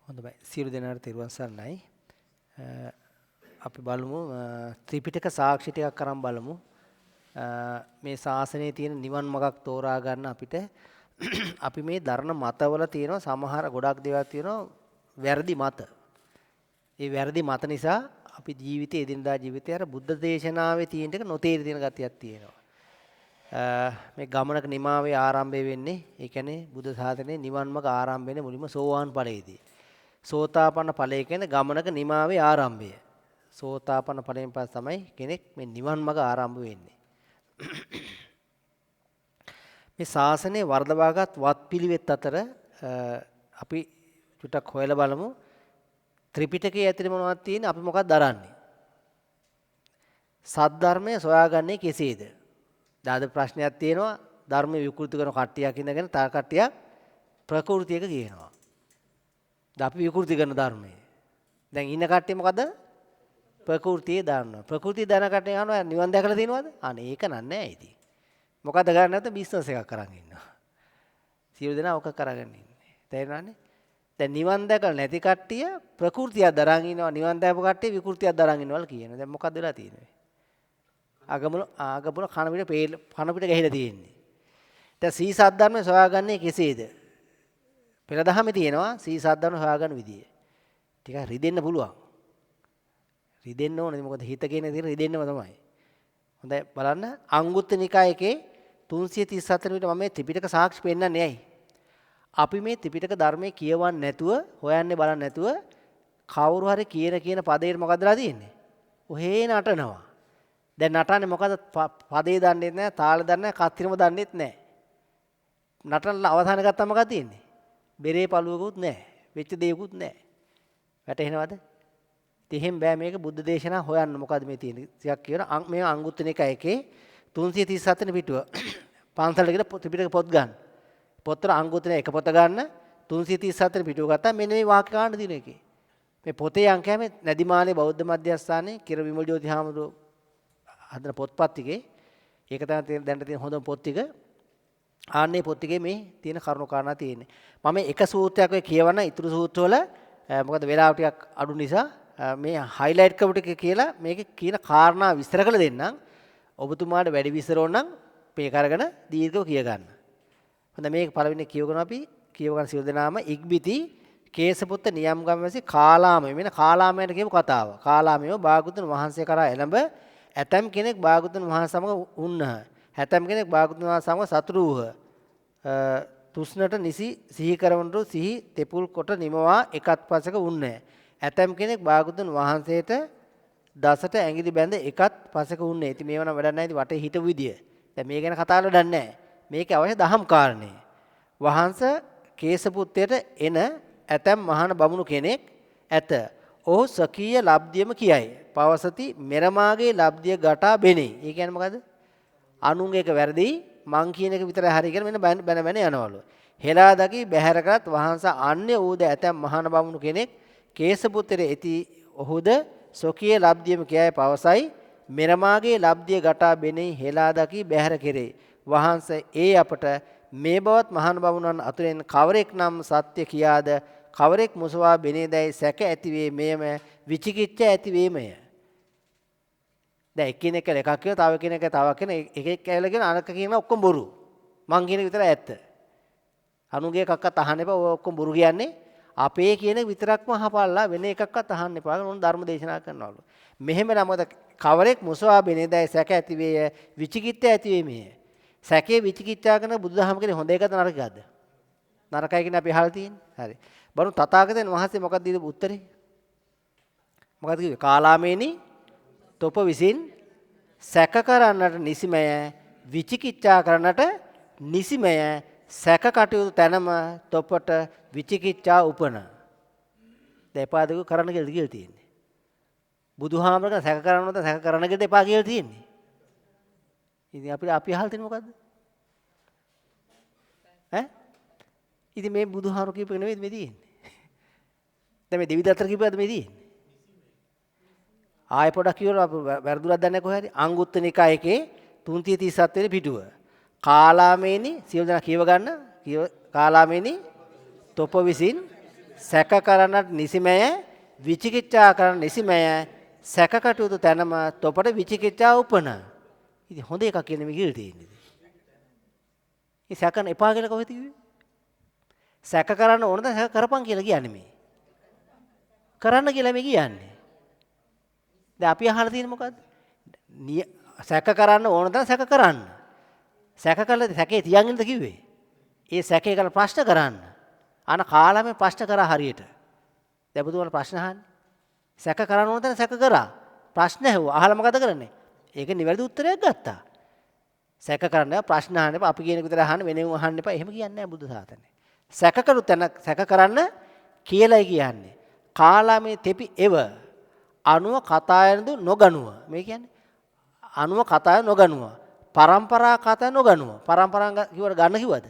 හොඳයි. සියලු දෙනාට තෙරුවන් සරණයි. අපි බලමු ත්‍රිපිටක සාක්ෂි ටිකක් අරන් බලමු. මේ ශාසනයේ තියෙන නිවන් මාර්ගක් තෝරා ගන්න අපිට අපි මේ ධර්ම මතවල තියෙන සමහර ගොඩක් දේවල් තියෙනවා වැරදි මත. ඒ වැරදි මත නිසා අපි ජීවිතේ එදිනදා ජීවිතේ අර බුද්ධ දේශනාවේ තියෙන එක නොතේරි තියෙන ගතියක් තියෙනවා. මේ ගමනක නිමාවේ ආරම්භය වෙන්නේ ඒ කියන්නේ බුද්ධ ශාසනයේ නිවන් මාර්ග ආරම්භ වෙන්නේ මුලින්ම සෝවාන් ඵලයේදී. සෝතාපන්න ඵලය කියන්නේ ගමනක නිමාවේ ආරම්භය. සෝතාපන්න ඵලයෙන් පස්සේ තමයි කෙනෙක් මේ නිවන් මාර්ග ආරම්භ වෙන්නේ. මේ ශාසනයේ වර්ධවාගත් වත්පිළිවෙත් අතර අපි චුට්ටක් හොයලා බලමු. ත්‍රිපිටකයේ ඇතුලේ මොනවද තියෙන්නේ? අපි මොකක්ද දරන්නේ? සද්ධර්මය සොයාගන්නේ කෙසේද? දාද ප්‍රශ්නයක් තියෙනවා. ධර්ම විකෘති කරන කට්ටියක් ඉඳගෙන තව කට්ටියක් ප්‍රකෘතියක කියනවා. දැන් අපි විකෘති කරන ධර්මයේ. දැන් ඉන්න කට්ටිය මොකද? ප්‍රකෘතිය දානවා. ප්‍රකෘතිය දාන කට්ටිය අහනවා නිවන් දැකලා තියෙනවද? අනේ ඒක නෑ ඉතින්. මොකද ගන්න නැත්නම් බිස්නස් එකක් කරන් ඉන්නවා. සියලු දෙනා ඔක කරගෙන ඉන්නේ. තේරෙනවනේ? දැන් නිවන් දැකලා නැති කට්ටිය ප්‍රകൃතියක් දරන් ඉනවා. නිවන් දැකපු කට්ටිය විකෘතියක් දරන් ඉන්නවල කියනවා. දැන් මොකද වෙලා තියෙන්නේ? අගමුල කන පිට ගහලා තියෙන්නේ. දැන් සී සද්ධර්මය සොයාගන්නේ කෙසේද? පෙර දහමේ තියෙනවා සී සද්ධර්ම හොයාගන්න විදිය. ටිකක් රිදෙන්න පුළුවන්. රිදෙන්න ඕනේ. මොකද හිත කියන දේ රිදෙන්නම තමයි. හොඳයි බලන්න අංගුත්තර නිකායේ 334 විතර මම මේ ත්‍රිපිටක සාක්ෂි පෙන්නන්නේ ඇයි? අපි මේ ත්‍රිපිටක ධර්මයේ කියවන්නේ නැතුව හොයන්නේ බලන්නේ නැතුව කවුරු හරි කියන පදේට මොකදලා තියෙන්නේ? ඔහේ නටනවා. දැන් නටන්නේ මොකද? පදේ දන්නෙත් නැහැ, තාල දන්නේ නැහැ, කත්තිරම දන්නෙත් නැහැ. නටන අවසාන ගත්තා මොකද තියෙන්නේ? බෙරේ පළුවකුත් නැහැ. වෙච්ච දෙයක්කුත් නැහැ. වැටහෙනවද? ඉතින් බෑ මේක බුද්ධ දේශනා හොයන්න මොකද මේ තියෙන්නේ? ටිකක් කියන මේ අංගුත්තර නිකායේ 337 වෙනි පිටුව. පන්සලකට ත්‍රිපිටක පොත් ගන්න. පොතේ අංගුත්තර එක පොත ගන්න 337 වෙනි පිටුව ගත්තා. මෙන්න මේ වාක්‍ය කාණ්ඩ දින එකේ. මේ පොතේ අංකයම නැදිමාලේ බෞද්ධ මධ්‍යස්ථානයේ කිර විමල් ජෝති හාමුදුරුවෝ හදන පොත්පත් ටිකේ ඒක තමයි දැන් තියෙන හොඳම පොත් ටික. ආන්නේ පොත් ටිකේ මේ තියෙන කරුණු කාරණා තියෙන්නේ. මම එක සූත්‍රයක් ඔය කියවන ඉතුරු සූත්‍රවල මොකද වෙලාව ටිකක් අඩු නිසා මේ හයිලයිට් කරපු ටික කියලා මේකේ කියන කාරණා විස්තර කරලා දෙන්නම්. ඔබතුමාට වැඩි විස්තර ඕන නම් මේක අරගෙන දීර්ඝව කිය ගන්න. හොඳ මේක පළවෙනි කියවගෙන අපි කියවගන්න සියලු දෙනාම ඉක්බිති කේසපුත්ත නියම්ගම්වැසි කාලාමය මෙන්න කාලාමයට කියපු කතාව. කාලාමයව භාගතුන් වහන්සේ කරා එළඹ ඇතම් කෙනෙක් භාගතුන් වහන්සේ සමග උන්නහ. ඇතම් කෙනෙක් භාගතුන් වහන්සේ සමග සතුරු වූහ. තුස්නට නිසි සිහි කරවනතු සිහි තෙපුල් කොට නිමවා එකත් පසක උන්නේ. ඇතම් කෙනෙක් භාගතුන් වහන්සේට දසට ඇඟිලි බැඳ එකත් පසක උන්නේ. ඉතින් මේව නම් වැඩක් නැහැ. ඉතින් වටේ හිටපු විදිය. දැන් මේ ගැන කතා කරලා දන්නේ නැහැ. මේකේ අවශ්‍ය දහම් කාරණේ. වහන්සේ කේසපුත්තේට එන ඇතම් මහාන බමුණු කෙනෙක් ඇත. ඔහු සකීය ලබ්ධියම කියයි. පවසති මෙරමාගේ ලබ්ධිය ගටා බෙනේ. ඒ කියන්නේ මොකද? අනුන්ගේ එක වැරදි මං කියන එක විතරයි හරි කියලා මෙන්න බැන යනවලු. හෙලා දකි බැහැර කරත් වහන්සේ අන්‍ය ඌද ඇතම් මහාන බමුණු කෙනෙක් කේසපුත්තේට ඇති ඔහුද සොකීය ලබ්ධියම කියයි පවසයි මෙරමාගේ ලබ්ධිය ගටා බෙනේ හෙලා දකි බැහැර කෙරේ. වහන්සේ ඒ අපට මේ බවත් මහාන බමුණන් අතුරෙන් කවරෙක් නම් සත්‍ය කියාද කවරෙක් මුසවා බෙනේදයි සැක ඇතිවේ මෙයම විචිකිච්ඡා ඇතිවීමය. දැන් එකිනෙක එකක් කියනවා තව කෙනෙක් තව කෙනෙක් එක කියලා කියන අනක කියන ඔක්කොම බොරු. මං කියන විතරයි ඇත්ත. අනුගේ එකක්වත් අහන්න එපා. ඔය ඔක්කොම බොරු කියන්නේ අපේ කියන විතරක්ම අහපල්ලා වෙන එකක්වත් අහන්න එපා. ඕන ධර්ම දේශනා කරනවලු. මෙහෙම නමද කවරෙක් මුසවා බෙනේදයි සැක ඇතිවේය විචිකිච්ඡා ඇතිවීමය. සැකේ විචිකිච්ඡා කරන බුදුදහම කියන්නේ හොඳ එකද නරකද? නරකයි කියන අපි අහලා තියෙන්නේ. හරි. බණු තථාගතයන් වහන්සේ මොකක්ද දීපු උත්තරේ? මොකක්ද කිව්වේ? කාලාමේනි තොප විසින් සැක කරන්නට නිසිමය විචිකිච්ඡා කරන්නට නිසිමය සැක කටයුතු තැනම තොපට විචිකිච්ඡා උපන. දෙපාදක කරන්න කියලා තියෙන්නේ. බුදුහාමරක සැක කරනවද සැක කරන්නකද එපා කියලා තියෙන්නේ. ඉතින් අපි අහලා තියෙන්නේ මොකද්ද? ඉතින් මේ බුදුහාමුදුරු කියපු එක නෙවෙයි මේ තියෙන්නේ. දැන් මේ දෙවිදත්තර කියපුවද මේ තියෙන්නේ? ආයෙ පොඩක් කියවලා වැරදුරක් දන්නේ කොහේ හරි අංගුත්තර නිකායේ 337 වෙනි පිටුව. කාලාමේනි සියලු දෙනා කියව ගන්න. කාලාමේනි තොප විසින් සැක කරන්නට නිසිමය විචිකිච්ඡා කරන්න නිසිමය සැක කටයුතු තැනම තොපට විචිකිච්ඡා උපන. ඉතින් හොඳ එකක් කියන්නේ මේ කියලා තියෙන්නේ. මේ සැකන එපා කියලා කොහෙද කිව්වේ? සැක කරන්න ඕනද සැක කරපන් කියලා කියන්නේ මේ. කරන්න කියලා මේ කියන්නේ. දැන් අපි අහලා තියෙන්නේ මොකද්ද? සැක කරන්න ඕනද සැක කරන්න. සැක කළා සැකේ තියන්ගෙනද කිව්වේ? ඒ සැකේ කළ ප්‍රශ්න කරන්න. අන කාලම ප්‍රශ්න කරා හරියට. දැන් බුදුමල ප්‍රශ්න අහන්නේ. සැක කරන්න ඕනද සැක කරා. ප්‍රශ්න ඇහුවා. අහලා මොකද කරන්නේ? ඒක නිවැරදි උත්තරයක් ගත්තා. සැක කරන්න ප්‍රශ්න අහන්න එපා. අපි කියන එක විතර අහන්න වෙනෙම අහන්න එපා. එහෙම කියන්නේ නැහැ බුදු සාසනේ. සැක කරු තැන සැක කරන්න කියලායි කියන්නේ. කාලාමේ තෙපි එව අනුව කතායනදු නොගනුව. මේ කියන්නේ අනුව කතාය නොගනුව. පරම්පරා කතා නොගනුව. පරම්පරාව කිව්වට ගන්න කිව්වද?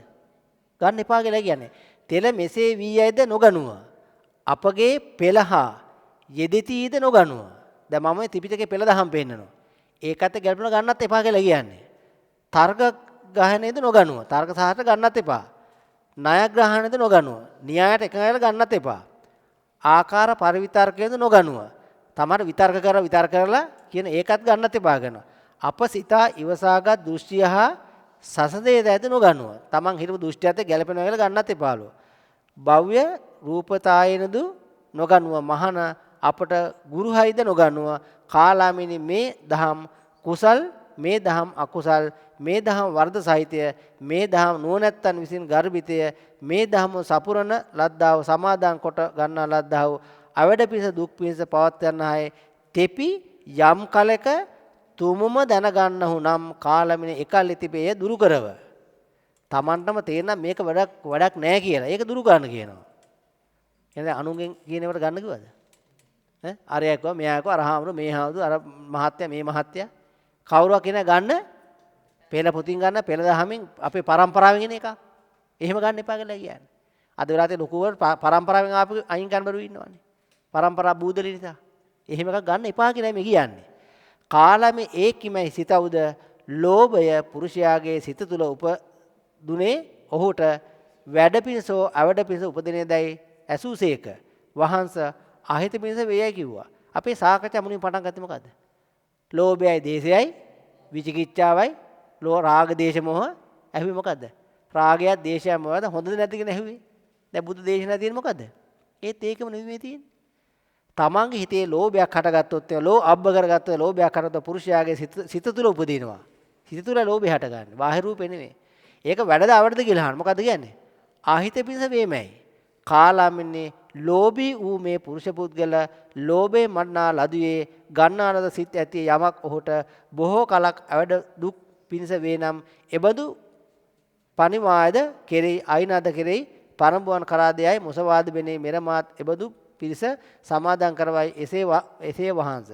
ගන්න එපා කියලා කියන්නේ. තෙල මෙසේ වී යයිද නොගනුව. අපගේ පෙළහා යෙදෙතිද නොගනුව. දැන් මම මේ ත්‍රිපිටකේ පෙළ දහම් පෙන්නනවා. ඒකත් ගැළපෙන ගන්නත් එපා කියලා කියන්නේ. තර්ක ගහනේද නොගනුව. තර්ක සාහිත්‍ය ගන්නත් එපා. ණය ග්‍රහණයද නොගනුව. න්‍යායට එකඟව ගන්නත් එපා. ආකාර පරිවිතර්කයේද නොගනුව. තමර විතර්ක කරලා කියන ඒකත් ගන්නත් එපා කරනවා. අප සිතා ඉවසාගත් දෘෂ්ටිය හා සසදේ දැද නොගනුව. තමන් හිතපු දෘෂ්ටියත් ගැළපෙනවා කියලා ගන්නත් එපාලු. භව්‍ය රූපතායනදු නොගනුව මහන අපට ගුරුහයිද නොගනුව. කාලාමිනි මේ දහම් කුසල් මේ දහම් අකුසල් මේ දහම් වර්ධ සහිතය මේ දහම් නුවණැත්තන් විසින් ගර්භිතය මේ දහම සපුරන ලද්දාව සමාදාන් කොට ගන්නා ලද්දාව අවඩ පිස දුක් පිස පවත්වන්නයි තෙපි යම් කලක තුමුම දැනගන්නහු නම් කාලමින එකල් ඉතිපේ දුරු කරව. Tamanටම තේරෙන මේක වැඩක් නෑ කියලා. ඒක දුරු ගන්න කියනවා. එහෙනම් අනුගෙන් කියනවට ගන්න කිව්වද? අරයා කිව්වා මෙයා කිව්වා අර හාමුදුර මේ හාමුදුර අර මහත්තයා මේ මහත්තයා කවුරුවක් කියන ගන්න පෙළ පොතින් ගන්න පෙළ දහමින් අපේ පරම්පරාවෙන් එන එකක්. එහෙම ගන්න එපා කියලා කියන්නේ. අද වෙලාවේ ලොකුවට පරම්පරාවෙන් ආපු අයින් ගන්න බරු ඉන්නවනේ. පරම්පරා බූදලි නිසා. එහෙම එකක් ගන්න එපා කියලා මේ කියන්නේ. කාලමේ ඒකිමයි සිතවුද ලෝභය පුරුෂයාගේ සිත තුළ උපදුනේ ඔහුට වැඩ පිණසෝ අවඩ පිණස උපදිනේ දැයි ඇසුසේක වහන්ස අහිත පිණස වේයයි කිව්වා. අපේ සාකච්ඡා මුලින් පටන් ගත්තේ මොකද්ද? ලෝභයයි දේශයයි විචිකිච්ඡාවයි රාග දේශ මොහ ඇහුවේ මොකද්ද? රාගයත් දේශයත් මොකද්ද? හොඳද නැද්ද කියන ඇහුවේ. දැන් බුදු දේශනා තියෙන්නේ මොකද්ද? ඒත් ඒකම නෙමෙයි මේ තියෙන්නේ. තමන්ගේ හිතේ ලෝභයක් හටගත්තොත් අබ්බ කරගත්තොත් ලෝභයක් හටගත්තොත් පුරුෂයාගේ සිත තුළ උපදිනවා. සිත තුළ ලෝභය හටගන්නේ. බාහිර රූපේ නෙමෙයි. ඒක වැඩද අවඩද කියලා අහන්න. මොකද්ද කියන්නේ? ආහිත පිණස වේමයි. කාලාමින්නේ ලෝභී වූ මේ පුරුෂ පුද්ගල ලෝභේ මන්නා ලදුවේ ගන්නානද සිත් ඇති යමක් ඔහුට බොහෝ කලක් අවඩ දුක් පිණස වේ නම් එබඳු පනිවායද කෙරෙහි අයිනද කෙරෙහි පරඹුවන් කරා දෙයයි මුසවාද බෙනේ මෙරමාත් එබඳු පිරිස සමාදන් කරවයි එසේ වහන්ස.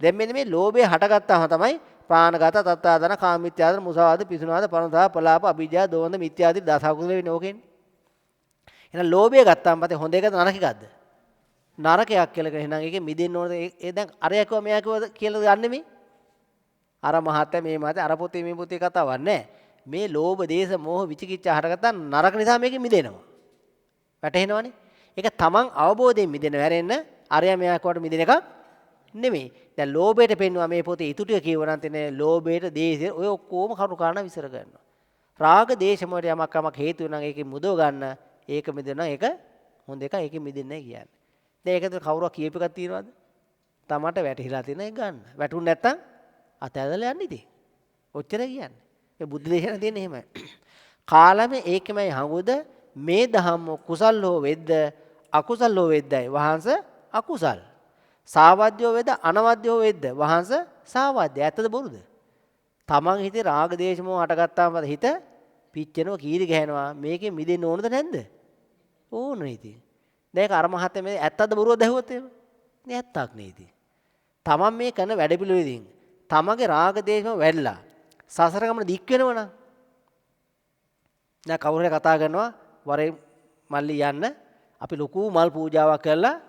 දැන් මෙන්න මේ ලෝභය හටගත්තාම තමයි ප්‍රාණඝාත තත්තාදන කාමීත්‍යාදන මුසවාද පිසුනාද පරණතා පලාප අභිජ්ජා දෝන්ද මිත්‍යාදි දසකුල වෙන්නේ ඕකෙන්නේ. එහෙනම් ලෝභය ගත්තාම පස්සේ හොඳ එකද නරක එකක්ද? නරකයක් කියලා කියන එහෙනම් ඒකෙ මිදෙන්න ඕනද? ඒ දැන් අරයා කිව්වා මෙයා කිව්වා කියලා ගන්නෙ මේ. අර මහත්තයා මේ මහත්තයා අර පොතේ මේ පොතේ කතාවක් නෑ. මේ ලෝභ දේශ මොහ විචිකිච්ඡා හටගත්තා නරක නිසා මේකෙ මිදෙනවා. වැටහෙනවනේ? ඒක තමන් අවබෝධයෙන් මිදෙන වැරෙන්න අරයා මෙයා කොට මිදෙන එකක් නෙමෙයි. දැන් ලෝභයට පෙන්නවා මේ පොතේ ඊටු ටික කියවනන් තියෙන ලෝභයට දේශය ඔය ඔක්කොම කරුණු කාරණා විසර ගන්නවා. රාග දේශ මොහට යමක් හේතු වෙනවා ඒකෙ මුදව ගන්න ඒක මිදෙනවා ඒක හොඳ එක ඒකෙ මිදෙන්නේ කියන්නේ. දැන් ඒකද කවුරුවක් කියප එකක් තියනවද? තමට වැටහිලා තියෙන එක ගන්න. වැටුනේ නැත්තම් අතැදලා යන්න ඉතින්. ඔච්චර කියන්නේ. මේ බුද්ධ දේශනා තියෙන්නේ එහෙමයි. කාලමේ ඒකමයි හඟුද මේ දහම් කුසල් හෝ වෙද්ද අකුසල් හෝ වෙද්දයි වහන්ස අකුසල්. සාවද්‍යෝ වෙද්ද අනවද්‍ය හෝ වෙද්ද වහන්ස සාවද්‍ය. ඇත්තද බොරුද? තමන් හිතේ රාග දේශ මොහ හටගත්තාම හිත පිච්චෙනවා කීරි ගහනවා. මේකෙන් මිදෙන්න ඕනද නැද්ද? ඕන ඉතින්. දැන් ඒක අර මහත්තයා මේ ඇත්තද බොරුවද ඇහුවොත් එහෙම? නේ ඇත්තක් නේ ඉතින්. තමන් මේ කරන වැඩ පිළිවෙලින් තමගේ රාග දේශම වැඩිලා සසර ගමන දික් වෙනවනම් දැන් කවුරු හරි කතා කරනවා වරේ මල්ලි යන්න අපි ලොකු මල් පූජාවක් කරලා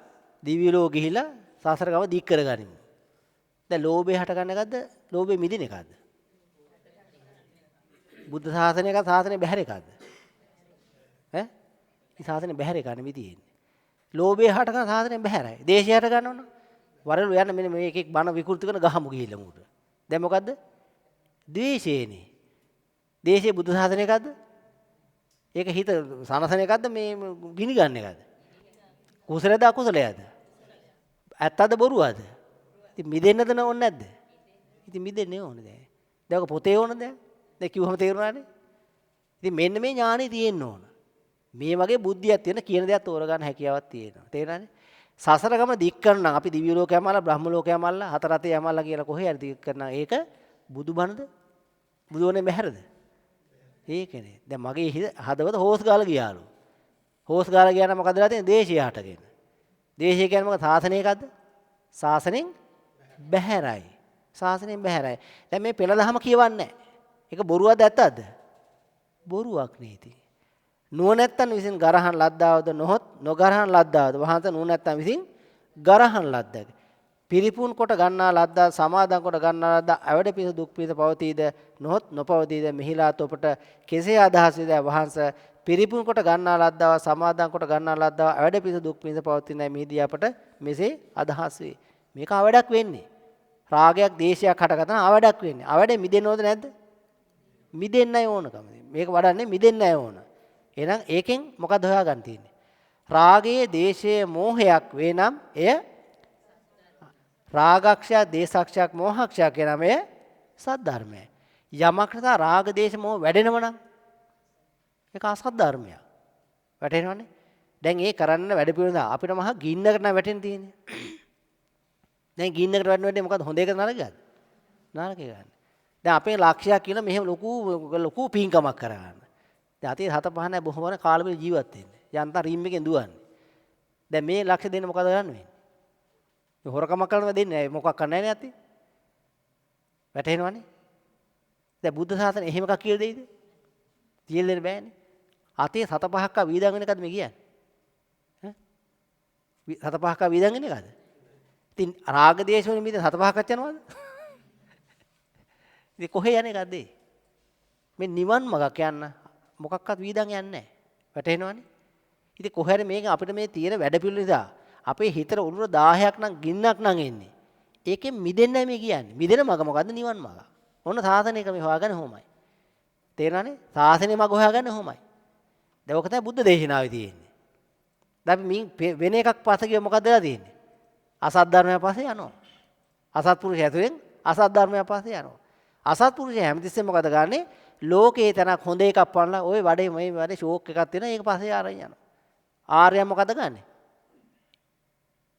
දිව්‍ය ලෝක ගිහිලා සසර ගම දික් කරගනිමු. දැන් ලෝභය හට ගන්න එකක්ද? ලෝභය මිදින එකක්ද? බුද්ධ ශාසනයක ශාසනය බැහැර එකක්ද? ඈ? මේ ශාසනය බැහැර එකක් නෙමෙයි තියෙන්නේ. ලෝභය හට ගන්න සාසනයෙන් බැහැරයි. දේශය හට ගන්නවන. වරළු යන්න මෙන්න මේ එකෙක් බණ විකෘති කරන ගහමු ගිහිල්ලා මුට. දැන් මොකද්ද? ද්වේෂයනේ. දේශේ බුදු සාසනය එකක්ද? ඒක හිත සනසන එකක්ද මේ ගිනි ගන්න එකක්ද? කුසලද අකුසලයද? ඇත්තද බොරුවද? ඉතින් මිදෙන්නද ඕනේ නැද්ද? ඉතින් මිදෙන්නේ ඕනේ දැන්. දැන් ඔක පොතේ ඕනද? දැන් කිව්වම තේරුණානේ. ඉතින් මෙන්න මේ ඥානෙ තියෙන්න ඕන. මේ වගේ බුද්ධියක් තියෙන කියන දේක් තෝරගන්න හැකියාවක් තියෙනවා. තේරෙනවද? සසර ගම දික් කරන අපි දිව්‍ය ලෝකේ යමල්ලා බ්‍රහ්ම ලෝකේ යමල්ලා හතර අතේ යමල්ලා කියලා කොහේ හරි දික් කරන ඒක බුදුබණද? බුදුවනේ බැහැරද? ඒකනේ. දැන් මගේ හදවත හොස් ගාලා ගියාලු. හොස් ගාලා ගියා නම් මොකද වෙලා තියෙන්නේ? දේශය හටගෙන. දේශය කියන්නේ මොකද? සාසනය එකක්ද? සාසනෙන් බැහැරයි. සාසනෙන් බැහැරයි. දැන් මේ පෙළ දහම කියවන්නේ නැහැ. ඒක බොරුවක්ද ඇත්තක්ද? බොරුවක් නේති. නුවණැත්තන් විසින් ගරහන් ලද්දාවද නොහොත් නොගරහන් ලද්දාවද වහන්ත නුවණැත්තන් විසින් ගරහන් ලද්දක. පිරිපුන් කොට ගන්නා ලද්දා සමාදන් කොට ගන්නා ලද්දා අවඩ පිස දුක් පිස පවතීද නොහොත් නොපවතීද මෙහිලාත් ඔබට කෙසේ අදහස් වේද වහන්ස පිරිපුන් කොට ගන්නා ලද්දාව සමාදන් කොට ගන්නා ලද්දාව අවඩ පිස දුක් පිස පවතිනයි මෙහිදී අපට මෙසේ අදහස් වේ. මේක අවඩක් වෙන්නේ. රාගයක් දේශයක් හටගතන අවඩක් වෙන්නේ. අවඩේ මිදෙන්න ඕනද නැද්ද? මිදෙන්නයි ඕනකම. මේක වඩන්නේ මිදෙන්නයි ඕන. එහෙනම් ඒකෙන් මොකද හොයාගන්න තියෙන්නේ? රාගයේ දේශයේ මෝහයක් වේ නම් එය රාගක්ෂය දේශක්ෂයක් මෝහක්ෂයක් කියන මේ සද්ධර්මය. යමක් නිසා රාග දේශ මොහ වැඩෙනව නම් ඒක අසත් ධර්මයක්. වැටෙනවනේ. දැන් ඒ කරන්න වැඩ පිළිවෙල අපිට මහා ගින්නකට නම් වැටෙන්න තියෙන්නේ. දැන් ගින්නකට වැටෙන්නේ මොකද හොඳ එකද නරකද? නරක ගන්න. දැන් අපේ ලක්ෂයක් කියන මෙහෙම ලොකු පින්කමක් කරගන්න. දැන් අතේ 7-5 බොහොම කාලෙම ජීවත් වෙන්නේ. යන්තම් රීම් එකෙන් දුවන්නේ. දැන් මේ ලක්ෂ දෙන්න මොකද කරන්නේ? මේ හොරකමක් කරනවා දෙන්නේ මොකක් කරන්නේ නැහැ නේ අතේ. වැටහෙනවනේ. දැන් බුද්ධ ශාසනය එහෙම එකක් කියලා දෙයිද? කියලා දෙන්න බෑනේ. අතේ 7-5ක් වීදන් වෙන එකද මේ කියන්නේ? ඈ 7-5ක් වීදන් වෙන එකද? ඉතින් රාග දේශ වලින් මිද 7-5ක් යනවද? ඉතින් කොහේ යන එකද ඒ? මේ නිවන් මගක් යන්න මොකක්වත් වීදන් යන්නේ නැහැ. වැටහෙනවනේ. ඉතින් කොහේ හරි මේක අපිට මේ තියෙන වැඩ පිළිවෙල නිසා අපේ හිතට උරුර 1000ක් නම් ගින්නක් නම් එන්නේ. ඒකෙන් මිදෙන්නයි මේ කියන්නේ. මිදෙන මග මොකද්ද? නිවන් මග. ඔන්න සාසනයක මේ හොයාගන්න හොමයි. තේරෙනවනේ? සාසනයේ මග හොයාගන්න හොමයි. දැන් ඔක තමයි බුද්ධ දේශනාවේ තියෙන්නේ. දැන් අපි වෙන එකක් පස්සේ ගිය මොකද වෙලා තියෙන්නේ? අසත් ධර්මය පස්සේ යනවා. අසත් පුරුෂය ඇතුලෙන් අසත් ධර්මය පස්සේ යනවා. අසත් පුරුෂය හැමතිස්සෙම මොකද ගන්නෙ? ලෝකේ තනක් හොඳ එකක් පනලා ওই වැඩේ මේ වැඩේ ෂෝක් එකක් තියෙනවා. ඒක පස්සේ ආරයි යනවා. ආර්යයන් මොකද ගන්නෙ?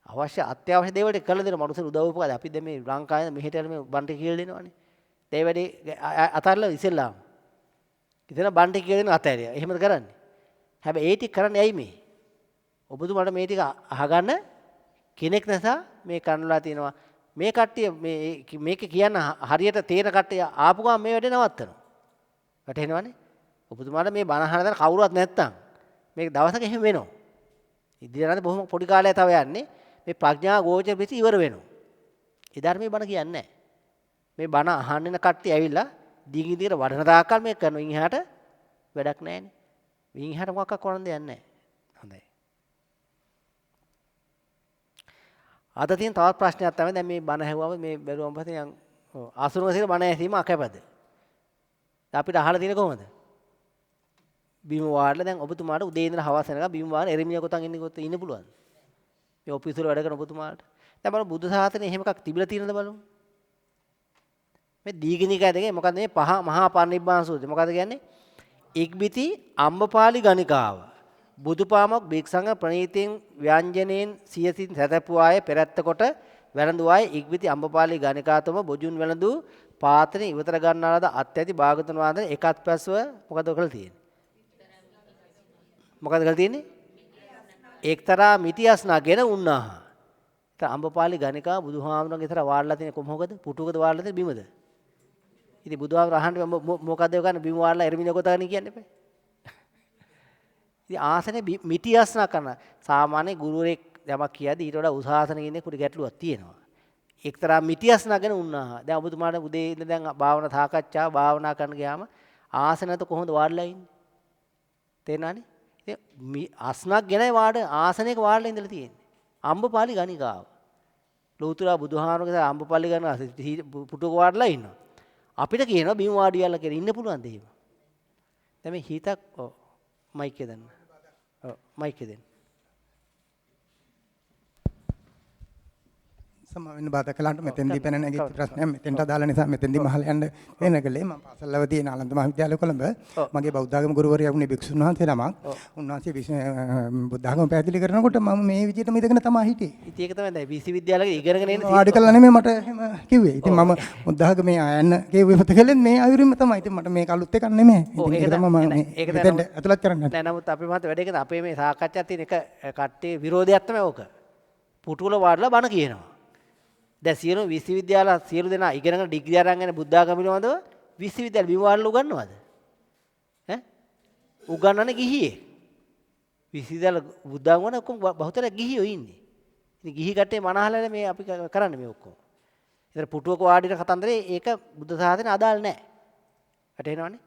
අවශ්‍ය අත්‍යවශ්‍ය දේවල් කළ දෙන මනුස්සර උදව් උපකාර අපි දැන් මේ ලංකාවේ මෙහෙට යන මේ බන්ට කියලා දෙනවනේ. ඒ වැඩේ අතල්ලා ඉස්සෙල්ලාම. ඉතින් බන්ට කියලා දෙන අතෑරියා. එහෙමද කරන්නේ? හැබැයි ඒ ටික කරන්නේ ඇයි මේ? ඔබතුමාට මේ ටික අහගන්න කෙනෙක් නැසා මේ කන්නලා තියෙනවා. මේ කට්ටිය මේක කියන්න හරියට තේන කට්ටිය ආපු ගමන් මේ වැඩේ නවත්තනවා. වැටහෙනවනේ? ඔබතුමාට මේ බණ අහන දර කවුරුවත් නැත්තම් මේක දවසක එහෙම වෙනවා. ඉදිරියට බොහොම පොඩි කාලයක් තව යන්නේ. මේ ප්‍රඥා ගෝචර පිටි ඉවර වෙනවා. ඒ ධර්මයේ බණ කියන්නේ නැහැ. මේ බණ අහන්න එන කට්ටිය ඇවිල්ලා දීගින් දිගට වඩන තාක්කල් මේක කරනවා. ඉන් එහාට වැඩක් නැහැනේ. ඉන් එහාට මොකක්වත් කරන්න දෙයක් නැහැ. හොඳයි. අද තියෙන තවත් ප්‍රශ්නයක් තමයි දැන් මේ බණ ඇහුවම මේ බැලුවම පස්සේ යන් ආසුරුවසිර බණ ඇසීම අකැපද. අපිට අහලා තියෙන කොහොමද? බිම වාඩිලා දැන් ඔබතුමාට උදේ ඉඳලා හවස වෙනකම් බිම වාඩි එරමිනිය කොතන් ඉන්න පුළුවන්ද? මේ ඔෆිස් වල වැඩ කරන ඔබතුමාට. දැන් බලන්න බුද්ධ ශාසනයේ එහෙම එකක් තිබිලා තියෙනද බලමු. මේ දීඝනිකාය දෙකේ මොකද මේ පහ මහා පරිනිබ්බාන සූත්‍රය. මොකද කියන්නේ? ඉක්බිති අම්බපාලි ගණිකාව. බුදුපාමොක් භික්ෂංග ප්‍රණීතෙන් ව්‍යංජනෙන් සියසින් සැතපුවාය පෙරත්ත කොට වැළඳුවාය ඉක්බිති අම්බපාලි ගණිකාතම බොජුන් වැළඳු පාත්‍රේ ඉවතර ගන්නාලාද අත් ඇති භාගතුන් වහන්සේ එකත් පැස්ව මොකද කරලා තියෙන්නේ? මොකද කරලා තියෙන්නේ? එක්තරා මිටියස් නගෙන උන්නාහ. ඒත් අම්බපාලි ගණිකා බුදුහාමුදුරන්ගේ ඉතර වාඩිලා තියෙන කොහොමද? පුටුවකද වාඩිලා තියෙන බිමද? ඉතින් බුදුහාමුදුර අහන්නේ මොකද ඒ ගන්න බිම වාඩිලා එරමිනිය කොටගෙන කියන්නේ බෑ. ඉතින් ආසනේ මිටියස් නකන සාමාන්‍ය ගුරුවරයෙක් යමක් කියද්දි ඊට වඩා උස ආසනයක ඉන්නේ කුඩි ගැටලුවක් තියෙනවා. එක්තරා මිටියස් නගෙන උන්නාහ. දැන් ඔබතුමාට උදේ ඉඳන් දැන් භාවනා සාකච්ඡා භාවනා කරන්න ගියාම ආසනත කොහොමද වාඩිලා ඉන්නේ? තේරෙනවනේ? අස්නක් ගෙනයි වාඩ ආසනයක වාඩිලා ඉඳලා තියෙන්නේ. අම්බපාලි ගණිකාව. ලෝතර බුදුහාමරගේ අම්බපාලි ගණ පුටුක වාඩිලා ඉන්නවා. අපිට කියනවා බිම් වාඩි වෙලා කියලා ඉන්න පුළුවන්ද එහෙම? දැන් මේ හිතක් මයික් එක දෙන්න. මයික් එක දෙන්න. සමවෙන්න බාධා කළාට මෙතෙන්දී පැන නැගිච්ච ප්‍රශ්නයක් මෙතෙන්ට අදාළ නිසා මෙතෙන්දී මහල යන්න වෙනකලේ මම පාසල්වල තියෙන ආනන්ද මහාවිද්‍යාලය කොළඹ මගේ බෞද්ධ ආගම ගුරුවරයා වුණේ භික්ෂුන් වහන්සේ නමක්. උන්වහන්සේ බුද්ධ ආගම පැහැදිලි කරනකොට මම මේ විදිහටම ඉඳගෙන තමයි හිටියේ. ඉතින් ඒක තමයි දැන් විශ්වවිද්‍යාලයේ ඉගෙනගෙන එන්නේ. වාඩි කළා නෙමෙයි මට එහෙම කිව්වේ. ඉතින් මම බුද්ධ ආගමේ ආයන්න කිව්වේ මත කළේ මේ ආයුරින්ම තමයි. ඉතින් මට මේක අලුත් එකක් නෙමෙයි. ඉතින් ඒක තමයි මම මෙතෙන්ට ඇතුළත් කරන්නේ. නෑ නමුත් අපේ මහත් වැඩේ කරන අපේ මේ සාකච්ඡාවේ තියෙන එක කට්ටිය විරෝධයක් තමයි ඕක. පුටුවල වාඩිලා බණ කියනවා. දැන් සියලු විශ්වවිද්‍යාල සියලු දෙනා ඉගෙනගෙන ඩිග්‍රී අරන් යන බුද්ධ ආගම පිළිබඳව විශ්වවිද්‍යාල බිම වාඩිලා උගන්වනවද? ඈ? උගන්වන්නේ ගිහියේ. විශ්වවිද්‍යාල බුද්ධ ආගම වල ඔක්කොම බහුතර ගිහියෝ ඉන්නේ. ඉතින් ගිහි කට්ටිය මනහලනේ මේ අපි කරන්නේ මේ ඔක්කොම. ඒතර පුටුවක වාඩිලා කතන්දරේ ඒක බුද්ධ සාසනයට අදාළ නැහැ. වැටහෙනවනේ?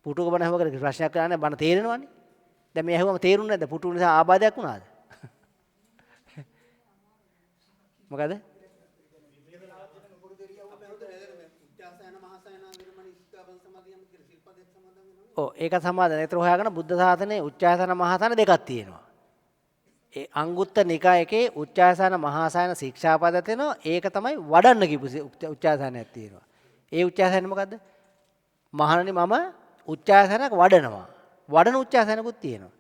පුටුවක බණ අහුව කරලා ප්‍රශ්නයක් කරන්නේ බණ තේරෙනවනේ. දැන් මේ අහුවම තේරුන්නේ නැද්ද? පුටුව නිසා ආබාධයක් වුණාද? මොකද? ඔව් ඒක සමාදන්. ඒතර හොයාගෙන බුද්ධ ශාසනයේ උච්චාසන මහාසන දෙකක් තියෙනවා. ඒ අංගුත්තර නිකායේ උච්චාසන මහාසන ශික්ෂාපද තියෙනවා. ඒක තමයි වඩන්න කිව්ව උච්චාසනයක් තියෙනවා. ඒ උච්චාසන මොකද්ද? මහණනි මම උච්චාසනයක් වඩනවා. වඩන උච්චාසනකුත් තියෙනවා.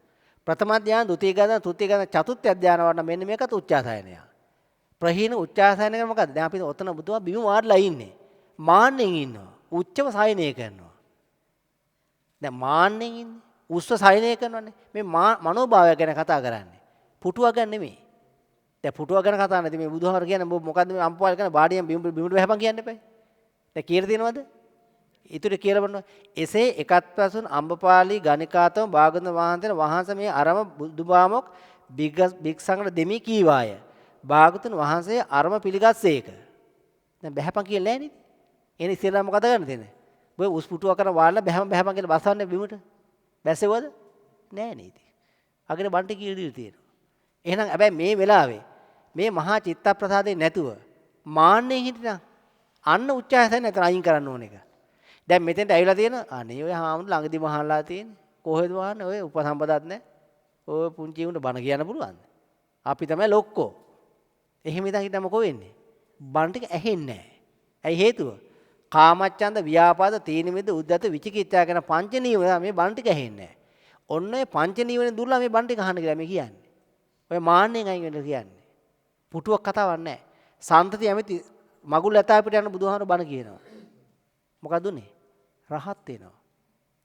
ප්‍රථම ධ්‍යාන, ဒုတိ ය ධ්‍යාන, තෘතිය ධ්‍යාන, චතුර්ථ ධ්‍යාන වඩන මෙන්න මේකත් උච්චාසනය. ප්‍රහීන උච්චාසනය කියන්නේ මොකද්ද? දැන් අපි ඔතන බුදුහා බිම වාඩිලා ඉන්නේ. මාන්නෙන් ඉන්නවා. උච්චව සායනය කරනවා. දැන් මාන්නෙන් ඉන්නේ. උස්ව සායනය කරනවානේ. මේ මනෝභාවය ගැන කතා කරන්නේ. පුටුව ගැන නෙමෙයි. දැන් පුටුව ගැන කතා නැති මේ බුදුහාමර කියන්නේ මොකද්ද මේ අම්පාල් කරන බාඩියෙන් බිමුට වැහපන් කියන්න එපා. දැන් කියලා තියෙනවද? ඊටු කියලා බලන්න. එසේ එකත් පසුන් අම්බපාලි ගණිකාතම භාගතුන් වහන්සේ මේ අරම බුදුබාමොක් භික්ෂංගට දෙමි කීවාය. භාගතුන් වහන්සේ අරම පිළිගස්සේක. දැන් බැහැපන් කියලා නෑනේ. එනේ ඉස්සෙල්ලා මොකද කරන්න තියෙන්නේ? ඔය උස් පුටුව කරන වාල්ලා බැහැපන් කියලා බස්සන්නේ බිමුට. බැස්සෙවද? නෑ නේද? අගින බන්ට කියලා දීලා තියෙනවා. එහෙනම් හැබැයි මේ වෙලාවේ මේ මහා චිත්ත ප්‍රසාදේ නැතුව මාන්නේ හිටිනා අන්න උච්චාසන නැතර අයින් කරන්න ඕන එක. දැන් මෙතෙන්ට ඇවිල්ලා තියෙන අනේ ඔය හාමුදුර ළඟදී මහල්ලා තියෙන්නේ. කොහෙද වහන්නේ ඔය උපසම්පදාත් නැහැ. ඔය පුංචි උන්ට බණ කියන්න පුළුවන්ද? අපි තමයි ලොක්කෝ. එහෙම ඉඳන් හිටම මොකෝ වෙන්නේ? බණ ටික ඇහෙන්නේ නැහැ. ඇයි හේතුව? කාමච්ඡන්ද ව්‍යාපාද තීන මිද්ද උද්ධත විචිකිච්ඡා කියන පංච නීවරණ මේ බණ ටික ඇහෙන්නේ නැහැ. ඔන්න ඔය පංච නීවරණ දුර්ලා මේ බණ ටික අහන්න කියලා මේ කියන්නේ. ඔය මාන්නෙන් අයින් වෙන්න කියන්නේ. පුටුවක් කතාවක් නැහැ. සන්තති ඇමති මගුල් ඇතා පිට යන බුදුහාමර බණ කියනවා. මොකද උනේ? රහත් වෙනවා.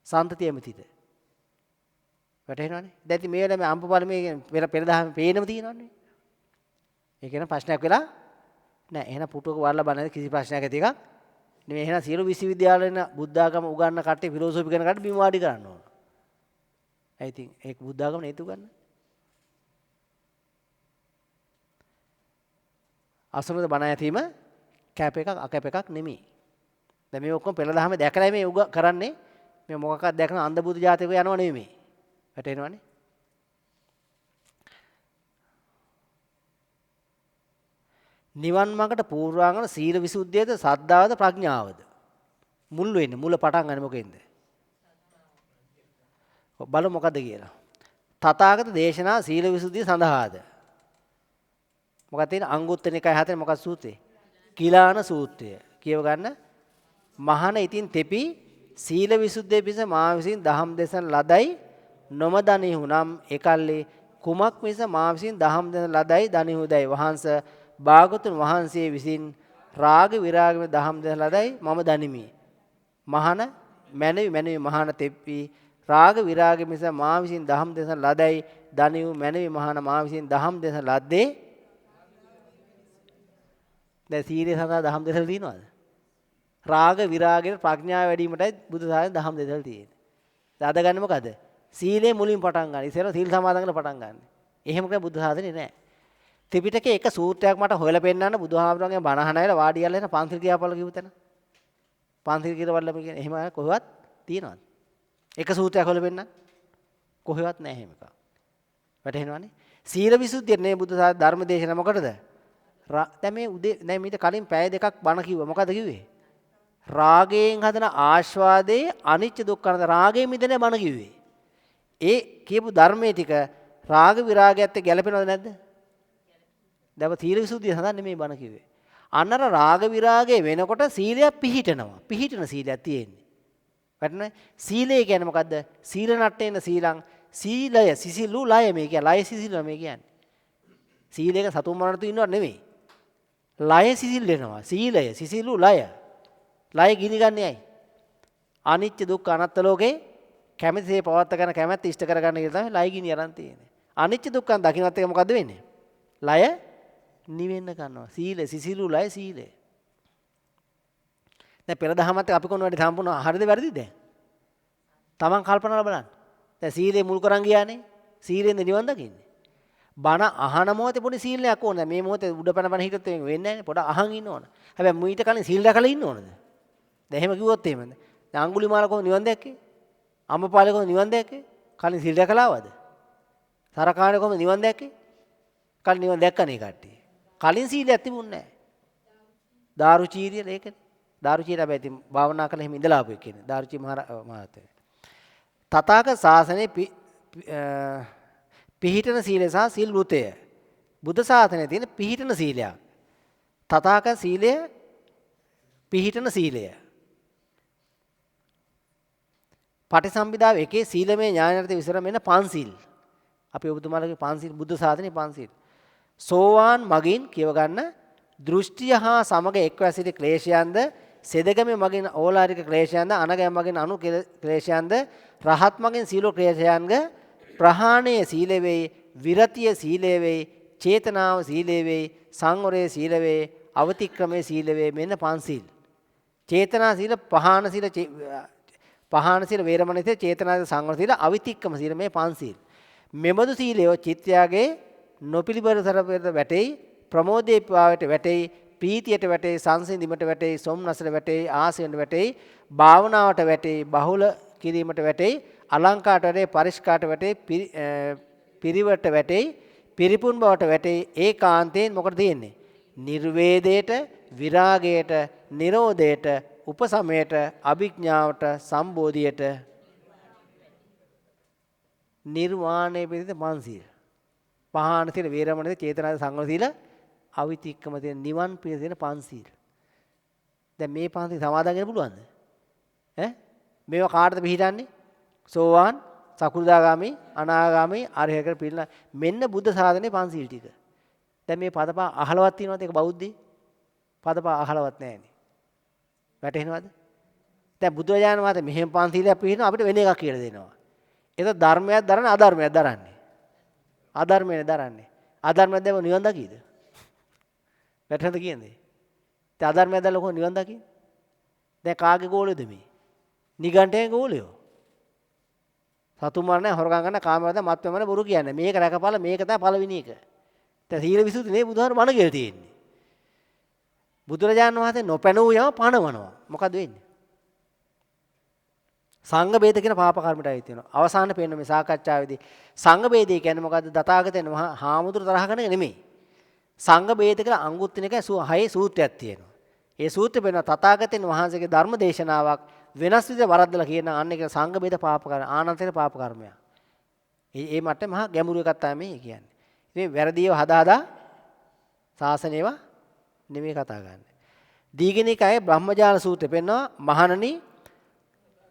සන්තති ඇමතිද? වැටහෙනවනේ. දැන් ඉතින් මේ වෙලාවේ මේ අම්පපාල මේ පෙරදහම පේනම තියෙනවනේ. ඒක න ප්‍රශ්නයක් වෙලා නෑ. එහෙනම් පුටුවක වරලා බණ කිසි ප්‍රශ්නයක් ඇති එකක් නෙමෙයි. එහෙනම් සියලු විශ්වවිද්‍යාලවල බුද්ධාගම උගන්වන කට්ටිය ෆිලොසොෆි කරන කට්ටිය බිම වාඩි කරන්න ඕන. I think ඒක බුද්ධාගම නේතු ගන්න. අසුනද බණ ඇතීම කැප එකක් අකැප එකක් නෙමෙයි. දැන් මේ ඔක්කොම පෙළ දහමේ දැකලා මේ උග කරන්නේ මේ මොකක්වත් දැකන අන්ධ බුදු ජාතකෝ යනව නෙමෙයි. වැටෙනවනේ. නිවන් මාර්ගට පූර්වාංගන සීල විසුද්ධියද සද්ධාවද ප්‍රඥාවද මුල් වෙන්නේ මුල පටන් ගන්න මොකෙන්ද? බලමු මොකද්ද කියලා. තථාගත දේශනා සීල විසුද්ධිය සඳහාද මොකක්ද තියෙන අංගුත්තර නිකාය 4 මොකක්ද සූත්‍රය? කිලාන සූත්‍රය. කියව ගන්න. මහාන ඉතින් තෙපි සීල විසුද්ධිය පිස මා විසින් දහම් දේශන ලදයි නොමදනිහු නම් එකල්ලි කුමක් මිස මා විසින් දහම් දේශන ලදයි දනිහුදයි වහන්ස භාගතුන් වහන්සේ විසින් රාග විරාගම දහම් දේශන ලදයි මම දනිමි. මහාන මැනවි මහාන තෙපි රාග විරාග මිස මා විසින් දහම් දේශන ලදයි දනිහු මැනවි මහාන මා විසින් දහම් දේශන ලද්දේ. දැන් සීලය සඳහා දහම් දේශන තියෙනවද? රාග විරාගයෙන් ප්‍රඥාව වැඩි වීමටයි බුදු සාසනය දහම් දෙදල් තියෙන්නේ. අද ගන්න මොකද? සීලේ මුලින් පටන් ගන්න. ඉතින් සීල් සමාදන් කරලා පටන් ගන්න. එහෙම කරේ බුදු සාසනේ නෑ. ත්‍රිපිටකයේ එක සූත්‍රයක් මට හොයලා පෙන්නන්න බුදුහාමුදුරන්ගේ බණ අහන අයලා වාඩි යලා ඉන්න පන්සිල් කියාපල කිව්ව තැන. පන්සිල් කියලා වල්ලා මේ එහෙම කොහෙවත් තියනවද? එක සූත්‍රයක් හොයලා පෙන්නන්න. කොහෙවත් නෑ එහෙම එකක්. වැටහෙනවනේ. සීල විසුද්ධිය නේ බුදු ධර්ම දේශනා මොකටද? දැන් මේ උදේ දැන් මීට කලින් පැය දෙකක් බණ කිව්වා. මොකද කිව්වේ? රාගයෙන් හදන ආස්වාදයේ අනිච්ච දුක්ඛ අනාත්ම රාගයෙන් මිදෙන බණ කිව්වේ. ඒ කියපු ධර්මයේ ටික රාග විරාගයත් එක්ක ගැලපෙනවද නැද්ද? දැන් සීල විසුද්ධිය සඳහන් මේ බණ කිව්වේ. අන්නර රාග විරාගය වෙනකොට සීලයක් පිහිටනවා. පිහිටන සීලයක් තියෙන්නේ. වැටෙනවද? සීලය කියන්නේ මොකද්ද? සීල නට්ටේන සීලං සීලය සිසිලු ලය මේ කියන්නේ. ලය සිසිලු මේ කියන්නේ. සීලයක සතුන් මරණතු ඉන්නව නෙමෙයි. ලය සිසිල් වෙනවා. සීලය සිසිලු ලය. ලය ගිනි ගන්නේ ඇයි? අනිත්‍ය දුක්ඛ අනාත්ම ලෝකේ කැමැතිසේ පවත්ත ගන්න කැමැත්ත ඉෂ්ට කරගන්න කියලා තමයි ලය ගිනි අරන් තියෙන්නේ. අනිත්‍ය දුක්ඛන් දකින්නත් එක මොකද්ද වෙන්නේ? ලය නිවෙන්න ගන්නවා. සීල සිසිලු ලය සීලය. දැන් පෙර දහමත් අපි කොන වැඩි සම්පූර්ණ හරිද වැරදිද දැන්? Taman කල්පනා කරලා බලන්න. දැන් සීලේ මුල් කරන් ගියානේ. සීලෙන්ද නිවන් දකින්නේ. බණ අහන මොහොතේ පොඩි සීලයක් ඕන. මේ මොහොතේ උඩ පැන හිටත් වෙන්නේ නැහැ නේ. පොඩ අහන් ඉන්න ඕන. හැබැයි මීට කලින් සීල් රැකලා ඉන්න ඕනද? දැන් එහෙම කිව්වොත් එහෙමද? දැන් අඟුලිමාල කොහොමද නිවන් දැක්කේ? අම්මපාලේ කොහොමද නිවන් දැක්කේ? කලින් සීල් රැකලා ආවද? සරකාණේ කොහොමද නිවන් දැක්කේ? කලින් නිවන් දැක්කනේ කට්ටිය. කලින් සීලයක් තිබුණේ නැහැ. දාරුචීරිය ඒකනේ. දාරුචීරිය හැබැයි ඉතින් භාවනා කරලා එහෙම ඉඳලා ආපු එක්කනේ. දාරුචී මහත්තයා. තථාගත ශාසනයේ පිහිටන සීලය සහ සීල් වෘතය. බුද්ධ ශාසනයේ තියෙන පිහිටන සීලයක්. තථාගත සීලය පිහිටන සීලය. පටිසම්භිදාව එකේ සීලමය ඥානර්ථ විසර මෙන්න පන්සිල්. අපි ඔබතුමාලගේ පන්සිල් බුද්ධ ශාසනයේ පන්සිල්. සෝවාන් මගින් කියව ගන්න දෘෂ්ටිය හා සමග එක්ව ඇසිරි ක්ලේශයන්ද සෙදගමේ මගින් ඕලාරික ක්ලේශයන්ද අනගම මගින් අනු ක්ලේශයන්ද රහත් මගින් සීල ක්ලේශයන්ග ප්‍රහාණය සීල වේ විරතිය සීල වේ චේතනාව සීල වේ සංවරයේ සීල වේ අවතික්‍රමයේ සීල වේ මෙන්න පන්සිල්. චේතනා සීල පහාන සීල වේරමණී සීල චේතනා සංවර සීල අවිතික්‍රම සීල මේ පන්සිල්. මෙබඳු සීලය චිත්තයාගේ නොපිලිබරතරයට වැටෙයි ප්‍රමෝදයේ පාවට වැටෙයි ප්‍රීතියට වැටෙයි සංසිඳීමට වැටෙයි සොම්නසට වැටෙයි ආසයෙන් වැටෙයි භාවනාවට වැටෙයි බහුල කිරීමට වැටෙයි අලංකාරට වැටෙයි පරිස්කාරට වැටෙයි පිරිවට වැටෙයි පිරිපුන් බවට වැටෙයි ඒකාන්තයෙන් මොකද තියෙන්නේ නිර්වේදයට විරාගයට නිරෝධයට උපසමයට අභිඥාවට සම්බෝධියට නිර්වාණය පිණිස පන්සිල් පහාන සීල වේරමණී චේතනා සංවර සීල අවිතික්කම තියෙන නිවන් පිණිස තියෙන පන්සිල්. දැන් මේ පන්සිල් සමාදන් වෙන්න පුළුවන්ද? ඈ මේවා කාටද පිළිහිටන්නේ? සෝවාන්, සකු르දාගාමි, අනාගාමි, අරහතකට පිළිලා මෙන්න බුද්ධ සාධනේ පන්සිල් ටික. දැන් මේ පදපහ අහලවත් තියෙනවද? ඒක බෞද්ධේ? පදපහ අහලවත් නැහැනේ. වැටහෙනවද? දැන් බුදුරජාණන් වහන්සේ මෙහෙම පන්සිලයක් පිළිහින අපිට වෙන එකක් කියලා දෙනවා. ඒක ධර්මයක් දරන්නේ අධර්මයක් දරන්නේ. අධර්මයෙන් දරන්නේ. අධර්මයෙන් දැව නිවන් දකීද? වැටහෙනද කියන්නේ? දැන් අධර්මයෙන් දැල්ල කොහොම නිවන් දකී? දැන් කාගේ ගෝලෙද මේ? නිගණ්ඨයේ ගෝලයෝ. සතුන් මරණ හොරගම් කරන කාමවද මත්පැමන බොරු කියන්නේ. මේක රැකපල මේක තමයි පළවෙනි එක. දැන් සීල විසුද්ධි නේ බුදුහාර මන කියලා තියෙන්නේ. බුදුරජාණන් වහන්සේ නොපැනූ යම පණවනවා. මොකද වෙන්නේ? සංඝ බේද කියන පාප කර්මයට ආයෙත් වෙනවා. අවසාන පේන මේ සාකච්ඡාවේදී සංඝ බේදේ කියන්නේ මොකද්ද? දතාගතයන් හාමුදුරු තරහ කරන එක නෙමෙයි. සංඝ බේද කියලා අංගුත්තර එකයි 6 සූත්‍රයක් තියෙනවා. ඒ සූත්‍රය වෙන තථාගතයන් වහන්සේගේ ධර්ම දේශනාවක් වෙනස් විදිහට වරද්දලා කියන අන්න ඒක සංඝ බේද පාප කර්ම ආනන්තර පාප කර්මයක්. ඒ මට මහා ගැඹුරු එකක් තමයි මේ කියන්නේ. මේ වැරදිව හදා ශාසනයව නෙමෙයි කතා කරන්නේ. දීඝනිකායේ බ්‍රහ්මජාල සූත්‍රය පෙන්වනවා මහණනි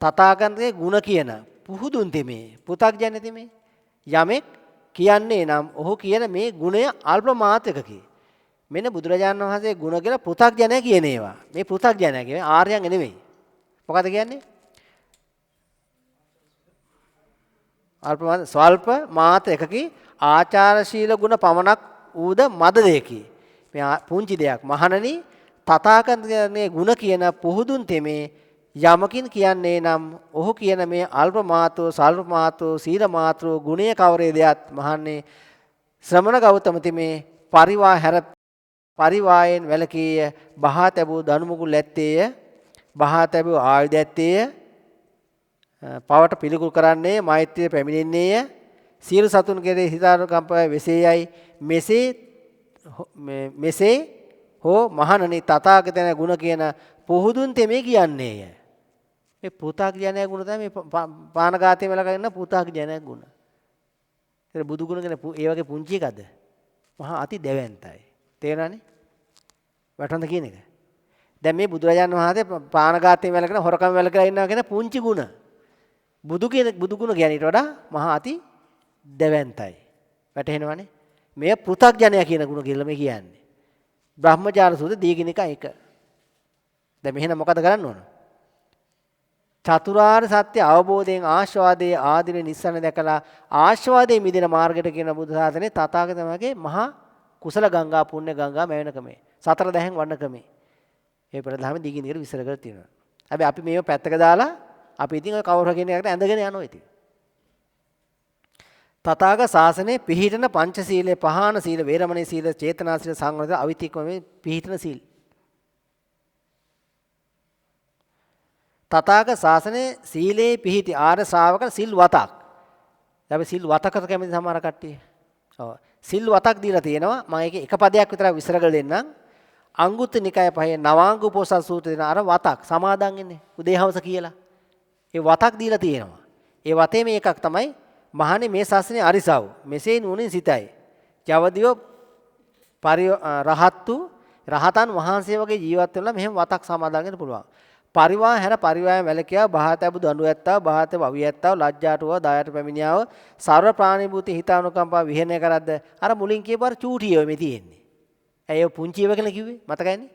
තථාගතගේ ගුණ කියන පුහුදුන් තෙමේ පු탁ජන තෙමේ යමෙක් කියන්නේ නම් ඔහු කියන මේ ගුණය අල්ප මාත්‍රකකි. මෙන්න බුදුරජාණන් වහන්සේ ගුණ කියලා පු탁ජන කියන ඒවා. මේ පු탁ජන කියන්නේ ආර්යයන් නෙමෙයි. මොකද කියන්නේ? අල්ප ස්වල්ප මාත්‍ර එකකි ආචාරශීල ගුණ පමණක් ඌද මද දෙකි. මේ පුංචි දෙයක්. මහණනි තථාගතගේ ගුණ කියන පුහුදුන් තෙමේ යමකින් කියන්නේ නම් ඔහු කියන මේ අල්ප මාත්‍රෝ සල්ප මාත්‍රෝ සීල මාත්‍රෝ ගුණය කවරේදයත් මහන්නේ ශ්‍රමණ ගෞතම තෙමේ පරිවායෙන් වැළකීය බහා තැබූ දනුමුගුල් ඇත්තේය බහා තැබූ ආයුධ ඇත්තේය පවට පිළිකුල් කරන්නේ මෛත්‍රිය පැමිණෙන්නේය සියලු සතුන් කෙරෙහි හිතානුකම්පාව වෙසේයයි මෙසේ හෝ මහණනි තථාගතයන් ගුණ කියන පුහුදුන් තෙමේ කියන්නේය. මේ පෘථග්ජනය ගුණ තමයි මේ පානඝාතයෙන් වෙලා කරන පෘථග්ජනය ගුණ. ඒක බුදු ගුණ කියන ඒ වගේ පුංචි එකද? මහා අති දෙවන්තයි. තේරෙනවනේ? වටහොඳ කියන එක. දැන් මේ බුදුරජාණන් වහන්සේ පානඝාතයෙන් වෙලා කරන හොරකම් වෙලා කරලා ඉන්නවා කියන පුංචි ගුණ. බුදු ගුණ කියන ඊට වඩා මහා අති දෙවන්තයි. වැටහෙනවනේ? මේ පෘථග්ජනය කියන ගුණ කියලා මේ කියන්නේ. බ්‍රහ්මජාල සූත්‍ර දීගිනික 1. දැන් මෙහෙනම් මොකද කරන්න ඕන? චතුරාර්ය සත්‍ය අවබෝධයෙන් ආස්වාදයේ ආදිනේ නිස්සන දැකලා ආස්වාදයේ මිදෙන මාර්ගයට කියන බුදු සාසනේ තථාගතමගේ මහා කුසල ගංගා පුණ්‍ය ගංගා මැවෙනකමේ සතර දහයෙන් වන්නකමේ මේ ප්‍රධාම දීගිනිකට විස්තර කරලා තියෙනවා. හැබැයි අපි මේව පැත්තක දාලා අපි ඉතින් ඔය කවුරු කියන එකට ඇඳගෙන යනවා ඉතින්. තථාගත ශාසනයේ පිහිටන පංචශීලයේ පහාන සීල වේරමණී සීල චේතනා සීල සංවරද අවිතික්‍රමයේ පිහිටන සීල්. තථාගත ශාසනයේ සීලේ පිහිටි ආර්ය ශ්‍රාවක සිල් වතක්. අපි සිල් වතකට කැමති සමහර කට්ටිය. ඔව්. සිල් වතක් දීලා තියෙනවා. මම ඒකේ එක පදයක් විතර විස්තර කරලා දෙන්නම්. අංගුත්තර නිකාය පහේ නවාංග උපෝසථ සූත්‍රයේ දෙන අර වතක් සමාදන් ඉන්නේ. උදේහවස කියලා. ඒ වතක් දීලා තියෙනවා. ඒ වතේ මේ එකක් තමයි මහණේ මේ ශාසනයේ අරිසව්. මෙසේ නුවණින් සිතයි. ජවදියෝ රහතන් වහන්සේ වගේ ජීවත් වෙනවා මෙහෙම වතක් සමාදන් වෙන්න පුළුවන්. පරිවා හැර පරිවාය වැලකියා බහතබු දඬු ඇත්තා බහත වවි ඇත්තා ලජ්ජාටුව දායට පැමිණියාව සර්ව ප්‍රාණී භූති හිතානුකම්පා විහෙණය කරද්ද අර මුලින් කියපාර චූටියෝ මේ තියෙන්නේ. ඇයි ඔය පුංචි ඒවා කියලා කිව්වේ? මතකයිනේ.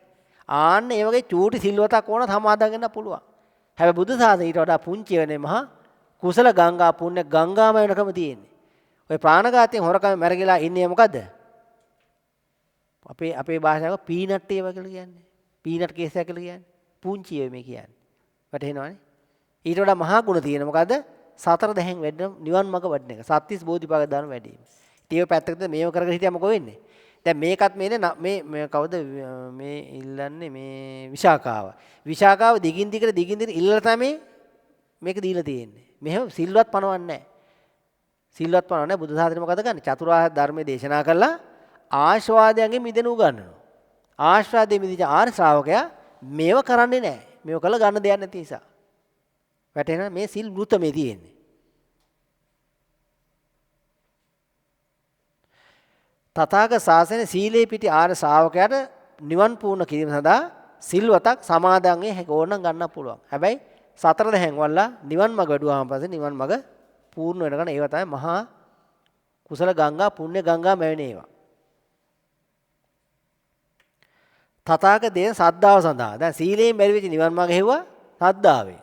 ආන්න ඒ වගේ චූටි සිල්වතක් ඕන සමාදන් වෙන්න පුළුවන්. හැබැයි බුදු සාසනය ඊට වඩා පුංචි වෙන්නේ මහා කුසල ගංගා පුණ්‍ය ගංගාම වෙනකම තියෙන්නේ. ඔය ප්‍රාණඝාතයෙන් හොරකම මැරගිලා ඉන්නේ මොකද්ද? අපේ භාෂාවක පීනට් ඒවා කියලා කියන්නේ. පීනට් කේස් එක කියලා කියන්නේ. පුංචි ඒ මේ කියන්නේ. වැටහෙනවනේ? ඊට වඩා මහා ගුණ තියෙන මොකද්ද? සතර දහයෙන් වැඩ නිවන් මඟ වඩන එක. සත්‍තිස් බෝධිපාක දාන වැඩි වීම. ඉතින් පැත්තකට මේව කරගෙන හිටියා මොකෝ වෙන්නේ? දැන් මේකත් මේ කවුද මේ ඉල්ලන්නේ මේ විශාකාව. විශාකාව දිගින් දිගට ඉල්ලලා තමයි මේක දීලා තියෙන්නේ. මෙහෙම සිල්වත් පනවන්නේ නැහැ. සිල්වත් පනවන්නේ බුදු සාසනේ මොකද කරන්නේ? චතුරාර්ය ධර්මයේ දේශනා කළා ආශාවාදයෙන් මිදෙන උගන්වනවා. ආශාවාදයෙන් මිදිච්ච ආර්ය ශ්‍රාවකයා මේව කරන්නේ නැහැ. මේව කළ ගන්න දෙයක් නැති නිසා. වැටෙනවා මේ සිල් වෘත මේ තියෙන්නේ. තථාගත ශාසනයේ සීලේ පිටි ආර්ය ශ්‍රාවකයාට නිවන් පූර්ණ කිරීම සඳහා සිල්වතක් සමාදන් වේ හැක ඕනනම් ගන්න පුළුවන්. හැබැයි සතර දහයෙන් වල්ලා නිවන් මඟ වැඩුවාම පස්සේ නිවන් මඟ පූර්ණ වෙනකන් ඒව තමයි මහා කුසල ගංගා පුණ්‍ය ගංගා මැවෙන ඒවා. තථාගතයේ සද්ධාව සඳහා දැන් සීලයෙන් බැරි වෙච්ච නිවන් මාර්ගය හෙව්වා සද්ධාවෙන්.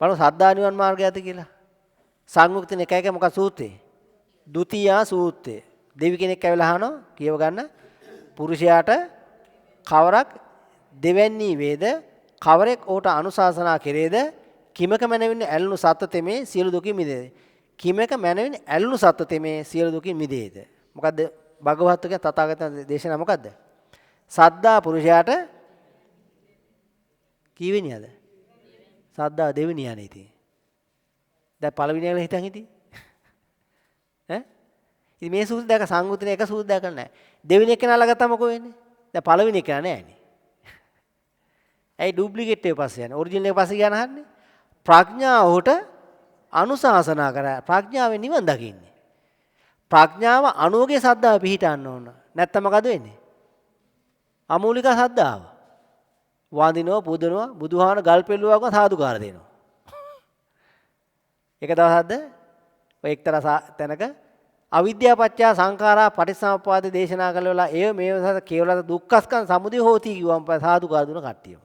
බලමු සද්ධා නිවන් මාර්ගයද කියලා. සංයුක්ත නිකායක මොකක් සූත්‍රේ? ဒုတိ යා සූත්‍රය. දෙවි කෙනෙක් ඇවිල්ලා අහනවා කියව ගන්න පුරුෂයාට කවරක් දෙවැන්නී වේද කවරෙක් ඕට අනුශාසනා කෙරේද කිමක මැනවින් ඇලුණු සත්ත්ව තෙමේ සියලු දුකින් මිදේද කිමක මැනවින් ඇලුණු සත්ත්ව තෙමේ සියලු දුකින් මිදේද මොකද්ද භගවත්තුගේ තථාගතයන් දේශනා මොකද්ද සද්දා පුරුෂයාට කීවෙනියද? සද්දා දෙවෙනියනේ ඉතින්. දැන් පළවෙනියල හිතන් හිටියේ. ඈ? ඉතින් මේ සූත්‍රය දැක සංගුතනේ එක සූත්‍රයක් දැකලා නැහැ. දෙවෙනි එක නාලා ගත්තාම මොකෝ වෙන්නේ? දැන් පළවෙනි එක නෑනේ. ඇයි ඩුප්ලිකේට් එක පස්සේ යන්නේ? ඔරිජිනල් එක පස්සේ ගියා නහන්නේ. ප්‍රඥාවට අනුශාසනා කරා. ප්‍රඥාවෙන් නිවන් දකින්නේ. ප්‍රඥාව අනුෝගේ සද්දාව පිහිටන්න ඕන. නැත්තම් මොකද වෙන්නේ? අමූලික සද්ධාව. වඳිනවා පුදනවා බුදුහාන ගල් පෙළුවාක සාදුකාර දෙනවා. එක දවසක්ද ඔය එක්තරා තැනක අවිද්‍යාව පත්‍ය සංඛාරා පටිච්චසමුප්පාද දේශනා කළවලා ඒ මේව කියවලා දුක්ඛස්කන්ධ සමුදය හෝති කිව්වම සාදුකාර දුන කට්ටිය.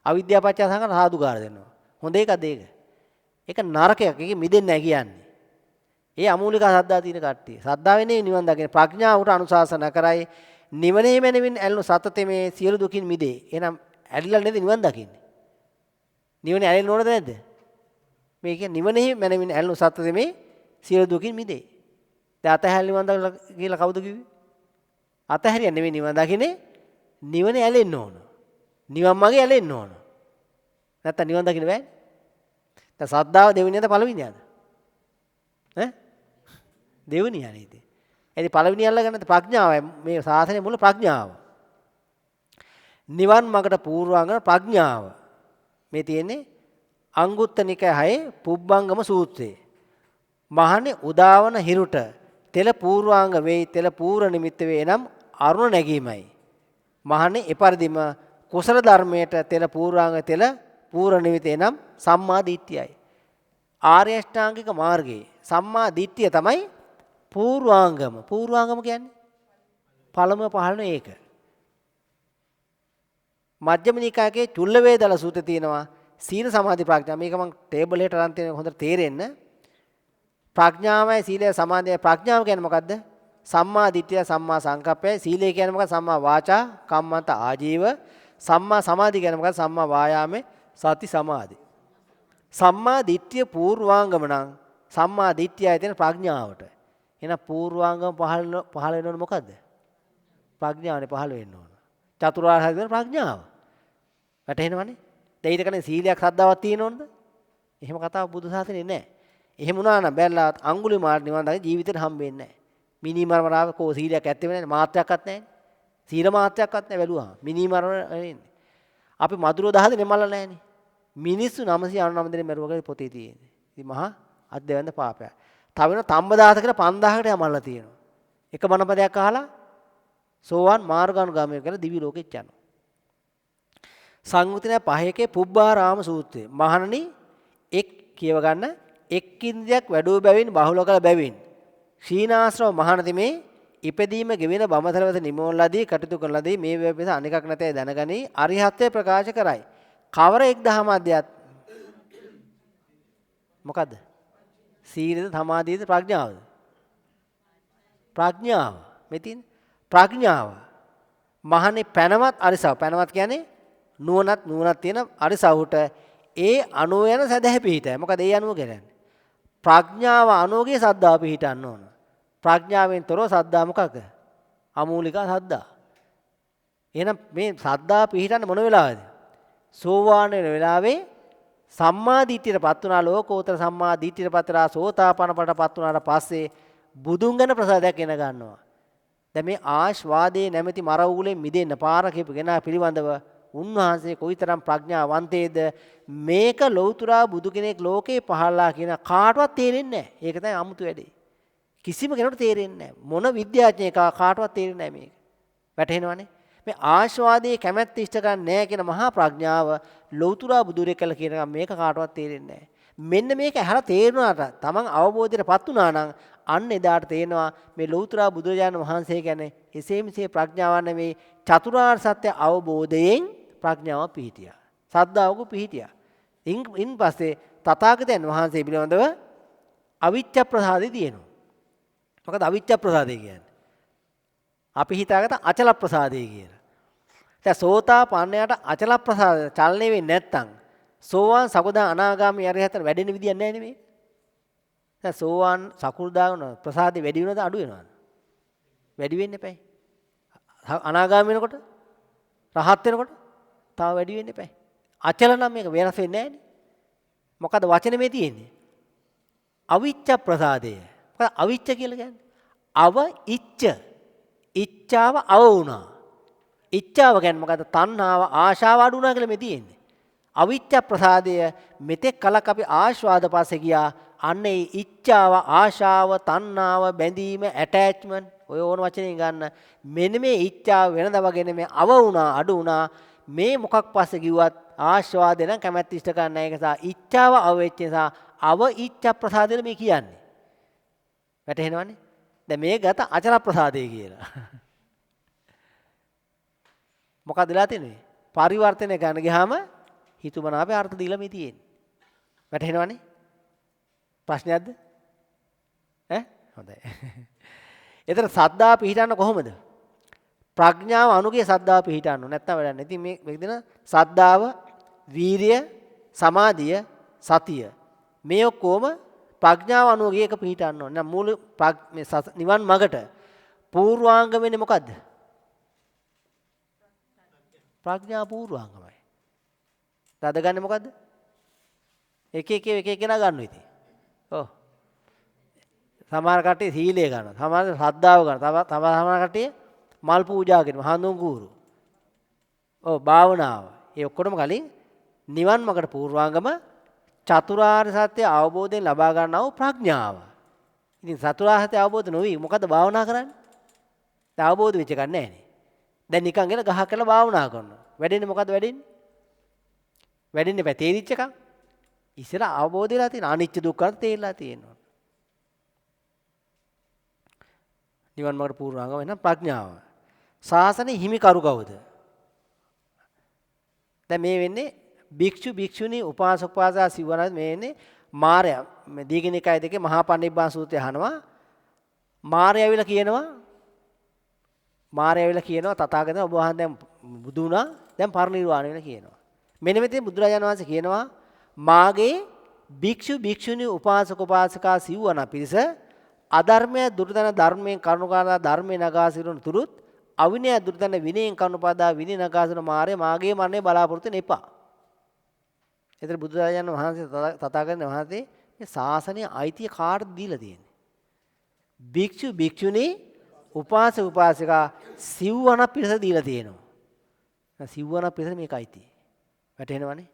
අවිද්‍යාව පත්‍ය සංඛාර සාදුකාර දෙනවා. හොඳ එකද ඒක? ඒක නරකයක්. ඒක මිදෙන්නේ නැහැ කියන්නේ. ඒ අමූලික සද්ධා තියෙන කට්ටිය. සද්ධාවෙන්නේ නිවන් දකින ප්‍රඥාවට අනුශාසනා කරයි. නිවනේ මැනවින් ඇලුණු සතතේ මේ සියලු දුකින් මිදේ. එහෙනම් ඇලිලා නේද නිවන් දකින්නේ? නිවනේ ඇලෙන්න ඕනද නැද්ද? මේ කියන්නේ නිවනේ මැනවින් ඇලුණු සතතේ මේ සියලු දුකින් මිදේ. දැන් අතහැරලා නිවන් දකින්න කියලා කවුද කිව්වේ? අතහැරියා නෙවෙයි නිවන් දකින්නේ. නිවනේ ඇලෙන්න ඕන. නිවන් මාගේ ඇලෙන්න ඕන. නැත්තම් නිවන් දකින්න බෑනේ. දැන් සද්ධාව දෙවෙනියද පළවෙනියද? ඈ? දෙවෙනි යන්නේ ඉතින්. එනි පළවෙනි අල්ලගන්න ප්‍රඥාවයි මේ සාසනයේ මුල ප්‍රඥාව. නිවන් මාර්ගට පූර්වාංගන ප්‍රඥාව. මේ තියෙන්නේ අංගුත්තර නිකායේ පුබ්බංගම සූත්‍රයේ. මහණේ උදාවන හිරුට තෙල පූර්වාංග වෙයි තෙල පූර්ව නිමිත්ත වේ නම් අරුණ නැගීමයි. මහණේ එපරිදිම කුසල ධර්මයට තෙල පූර්වාංග තෙල පූර්ව නිමිත්ත නම් සම්මා දිට්ඨියයි. ආර්ය අෂ්ටාංගික මාර්ගයේ සම්මා දිට්ඨිය තමයි පූර්වාංගම. පූර්වාංගම කියන්නේ පළමුව පහළන ඒක. මජ්ක්‍ධිම නිකායේ චුල්ල වේදල සූත්‍රය තියෙනවා සීල සමාධි ප්‍රඥා. මේක මම ටේබල් එකට අරන් තියෙන හොඳට තේරෙන්න. ප්‍රඥාවයි සීලය සමාධියයි. ප්‍රඥාව කියන්නේ මොකද්ද? සම්මා දිට්ඨිය සම්මා සංකප්පය. සීලය කියන්නේ මොකක්ද? සම්මා වාචා කම්මන්ත ආජීව. සම්මා සමාධි කියන්නේ මොකක්ද? සම්මා වායාමේ සති සමාධි. සම්මා දිට්ඨිය පූර්වාංගම නම් සම්මා දිට්ඨියයි තියෙන ප්‍රඥාවට. එහෙනම් පූර්වාංගම පහළ වෙනවනේ මොකද්ද? ප්‍රඥාවනේ පහළ වෙන්න ඕන. චතුරාර්ය සත්‍ය ප්‍රඥාව. වැටහෙනවනේ. දැන් ඊට කන්නේ සීලයක් ශ්‍රද්ධාවක් තියෙනවද? එහෙම කතාව බුදු සාසනේ නැහැ. එහෙම වුණා නම් බැලලා අඟුලිමාල නිවන් දකින ජීවිතේට හම්බෙන්නේ නැහැ. මිනිමරමරාව කෝ සීලයක් ඇත්තේ නැහැ. මාත්‍රයක්වත් නැහැ. සීල මාත්‍රයක්වත් නැහැ බැලුවා. මිනිමරම එන්නේ. අපි මధుරෝ 10 දෙනෙක් මල්ල නැහැනේ. මිනිස්සු 999 දෙනෙක් මරුවගේ පොතේ තියෙන්නේ. ඉතින් මහා අධ්‍යයන පාපයක්. තව වෙන තම්බදාස කියලා 5000කට යමල්ලා තියෙනවා. එක බණපදයක් අහලා සෝවාන් මාර්ගානුගාමී කරලා දිවි ලෝකෙට යනවා. සංයුතින 5 පුබ්බාරාම සූත්‍රය. මහණනි එක් කියව ගන්න එක් ඉන්ද්‍රියක් වැඩෝ බැවින් බහුල කළ බැවින් ශීනාශ්‍රව මහණති මේ ඉපදීම ගෙවෙන බමතරවත නිමෝල්ලාදී කටයුතු කරලාදී මේ වෙපෙස අනිකක් නැතේ දැනගනි අරිහත්ත්වය ප්‍රකාශ කරයි. කවර එක් දහම අධ්‍යාත් මොකද්ද? සීලද සමාධියද ප්‍රඥාවද? ප්‍රඥාව. මෙතින් ප්‍රඥාව. මහණේ පැනවත් අරිසව. පැනවත් කියන්නේ නුවණක් තියෙන අරිසවුට ඒ අනුව යන සදහැ පිහිටයි. මොකද ඒ අනුව කියන්නේ ප්‍රඥාව අනුවගේ සද්ධා පිහිටන්න ඕන. ප්‍රඥාවෙන් තොරව සද්ධා මොකක්ද? අමූලික සද්ධා. එහෙනම් මේ සද්ධා පිහිටන්න මොන වෙලාවද? සෝවාන් වෙන වෙලාවේ සම්මා දිට්ඨියටපත් වුණා ලෝකෝත්තර සම්මා දිට්ඨියටපත් වෙලා සෝතාපන්න පටපත් වුණාට පස්සේ බුදුන් ගැන ප්‍රසාදයක් එන ගන්නවා. දැන් මේ ආශ්වාදයේ නැමැති මර උගුලෙන් මිදෙන්න පාර කියපගෙන පිළිවඳව උන්වහන්සේ කොයිතරම් ප්‍රඥාවන්තේද මේක ලෞතුරා බුදු කෙනෙක් ලෝකේ පහළලා කියන කාටවත් තේරෙන්නේ නැහැ. ඒක තමයි අමුතු වැඩේ. කිසිම කෙනෙකුට තේරෙන්නේ නැහැ. මොන විද්‍යාඥයෙක් කාටවත් තේරෙන්නේ නැහැ මේක. වැටහෙනවනේ. මේ ආශ්වාදයේ කැමැත්ත ඉෂ්ට ගන්න නැහැ කියන මහා ප්‍රඥාව ලෞතුරා බුදුරෙක් කළ කියන මේක කාටවත් තේරෙන්නේ නැහැ. මෙන්න මේක ඇහලා තේරුණාට තමන් අවබෝධයටපත් වුණා නම් අන්න එදාට තේනවා මේ ලෞතුරා බුදුරජාණන් වහන්සේ කියන්නේ එසේ මෙසේ ප්‍රඥාවක් නෙවෙයි චතුරාර්ය සත්‍ය අවබෝධයෙන් ප්‍රඥාව පිහිටියා. සද්ධාවක පිහිටියා. ඉන් පස්සේ තථාගතයන් වහන්සේ පිළිබඳව අවිච්ඡ ප්‍රසාදේ තියෙනවා. මොකද අවිච්ඡ ප්‍රසාදේ කියන්නේ? අපි හිතාගත්ත අචල ප්‍රසාදේ කියලා. දැන් සෝතාපන්නයට අචල ප්‍රසාද චලනය වෙන්නේ නැත්තම් සෝවාන් සකදා අනාගාමී අරිහතන් වැඩෙන විදියක් නැහැ නෙමෙයි. දැන් සෝවාන් සකු르දාගන ප්‍රසාදේ වැඩි වෙනවද අඩු වෙනවද? වැඩි වෙන්න එපයි. අනාගාමී වෙනකොට රහත් වෙනකොට තව වැඩි වෙන්න එපයි. අචල නම් මේක වෙනස් වෙන්නේ නැහැ නේ. මොකද වචනේ මේ තියෙන්නේ? අවිච්ඡ ප්‍රසාදය. මොකද අවිච්ඡ කියලා කියන්නේ? අව ඉච්ඡ. ඉච්ඡාව අව වුණා. ඉච්ඡාව කියන්නේ මොකද? තණ්හාව ආශාව අඩු වුණා කියලා මේ තියෙන්නේ. අවිච්ඡ ප්‍රසාදය මෙතෙක් කලක් අපි ආශ්වාද පස්සේ ගියා. අන්න ඒ ඉච්ඡාව ආශාව තණ්හාව බැඳීම ඇටැච්මන්ට් ඔය ඕන වචනෙන් ගන්න. මෙන්න මේ ඉච්ඡාව වෙනද වගේ නෙමෙයි අව වුණා අඩු වුණා. මේ මොකක් පස්සේ කිව්වත් ආශ්වාදේ නම් කැමැත්ත ඉෂ්ට ගන්න ඒක නිසා ඉච්ඡාව අව වෙච්ච නිසා අව ඉච්ඡ ප්‍රසාදෙල මේ කියන්නේ. වැටහෙනවනේ? දැන් මේ ගත අචල ප්‍රසාදේ කියලා. මොකද වෙලා තියෙන්නේ? පරිවර්තනය ගන්න ගියාම හිතුමනාපේ අර්ථ දීලා මේ තියෙන්නේ. වැටහෙනවනේ? ප්‍රශ්නයක්ද? හොඳයි. එතන සද්ධා පිහිටන්න කොහොමද? ප්‍රඥාව අනුගේ සද්ධා පිහිටන්න. නැත්තම් වැඩක් නැහැ. ඉතින් මේ දෙන සද්ධාව, වීරිය, සමාධිය, සතිය මේ ඔක්කොම ප්‍රඥාව අනුගේ එක පිහිටන්න ඕනේ. මූල මේ නිවන් මගට පූර්වාංග වෙන්නේ මොකද්ද? ප්‍රඥා පූර්වාංගමයි. රද ගන්නේ මොකද්ද? එක එක කෙනා ගන්නවා ඉතින්. ඔව්. සමහර කට්ටිය සීලය ගන්නවා. සමහර ශ්‍රද්ධාව ගන්නවා. සමහර කට්ටිය මල් පූජා කරනවා. හඳුන් කූරු. ඔව් භාවනාව. ඒ ඔක්කොටම කලින් නිවන් මාර්ගට පූර්වාංගම චතුරාර්ය සත්‍ය අවබෝධයෙන් ලබා ගන්නා වූ ප්‍රඥාව. ඉතින් චතුරාර්ය සත්‍ය අවබෝධ නොවි මොකද භාවනා කරන්නේ? දැන් අවබෝධ වෙච්ච එකක් නැහැ නේ. දැන් නිකන් ගෙන ගහක් කරලා භාවනා කරනවා. වැඩෙන්නේ මොකද වැඩෙන්නේ? වැඩෙන්නේ පැතේරිච්ච එකක්. ඉස්සර අවබෝධ වෙලා තියෙන අනිච්ච දුක්ඛ තේරලා තියෙනවා. නිවන් මාර්ග පූර්වාංගම වෙන ප්‍රඥාව. ශාසනයේ හිමිකරු කවුද? දැන් මේ වෙන්නේ භික්ෂු භික්ෂුණී උපාසක උපාසා සිවණත් මේ වෙන්නේ මාර්යා මේ දීඝනිකාය දෙකේ මහා පණ්ඩිතබ්බා සූත්‍රය අහනවා. මාර්යා ඇවිල්ලා කියනවා තථාගතයන් ඔබ වහන්සේ දැන් බුදු වුණා දැන් පරිනිර්වාණය වෙන කියනවා. මෙන්න මෙතන බුදුරජාණන් වහන්සේ කියනවා මාගේ භික්ෂු භික්ෂුණී උපාසක උපාසිකා සිව්වන පිරිස අධර්මය දුර්දන ධර්මයෙන් කරුණාකාරා ධර්මේ නගා සිරුන තුරුත් අවිනය දුර්දන විනයෙන් කරුණාපාදා විනය නගා සිරුන මාර්ය මාගේ මරණය බලාපොරොත්තු වෙන්න එපා. ඒතර බුදුරජාණන් වහන්සේ තථාගතයන් වහන්සේ මේ ශාසනය අයිතිය කාටද දීලා තියෙන්නේ? භික්ෂු භික්ෂුණී උපාසක උපාසිකා සිව්වන පිරිස දීලා තියෙනවා. සිව්වන පිරිස මේක අයිතියි. වැටහෙනවනේ?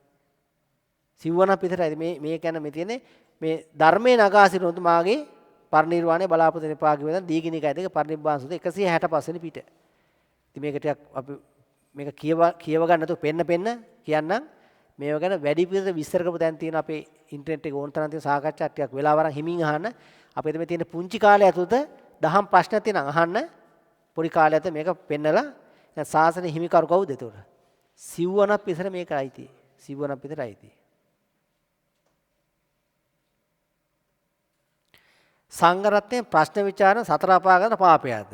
සිව්වන පිරිසයි මේ කියන්නේ මේ තියෙන්නේ මේ ධර්මයේ නගා සිටින මාගේ පරිනිර්වාණය බලාපොරොත්තු වෙන එපා කියන දීඝනිකාය දෙක පරිනිබ්බාන සූත්‍රය 165 වෙනි පිට. ඉතින් මේක ටිකක් අපි මේක කියව ගන්න නැතුව පෙන්න කියන්නම්. මේව ගැන වැඩි පිළිවෙල විස්තර කරපු දැන් තියෙන අපේ ඉන්ටර්නෙට් එකේ ඕන තරම් තියෙන සාකච්ඡා ටිකක් වෙලාව අරන් හිමින් අහන්න. අපේ මේ තියෙන පුංචි කාලය ඇතුළත දහම් ප්‍රශ්න තියෙනවා අහන්න. පොඩි කාලය ඇතුළත මේක පෙන්නලා දැන් සාසන හිමිකරු කවුද එතකොට? සිව්වනක් පිටර මේක අයිති. සිව්වනක් පිටර අයිති. සංඝරත්නයේ ප්‍රශ්න විචාරන සතර අපාගත පාපයද?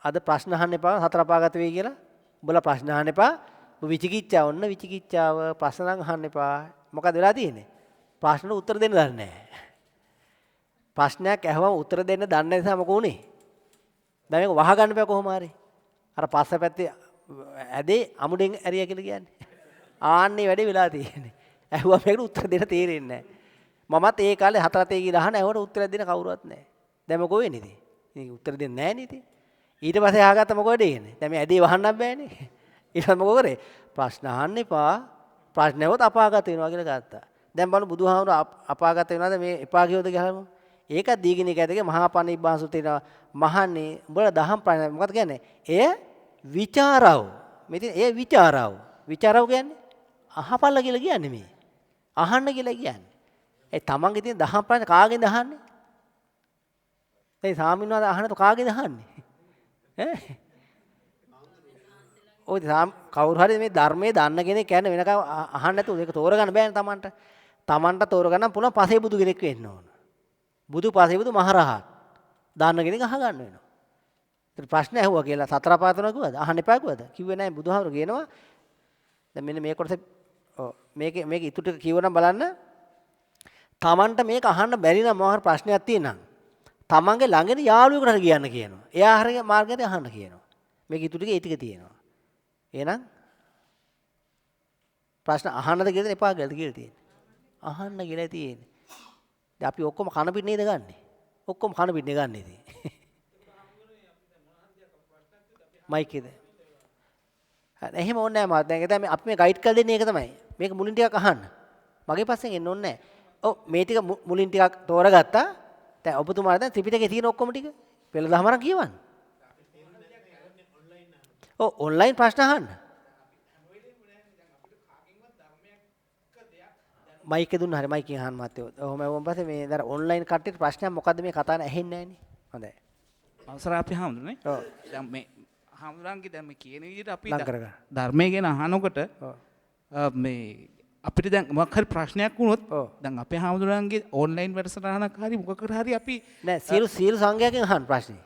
අද ප්‍රශ්න අහන්න එපා සතර අපාගත වෙයි කියලා. උඹලා ප්‍රශ්න අහන්න එපා. විචිකිච්ඡාව ඔන්න විචිකිච්ඡාව ප්‍රශ්න නම් අහන්න එපා. මොකද වෙලා තියෙන්නේ? ප්‍රශ්න උත්තර දෙන්න දන්නේ නැහැ. ප්‍රශ්නයක් ඇහුවම උත්තර දෙන්න දන්නේ නැති නිසා මොකෝ උනේ? දැන් මේක වහගන්න බෑ කොහොම හරි. අර පස්ස පැත්තේ ඇදේ අමුඩෙන් ඇරියා කියලා කියන්නේ. ආන්නේ වැඩේ වෙලා තියෙන්නේ. ඇහුවම මේකට උත්තර දෙන්න තේරෙන්නේ නැහැ. මමත් ඒ කාලේ හතරතේ කියලා අහන ඇහුවට උත්තර දෙන්න කවුරුවත් නැහැ. දැන් මොකෝ වෙන්නේ ඉතින්? ඉතින් උත්තර දෙන්නේ නැහැ නේ ඉතින්. ඊට පස්සේ අහගත්ත මොකද වෙන්නේ? දැන් මේ ඇදේ වහන්නත් බෑනේ. ඊට මොකෝ කරේ? ප්‍රශ්න අහන්න එපා. ප්‍රශ්න ඇහුවොත් අපාගත වෙනවා කියලා ගත්තා. දැන් බලමු බුදුහාමුදුර අපාගත වෙනවද මේ එපා කියවද ගහමු. ඒකත් දීඝනිකාය දෙකේ මහා පණිවිඩ සූත්‍රේ මහන්නේ උඹලා දහම් ප්‍රශ්න මොකද කියන්නේ? එය විචාරව. මෙතන එය විචාරව. විචාරව කියන්නේ අහපල්ල කියලා කියන්නේ මේ. අහන්න කියලා කියන්නේ. ඒ තමන්ගේ තියෙන දහම් ප්‍රශ්න කාගෙන්ද අහන්නේ? ඒ සාමිනවාද අහන්නත් කාගෙන්ද අහන්නේ? ඈ? ඔය කවුරු හරි මේ ධර්මයේ දන්න කෙනෙක් කියන්නේ වෙනකම් අහන්න නැතුව ඒක තෝරගන්න බෑනේ තමන්ට. තමන්ට තෝරගන්න පුළුවන් පසේ බුදු කෙනෙක් වෙන්න ඕන. බුදු පසේ බුදු මහරහත්. දන්න කෙනෙක් අහගන්න වෙනවා. ඒත් ප්‍රශ්න ඇහුවා කියලා සතර පාතන කිව්වද? අහන්න එපා කිව්වද? කිව්වේ නැහැ බුදුහාමුදුරු කියනවා. දැන් මෙන්න මේ කොටස මේක ඉතුරු ටික කියවනම් බලන්න. තමන්ට මේක අහන්න බැරි නම් මොහොර ප්‍රශ්නයක් තියෙනවා. තමන්ගේ ළඟින් යාළුවෙකුට හරි කියන්න කියනවා. එයා හරිය මාර්ගයට අහන්න කියනවා. මේක ඉතුරු ටික ඒ ටික තියෙනවා. එහෙනම් ප්‍රශ්න අහන්නද කියලා එපා කියලා තියෙන්නේ. අහන්න කියලා තියෙන්නේ. දැන් අපි ඔක්කොම කන පිට නේද ගන්නෙ? ඔක්කොම කන පිට නේ ගන්නෙ ඉතින්. මයික් එකද? හරි එහෙම ඕනේ නැහැ මාත්. දැන් අපි මේ ගයිඩ් කරලා දෙන්නේ ඒක තමයි. මේක මුලින් ටිකක් අහන්න. මගේ පස්සෙන් එන්න ඕනේ නැහැ. ඔව් මේ ටික මුලින් ටිකක් තෝරගත්තා. දැන් ඔබතුමාලා දැන් ත්‍රිපිටකේ තියෙන ඔක්කොම ටික පෙළ දහමරන් කියවන්න. ඔව් ඔන්ලයින් ප්‍රශ්න අහන්න. මයික් එක දුන්නා හරි මයික්ෙන් අහන්න මාත්‍යෝ. ඔහොම වුණ පස්සේ මේ දර ඔන්ලයින් කට්ටියට ප්‍රශ්නයක් මොකද්ද මේ කතාව ඇහෙන්නේ නැහනේ. හොඳයි. අවසරයි අපි හාමුදුරනේ. ඔව්. දැන් මේ හාමුදුරන්ගේ දැන් මේ කියන විදිහට අපි ලං කරගන්න. ධර්මයේ ගැන අහනකොට මේ අපිට දැන් මොකක් හරි ප්‍රශ්නයක් වුණොත් දැන් අපේ හාමුදුරන්ගේ ඔන්ලයින් වැඩසටහනක් හරි මොකකට හරි අපි නෑ සීල සංඝයාගෙන් අහන්න ප්‍රශ්නේ.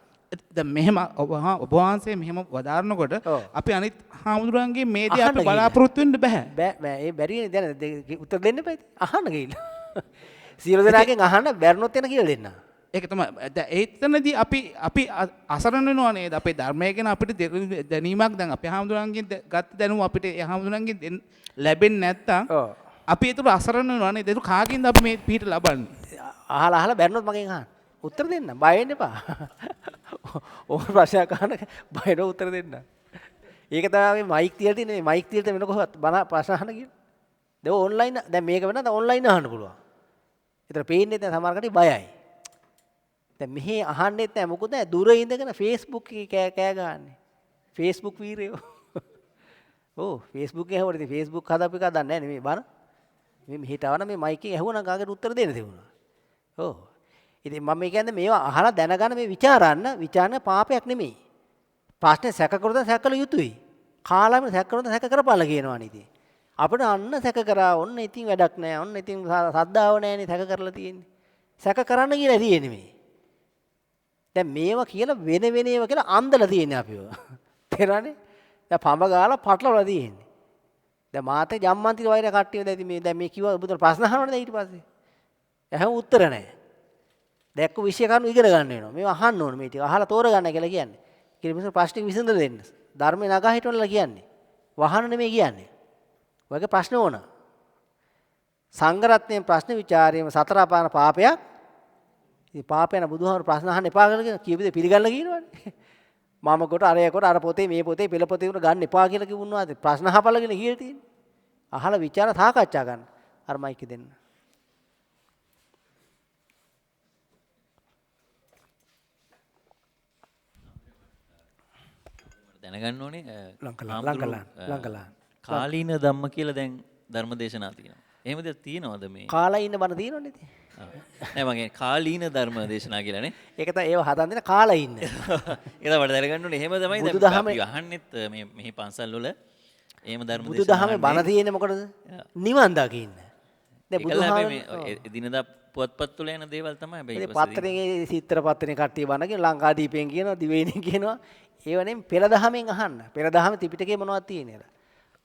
දැන් මෙහෙම ඔබ වහන්සේ මෙහෙම වදාරනකොට අපි අනිත් හාමුදුරන්ගේ මේ දේ අපි බලාපොරොත්තු වෙන්න බෑ. බෑ ඒ බැරිනේ දැන් උත්තර දෙන්න බෑ. අහන්න ගිහිල්ලා. සීල දෙනාගෙන් අහන්න බැරිනොත් එන කියලා දෙන්න. ඒක තමයි. දැන් ඒතනදී අපි අසරණ වෙනවා නේද? අපේ ධර්මය ගැන අපිට දැනීමක් දැන් අපේ හාමුදුරන්ගෙන් ගත්ත දැනුම අපිට ඒ හාමුදුරන්ගෙන් ලැබෙන්නේ නැත්තම් අපි ඒතර අසරණ වෙනවා නේද? ඒක කාගෙන්ද අපි මේ පිට ලබන්නේ? අහලා බැරිනොත් මගෙන් අහන්න. උත්තර දෙන්න. බය වෙන්න එපා. ඕක ප්‍රශ්නයක් අහන්න බයව උත්තර දෙන්න. ඒක තමයි මේ මයික් තියලා තියෙන්නේ. මේ මයික් තියලා වෙන කොහොමද බන ප්‍රශ්න අහන්න කියලා. දැන් ඔන්ලයින් දැන් මේක වෙනවා ඔන්ලයින් අහන්න පුළුවන්. ඒතර පේන්නේ නැහැ සමහර කටි බයයි. දැන් මෙහි අහන්නෙත් නැහැ මොකද දුර ඉඳගෙන Facebook එකේ කෑ ගහන්නේ. Facebook වීරයෝ. ඔව් Facebook එකේ හැවුවා ඉතින් Facebook හදාපු එක දන්නේ නැහැ නේ මේ බන. මේ මෙහෙට ආවන මේ මයික් එකේ ඇහුවනම් කාගෙට උත්තර දෙන්න තිබුණා. ඔව්. ඉතින් මම කියන්නේ මේවා අහලා දැනගන්න මේ විචාරණ පාපයක් නෙමෙයි. ප්‍රශ්නේ සැක කරොත් සැක කළ යුතුයි. කාලම සැක කරොත් සැක කරපළ කියනවනේ ඉතින්. අපිට අන්න සැක කරා ඔන්න ඉතින් වැඩක් නැහැ. ඔන්න ඉතින් සද්දාව නැහැනේ සැක කරලා තියෙන්නේ. සැක කරන්න කියලා තියෙන්නේ මේ. දැන් මේවා කියලා වෙන ඒවා කියලා අන්දලා තියෙන්නේ අපිව. තේරෙනවනේ? දැන් පඹ ගාලා පටලවලා තියෙන්නේ. දැන් මාතේ ජම්මන්ති වෛර කට්ටිය දැන් මේ කිව්වා ඔබතුමා ප්‍රශ්න අහනවනේ දැන් ඊට පස්සේ. එහෙනම් උත්තර නැහැ. දැක්ක විෂය කරුණු ඉගෙන ගන්න වෙනවා. මේවා අහන්න ඕනේ මේ ටික. අහලා තෝරගන්න කියලා කියන්නේ. කිරිමිස ප්‍රශ්න විසඳලා දෙන්න. ධර්මේ නගා හිටවලා කියන්නේ. වහන නෙමෙයි කියන්නේ. ඔයගේ ප්‍රශ්න ඕන. සංඝරත්නයේ ප්‍රශ්න විචාරයේම සතර අපාන පාපයක්. ඉතින් පාපයන බුදුහාමර ප්‍රශ්න අහන්න එපා කියලා කියපිට පිළිගන්න කියනවනේ. මම කොට අරය කොට අර පොතේ මේ පොතේ පෙළ පොතේ උන ගන්න එපා කියලා කිව්වුණා. ප්‍රශ්න අහපළගෙන කියලා තියෙන්නේ. අහලා විචාර සාකච්ඡා ගන්න. අර මයික් දෙන්න. දැනගන්න ඕනේ ලංකලා කාලීන ධම්ම කියලා දැන් ධර්ම දේශනා තියෙනවා. එහෙම දෙයක් තියෙනවද මේ? කාලා ඉන්න බන තියෙනවනේ ඉතින්. නෑ මගේ කාලීන ධර්ම දේශනා කියලානේ. ඒක තමයි ඒව හදන් දෙන කාලා ඉන්න. ඒක තමයි දැනගන්න ඕනේ. එහෙම තමයි දැන් අපි අහන්නෙත් මේ මෙහි පන්සල් වල එහෙම ධර්ම දේශනා. බුදුදහමේ බන තියෙන්නේ මොකටද? නිවන් දකින්න. දැන් බුදුදහමේ දිනදා පුවත්පත් වල එන දේවල් තමයි හැබැයි පත්‍රයේ සිත්‍ර පත්‍රේ කට්ටිය බනගෙන ලංකාදීපයෙන් කියනවා දිවයිනෙන් කියනවා ඒවනේ පෙළ දහමෙන් අහන්න. පෙළ දහම ත්‍රිපිටකේ මොනවද තියෙන්නේ?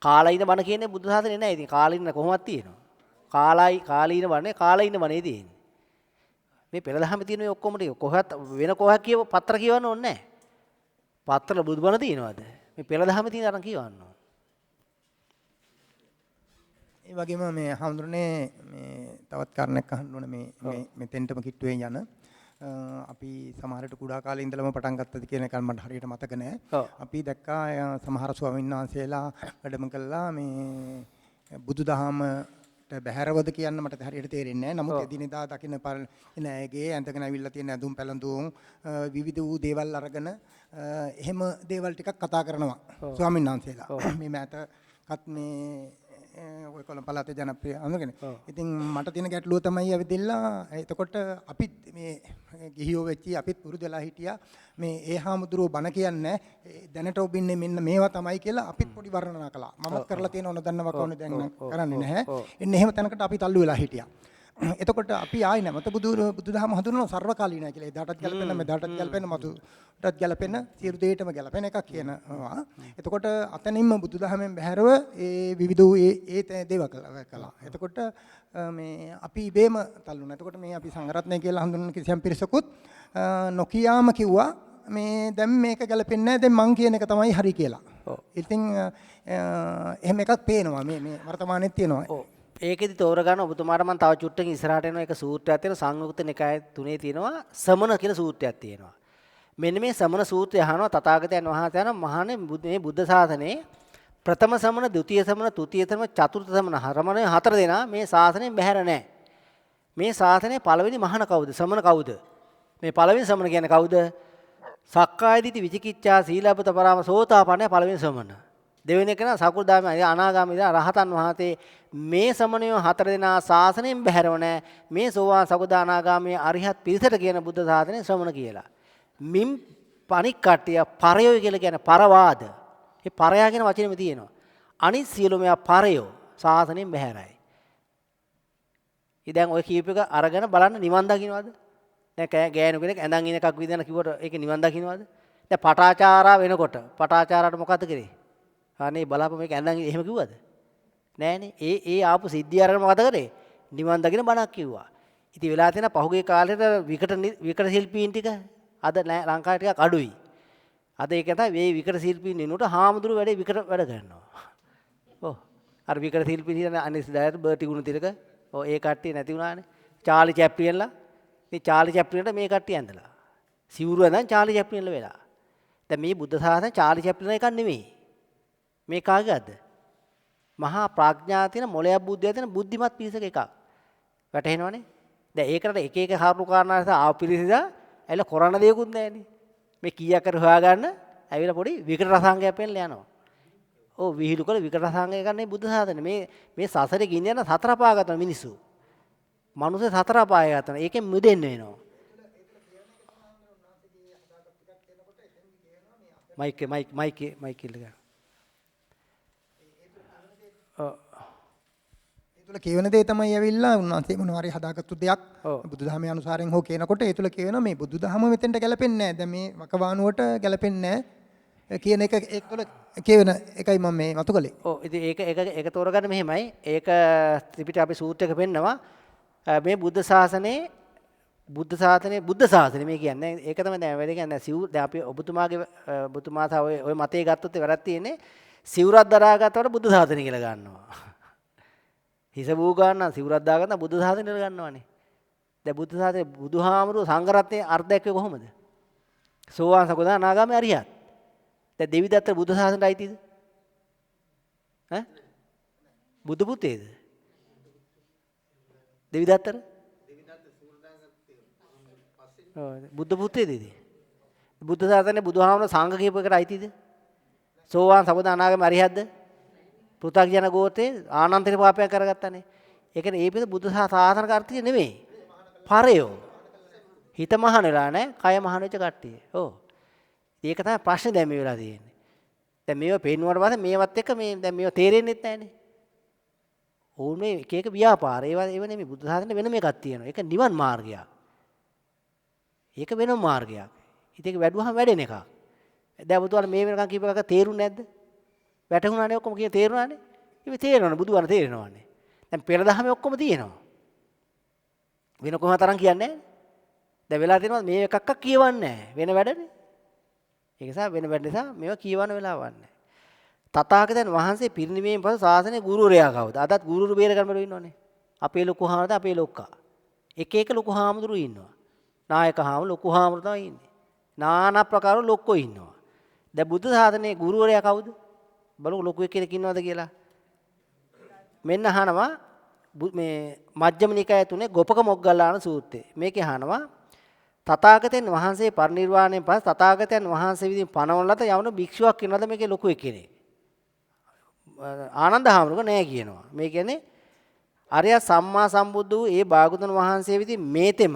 කාලයින බණ කියන්නේ බුදු සාසනේ නැහැ. ඉතින් කාලින කොහොමද තියෙනවා? කාලීන බණේ කාලයින බණේ තියෙන්නේ. මේ පෙළ දහමේ තියෙන මේ ඔක්කොම ටික කොහොත් වෙන කොහක් කියව පත්‍ර කියවන්න ඕනේ නැහැ. පත්‍ර බුදු බණ තියෙනවද? මේ පෙළ දහමේ තියෙන අරන් කියවන්න ඕන. ඒ වගේම මේ හඳුරන්නේ මේ තවත් කාරණයක් අහන්න ඕන මේ මෙතෙන්ටම කිට්ටුවෙන් යන අපි සමහරට කුඩා කාලේ ඉඳලම පටන් ගත්තද කියන එක මට හරියට මතක නැහැ. අපි දැක්කා සමහර ස්වාමීන් වහන්සේලා වැඩම කළා මේ බුදුදහමට බැහැරවද කියන්න මට හරියට තේරෙන්නේ නැහැ. නමුත් එදිනෙදා දකින්න නෑගේ ඇඳගෙන අවිල්ලා තියෙන ඇඳුම් පැළඳුම් විවිධ වූ දේවල් අරගෙන එහෙම දේවල් ටිකක් කතා කරනවා ස්වාමීන් වහන්සේලා. මේ මෑතකත් මේ ඔය කොළඹ පළාතේ ජනප්‍රිය අඳුරගෙන. ඉතින් මට තියෙන ගැටලුව තමයි ඇවිදilla එතකොට අපිත් මේ ගිහියෝ වෙච්චි අපිත් පුරුදුලා හිටියා මේ ඒ හාමුදුරුවෝ බණ කියන්නේ දැනට ඔබින්නේ මෙන්න මේවා තමයි කියලා අපිත් පොඩි වර්ණනා කළා. මමත් කරලා තියෙන ඕන දන්නවා කොහොමද දැන් කරන්නේ නැහැ. එන්නේ එහෙම තැනකට අපි තල්ලු වෙලා හිටියා. එතකොට අපි ආයි නැමත බුදුදහම හඳුනන සර්වකාලීනයි කියලා. එදාටත් ගැලපෙන මෙදාටත් ගැලපෙන මතුටත් ගැලපෙන සියලු දෙයකටම ගැලපෙන එකක් කියනවා. එතකොට අතනින්ම බුදුදහමෙන් බැහැරව ඒ විවිධ ඒ දේවල් කළා. එතකොට මේ අපි ඉබේම තල්ලුණා. එතකොට මේ අපි සංඝරත්නය කියලා හඳුනන කිසියම් පිරිසකුත් නොකියාම කිව්වා මේ දැන් මේක ගැලපෙන්නේ නැහැ දැන් මං කියන එක තමයි හරි කියලා. ඉතින් එහෙම එකක් පේනවා මේ වර්තමානයේ තියෙනවා. ඒකෙදි තෝරගන්න ඔබතුමාට මම තව චුට්ටකින් ඉස්සරහට එනවා. ඒක සූත්‍රයක් තියෙනවා සංයුක්ත නිකාය 3 තියෙනවා සමන කියලා සූත්‍රයක් තියෙනවා. මෙන්න මේ සමන සූත්‍රය අහනවා තථාගතයන් වහන්සේ යන මහානේ මේ බුද්ධ ශාසනයේ ප්‍රථම සමන, ද්විතීය සමන, තෘතීය සමන, චතුර්ථ සමන හරමනේ 4 දෙනා මේ ශාසනයෙන් බැහැර නැහැ. මේ ශාසනයේ පළවෙනි මහාන කවුද? සමන කවුද? මේ පළවෙනි සමන කියන්නේ කවුද? සක්කාය දිට්ඨි විචිකිච්ඡා සීලබ්බත පරාම සෝතාපන්නය පළවෙනි සමන. දෙවෙනි එක නා සකු르දාමයි අනාගාමී දා රහතන් වහන්සේ මේ සමනයෝ 4 දෙනා ශාසනයෙන් බැහැරව නැහැ. මේ සෝවාන් සකු르දා අනාගාමී අරිහත් පිරිසට කියන බුද්ධ ශාසනය ශ්‍රමණ කියලා. මින් පණික් කට්ටිය පරයෝ කියලා කියන පරවාද. මේ පරයා කියන වචනේම තියෙනවා. අනිත් සියලුම පරයෝ ශාසනයෙන් බැහැරයි. ඉතින් ඔය කීප එක අරගෙන බලන්න නිවන් දකින්නවද? දැන් ගෑනු කෙනෙක් ඇඳන් ඉන එකක් විදිහට කිව්වට ඒක නිවන් දකින්නවද? දැන් පටාචාරා වෙනකොට පටාචාරාට මොකද කරේ? අනේ බලපන් මේක ඇඳන් එහෙම කිව්වද? නෑනේ. ඒ ආපු සිද්ධිය අරගෙන මොකද කරේ? නිවන් දකින්න බණක් කිව්වා. ඉතින් වෙලා තියෙන පහුගිය කාලේට විකට ශිල්පීන් ටික අද ලංකාවේ ටිකක් අඩුයි. අද ඒක තමයි මේ විකට ශිල්පීන් ඉන්නකොට හාමුදුරු වැඩේ විකට වැඩ කරනවා. ඔව්. අර විකට ශිල්පීන් කියන අනිස් දායර බර්ටි ගුණ තිරක ඔව් ඒ කට්ටිය නැති වුණානේ. චාලි චැප්ලියන්ලා ඉතින් චාලි චැප්ලින්ට මේ කට්ටිය ඇඳලා. සිවුරු ඇඳන් චාලි චැප්ලින්ල වෙලා. දැන් මේ බුද්ධ ශාසනය චාලි චැප්ලින් එකක් නෙමෙයි. මේ කාගේද? මහා ප්‍රඥා තියෙන මොලයක් බුද්ධිය තියෙන බුද්ධිමත් පිරිසක එකක්. වැටහෙනවනේ? දැන් ඒකට එක එක කරුණු කාරණා නිසා ආව පිරිසida ඇවිල්ලා කරන්න දෙයක්වත් නැහැනේ. මේ කීයක් කර හොයාගන්න ඇවිල්ලා පොඩි විකට රසාංගයක් පෙන්නලා යනවා. ඔව් විහිළු කළ විකට රසාංගය ගන්න බුද්ධ ශාසනය. මේ සසරේ ගින්න යන සතර පාගත මිනිස්සු. මනුස්ස සතර පාය ගන්න. ඒකෙන් මිදෙන්න වෙනවා. මයික් ඉල්ල ගන්න. ඒ තුල කියවන දේ තමයි ඇවිල්ලා උන්වහන්සේ මොනවාරි හදාගත්තු දෙයක් බුදුදහමේ අනුසාරයෙන් හෝ කියනකොට ඒ තුල කියවෙනවා මේ බුදුදහම මෙතෙන්ට ගැලපෙන්නේ නැහැ. දැන් මේ වකවානුවට ගැලපෙන්නේ නැහැ කියන එක ඒක තුල කියවෙන එකයි මම මේ මතු කළේ. ඔව් ඉතින් ඒක තෝරගන්න මෙහෙමයි. ඒක ත්‍රිපිටක අපි සූත්‍රයක පෙන්නනවා. මේ බුද්ධ ශාසනයේ මේ කියන්නේ ඒක තමයි දැන් වැඩි කියන්නේ සිව් දැන් අපි ඔබතුමා සහ ඔය මතේ ගත්තොත් වැරද්ද තියෙන්නේ සිවුරක් දරාගත්තට බුද්ධ ශාසනය කියලා ගන්නවා. හිස බූ ගන්න සිවුරක් දාගන්න බුද්ධ ශාසනය කියලා ගන්නවානේ. දැන් බුද්ධ ශාසනයේ බුදුහාමුදුරුවෝ සංඝරත්නයේ අර්ධයක් වේ කොහොමද? සෝවාන් සකෝදා අනාගාමී අරියත්. දැන් දෙවිදත්ත බුද්ධ ශාසනයට අයිතිද? ඈ? බුදු පුතේද? දෙවිදත්තර? බුද්ධ පුතේද? බුද්ධ ශාසනයේ බුදුහාමුදුරුවෝ සංඝ කීප එකට අයිතිද? සෝවාන් සකෝදා අනාගාමී අරියත්ද? පෘථග්ජන ගෝතේ ආනන්තර පාපයක් කරගත්තානේ. ඒ කියන්නේ ඒ පිට බුද්ධ ශාසන කාර්තිය නෙමෙයි. පරයෝ. හිත මහාන වෙලා නැහැ, කය මහාන වෙච්ච කට්ටිය. ඔව්. ඒක තමයි ප්‍රශ්නේ දැන් මේ වෙලා තියෙන්නේ. දැන් මේව පෙන්නුවාට පස්සේ මේවත් එක්ක මේ දැන් මේව තේරෙන්නේ නැහැනේ. ඕන් මේ එක එක ව්‍යාපාර. ඒව නෙමෙයි බුද්ධ ශාසනේ වෙනම එකක් තියෙනවා. ඒක නිවන් මාර්ගයක්. ඒක වෙනම මාර්ගයක්. ඉතින් ඒක වැඩුවහම වැඩෙන එකක්. දැන් බුදුහාම මේ වෙනකන් කීප එකක් තේරුන්නේ නැද්ද? වැටහුණානේ ඔක්කොම කියන තේරුණානේ. ඉතින් තේරෙනවනේ බුදුහාම තේරෙනවනේ. දැන් පෙර දහමේ ඔක්කොම තියෙනවා. වෙන කොහොම තරම් කියන්නේ නැහැ. දැන් වෙලා තියෙනවා මේ එකක්ක් කියවන්නේ නැහැ. වෙන වැඩනේ. ඒක නිසා වෙන වැඩ නිසා මේවා කියවන වෙලාවක් නැහැ. තථාගතයන් වහන්සේ පිරිනිවීම පසු ශාසනයේ ගුරුවරයා කවුද? අදත් ගුරුවරු බේර ගන්න බැරුව ඉන්නෝනේ. අපේ ලොකු හාමුදුරුවෝ අපේ ලොක්කා. එක එක ලොකු හාමුදුරුවෝ ඉන්නවා. නායක හාමුදුරුවෝ ලොකු හාමුදුරුවෝ තමයි ඉන්නේ. নানা ප්‍රකාර ලොක්කෝ ඉන්නවා. දැන් බුද්ධ ශාසනයේ ගුරුවරයා කවුද? බලමු ලොකු කෙනෙක් ඉන්නවද කියලා. මෙන්න අහනවා මේ මජ්ක්‍ධිම නිකාය තුනේ ගොපක මොග්ගල්ලාන සූත්‍රය. මේකේ අහනවා තථාගතයන් වහන්සේ පරිනිර්වාණයෙන් පස්සේ තථාගතයන් වහන්සේ විසින් පනවන ලද යවන භික්ෂුවක් ඉන්නවද මේකේ ලොකු කෙනෙක්? ආනන්ද හාමුදුරුවෝ නෑ කියනවා. මේ කියන්නේ අරිය සම්මා සම්බුදු වූ ඒ භාගතුන් වහන්සේ විසින් මේතෙම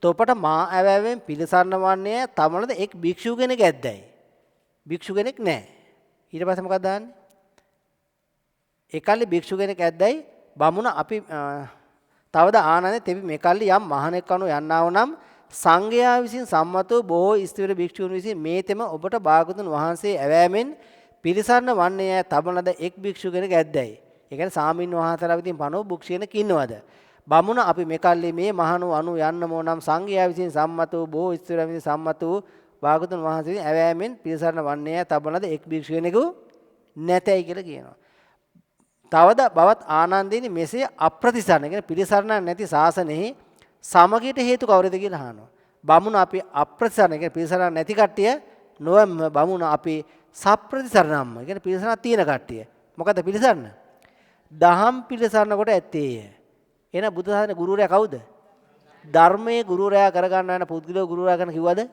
තොපට මා ඇවෑවෙන් පිළිසරණ වන්නේ තමලද එක් භික්ෂුව කෙනෙක් ඇද්දයි. භික්ෂු කෙනෙක් නෑ. ඊට පස්සේ මොකක්ද දාන්නේ? ඒකල්ලි භික්ෂු කෙනෙක් ඇද්දයි බමුණ අපි තවද ආනන්ද තෙපි මේකල්ලි යම් මහණෙක් කණු යන්නාව නම් සංඝයා විසින් සම්මතව බොහෝ ස්ථවිර භික්ෂුන් විසින් මේතෙම ඔබට භාගතුන් වහන්සේ ඇවෑමෙන් පිළිසරණ වන්නේ තබනද එක් භික්ෂු කෙනෙක් ඇද්දයි. ඒ කියන්නේ සාමින් වහන්සේලා විසින් පනෝ භික්ෂුවෙක් ඉන්නවද? බමුණ අපි මේකල්ලි මේ මහණු අනු යන්නමෝ නම් සංඝයා විසින් සම්මතව බොහෝ ස්ථවිර විසින් සම්මතව භාගතුන් වහන්සේ ඇවෑමෙන් පිළිසරණ වන්නේ තබනද එක් භික්ෂුවෙකු නැතයි කියලා කියනවා. තවද බවත් ආනන්දේනි මෙසේ අප්‍රතිසරණ කියන්නේ පිළිසරණ නැති ශාසනයෙහි සමගියට හේතු කවරද කියලා අහනවා. බමුණ අපි අප්‍රතිසරණ කියන්නේ පිළිසරණ නැති කට්ටිය නොවම බමුණ අපි සප්‍රතිසරණම්ම කියන්නේ පිළිසරණ තියෙන කට්ටිය. මොකද පිළිසරණ? දහම් පිළිසරණ කොට ඇත්තේය. එහෙනම් බුදු දහමේ ගුරුවරයා කවුද? ධර්මයේ ගුරුවරයා කරගන්න වෙන පුද්ගලෝ ගුරුවරයා කරන කිව්වද?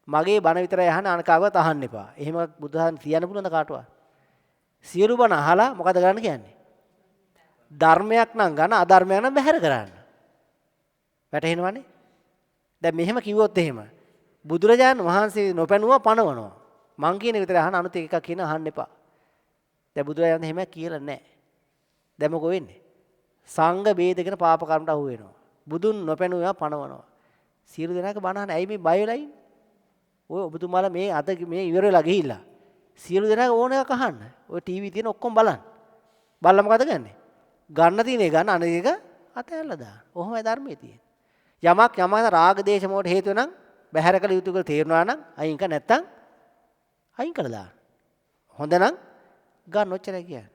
මගේ බණ විතරයි අහන්න අනකාවවත් අහන්න එපා. එහෙම බුදු දහම කියන්න පුළුවන්ද කාටවත්? සියලු බණ අහලා මොකද කරන්න කියන්නේ? ධර්මයක් නම් ගන්න අධර්මයක් නම් බැහැර කරන්න. වැටහෙනවනේ? දැන් මෙහෙම කිව්වොත් එහෙම බුදුරජාණන් වහන්සේ නොපැනුවා පනවනවා. මං කියන විතර අහන අනුත් එකක් කියන අහන්න එපා. දැන් බුදුරජාණන් එහෙම කියලා නැහැ. දැන් මොකෝ වෙන්නේ? සංඝ ભેදගෙන පාප කර්මට අහු වෙනවා. බුදුන් නොපැනුවා පනවනවා. සියලු දෙනාක බණ අහන ඇයි මේ බය වෙලා ඉන්නේ? ඔය ඔබතුමාලා මේ අද මේ ඉවර වෙලා ගිහිල්ලා සියලු දෙනා ඕන එකක් අහන්න. ඔය ටීවී තියෙන ඔක්කොම බලන්න. බලලා මොකද ගන්නෙ? ගන්න තියෙන ගන්න අනිත් එක අතහැරලා දාන්න. ඔහොමයි ධර්මයේ තියෙන්නේ. යමක් රාග දේශ මොහොත හේතු වෙනම් බැහැර කළ යුතු කියලා තේරුණා නම් අයින් කර නැත්තම් අයින් කළා දාන්න. හොඳ නම් ගන්න ඔච්චරයි කියන්නේ.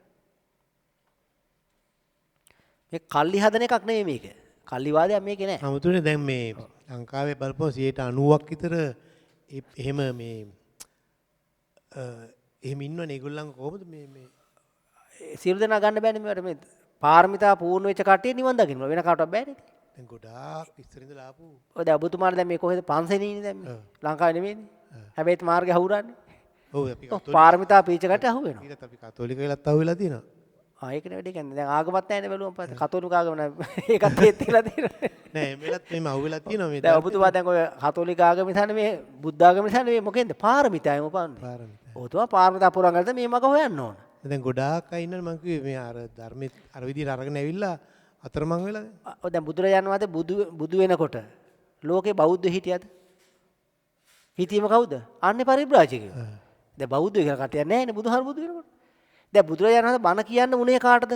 මේ කල්ලි හදන එකක් නෙමෙයි මේක. කල්ලිවාදයක් මේකේ නෑ. අමුතුනේ දැන් මේ ලංකාවේ බලපුවම 90ක් විතර එහෙම මේ එහෙම ඉන්නවනේ ඒගොල්ලන් කොහොමද මේ සියලු දෙනා ගන්න බෑනේ මේවට මේ පාරමිතා පූර්ණ වෙච්ච කට්ටිය නිවන් දකින්න වෙන කාටවත් බෑනේ. දැන් ගොඩාක් ඉස්සර ඉඳලා ආපු ඔය දැන් ඔබතුමාලා දැන් මේ කොහෙද පන්සලේ ඉන්නේ දැන් මේ ලංකාවේ නෙමෙයිනේ. හැබැයි මාර්ගේ අහුරන්නේ. ඔව් අපි පාරමිතා පීච කට්ටිය අහු වෙනවා. ඊටත් අපි කතෝලික වෙලත් අහුවෙලා තියෙනවා. ඒකනේ වැඩි කියන්නේ. දැන් ආගමත් නැහැනේ බැලුවම පස්සේ කතෝලික ආගම නෑ. ඒකත් ඒත් කියලා තියෙනවා. නෑ එමෙලත් මෙහෙම අහුවෙලා තියෙනවා මේ දැන් ඔබතුමා දැන් ඔය කතෝලික ආගම ඉතින් මේ බුද්ධ ආගම ඉතින් මේ මොකෙන්ද පාරමිතායම උපන්නේ. පාරමිතා. ඔබතුමා පාරමිතා පුරන් ගන්නද මේ මග හොයන්න ඕන. දැන් ගොඩාක් අය ඉන්නනේ මං කිව්වේ මේ අර ධර්මයේ අර විදිහට අරගෙන ඇවිල්ලා අතරමං වෙලා දැන්. ඔය දැන් බුදුරජාණන් වහන්සේ බුදු වෙනකොට ලෝකේ බෞද්ධ හිටියද? හිටියම කවුද? අන්නේ පරිබ්‍රාජකයෝ. දැන් බෞද්ධ කියලා කටියක් නැහැනේ බුදුහාර බුදු වෙනකොට. දැන් බුදුරජාණන් වහන්සේ බණ කියන්න උනේ කාටද?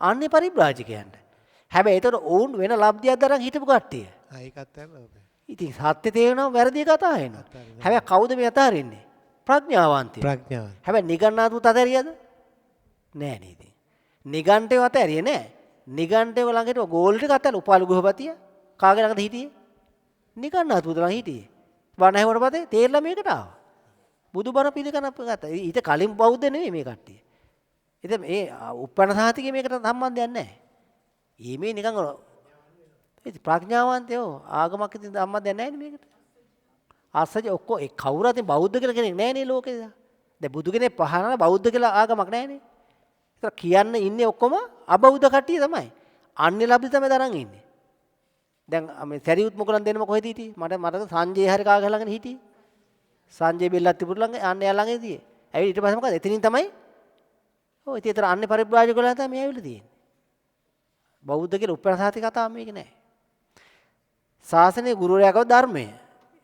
අන්නේ පරිබ්‍රාජකයන්ට. හැබැයි ඒතර ඔවුන් වෙන ලබ්ධියක් දරන් හිටපු කට්ටිය. ඒකත් ඇරලා. ඉතින් සත්‍ය තේරෙනවා වැරදි කතා වෙනවා. හැබැයි කවුද මේ අතාරින්නේ? ප්‍රඥාවන්තය. ප්‍රඥාව. හැබැයි නිගණ්ඨාතුත් අතහැරියද? නෑ නේද? නිගණ්ඨේව අතහැරියේ නෑ. නිගණ්ඨේව ළඟට ගෝල් ටික අතහැරලා උපාලි ගෘහපතිය කාගේ ළඟද හිටියේ? නිගණ්ඨාතුත් ළඟ හිටියේ. බණ ඇහුවට පස්සේ තේරලා මේකට ආවා. බුදුබණ පිළිකන ගත්තා. ඊට කලින් බෞද්ධ නෙවෙයි මේ කට්ටිය. ඉතින් මේ උප්පන්න සාහිතිකේ මේකට සම්බන්ධයක් නැහැ. ඊමේ නිකන් ඉතින් ප්‍රඥාවන්තයෝ ආගමක් ඉතින් සම්බන්ධයක් නැහැ නේ මේකට. ආසජ ඔක්කොම ඒ කවුරු අතින් බෞද්ධ කියලා කෙනෙක් නැහැ නේ ලෝකේ. දැන් බුදු කෙනෙක් පහනන බෞද්ධ කියලා ආගමක් නැහැ නේ. ඒතර කියන්න ඉන්නේ ඔක්කොම අබෞද්ධ කට්ටිය තමයි. අන්නේ ලබ්ධි තමයි දරන් ඉන්නේ. දැන් මේ සරියුත් මොකලන් දෙන්නම කොහෙද හිටියේ? මට සංජය හරි කාගේ ළඟනේ හිටියේ. සංජය බෙල්ලත් තිබුණ ළඟ අන්නේ ළඟදී. ඇවිත් ඊට පස්සේ මොකද? එතනින් තමයි ඔය ඉතින් ඒතර අන්නේ පරිබ්‍රාජකවල තමයි මේ ඇවිල්ලා තියෙන්නේ. බෞද්ධ කියලා උප්පන්නසාති කතාව මේක නෑ. ශාසනයේ ගුරුවරයාගව ධර්මය.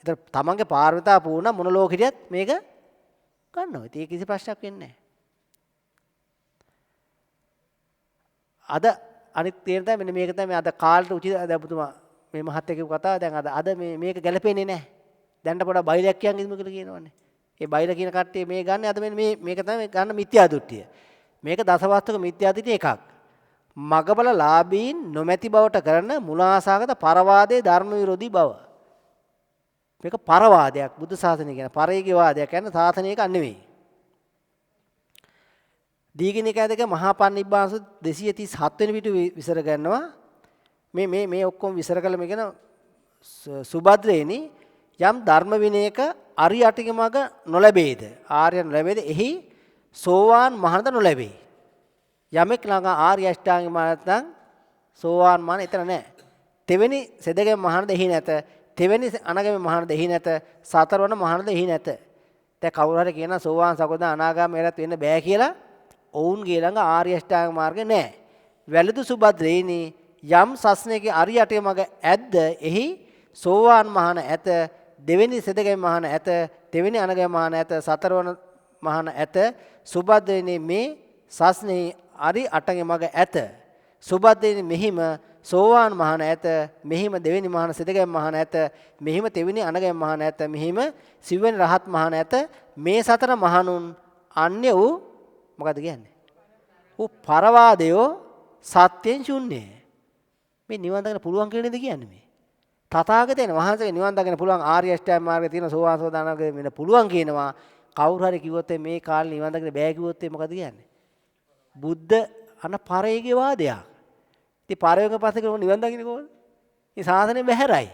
ඒතර තමන්ගේ පාරමිතා පූර්ණ මොන ලෝකෙදියත් මේක ගන්නවා. ඉතින් ඒක කිසි ප්‍රශ්නයක් වෙන්නේ නෑ. අද අනිත් තේරෙන තමයි මෙන්න මේක තමයි අද කාලේට උචිත දැන් ඔබතුමා මේ මහත් එක්ක කතාව දැන් අද මේක ගැලපෙන්නේ නැහැ. දැන්ට පොඩක් බයිලක් කියන් ඉදමු කියලා කියනවනේ. ඒ බයිල කියන කට්ටිය මේ ගන්න අද මෙන්න මේක තමයි ගන්න මිත්‍යා දෘෂ්ටිය. මේක දසවස්තුක මිත්‍යා දෘෂ්ටි එකක්. මගබල ලාභීන් නොමැති බවට කරන මුලාසාගත පරවාදයේ ධර්ම විරෝධී බව. මේක පරවාදයක් බුදු සාසනය කියන පරේගේ වාදයක් කියන්නේ සාසනයක නෙවෙයි. දීගණිකය දෙක මහා පරිනිබ්බාන 237 වෙනි පිටු විසර ගන්නවා. මේ ඔක්කොම විසර කළ මේ කියන සුබද්‍රේනි යම් ධර්ම විනයක අරියටික මග නොලැබේද ආර්ය නොලැබේද එහි සෝවාන් මහණද නොලැබේ. යමෙක් ළඟ ආර්ය අෂ්ටාංගික මාර්ග නැත්නම් සෝවාන් මහණ එතන නැහැ. තෙවෙනි සෙදගෙම මහණද එහි නැත. තෙවෙනි අනගම මහණද එහි නැත. සතරවන මහණද එහි නැත. දැන් කවුරු හරි කියනවා සෝවාන් සකෝදා අනාගාමීරත් වෙන්න බෑ කියලා. ඔවුන්ගේ ළඟ ආර්ය අෂ්ටාංගික මාර්ගය නැහැ. වැළඳු සුබද්‍රේනි යම් සස්නේගේ අරියටික මග ඇද්ද එහි සෝවාන් මහණ ඇත. දෙවෙනි සෙදගෙම මහණ ඇත. තෙවෙනි අනගම මහණ ඇත. සතරවන මහණ ඇත. සුබද්‍රේනි මේ සස්නේ අරි අටගේ මග ඇත. සුබද්දේනි මෙහිම සෝවාන් මහණ ඇත. මෙහිම දෙවෙනි මහණ සෙදගෙම මහණ ඇත. මෙහිම තෙවෙනි අනගම මහණ ඇත. මෙහිම සිව්වෙනි රහත් මහණ ඇත. මේ සතර මහණුන් අන්‍ය වූ මොකද කියන්නේ? ඌ පරවාදයෝ සත්‍යෙන් ශුන්‍යයි. මේ නිවන් දකින්න පුළුවන් කියන නේද කියන්නේ මේ? තථාගතයන් වහන්සේගේ නිවන් දකින්න පුළුවන් ආර්ය අෂ්ටාංග මාර්ගයේ තියෙන සෝවාන් සෝදානගේ වෙන පුළුවන් කියනවා. කවුරු හරි කිව්වොත් මේ කාලේ නිවන් දකින්න බෑ කිව්වොත් මොකද කියන්නේ? බුද්ධ අන පරේගේ වාදයක්. ඉතින් පරේගෙන් පස්සේ කෙනෙක් නිවන් දකින්නේ කොහොමද? මේ ශාසනයෙන් බැහැරයි.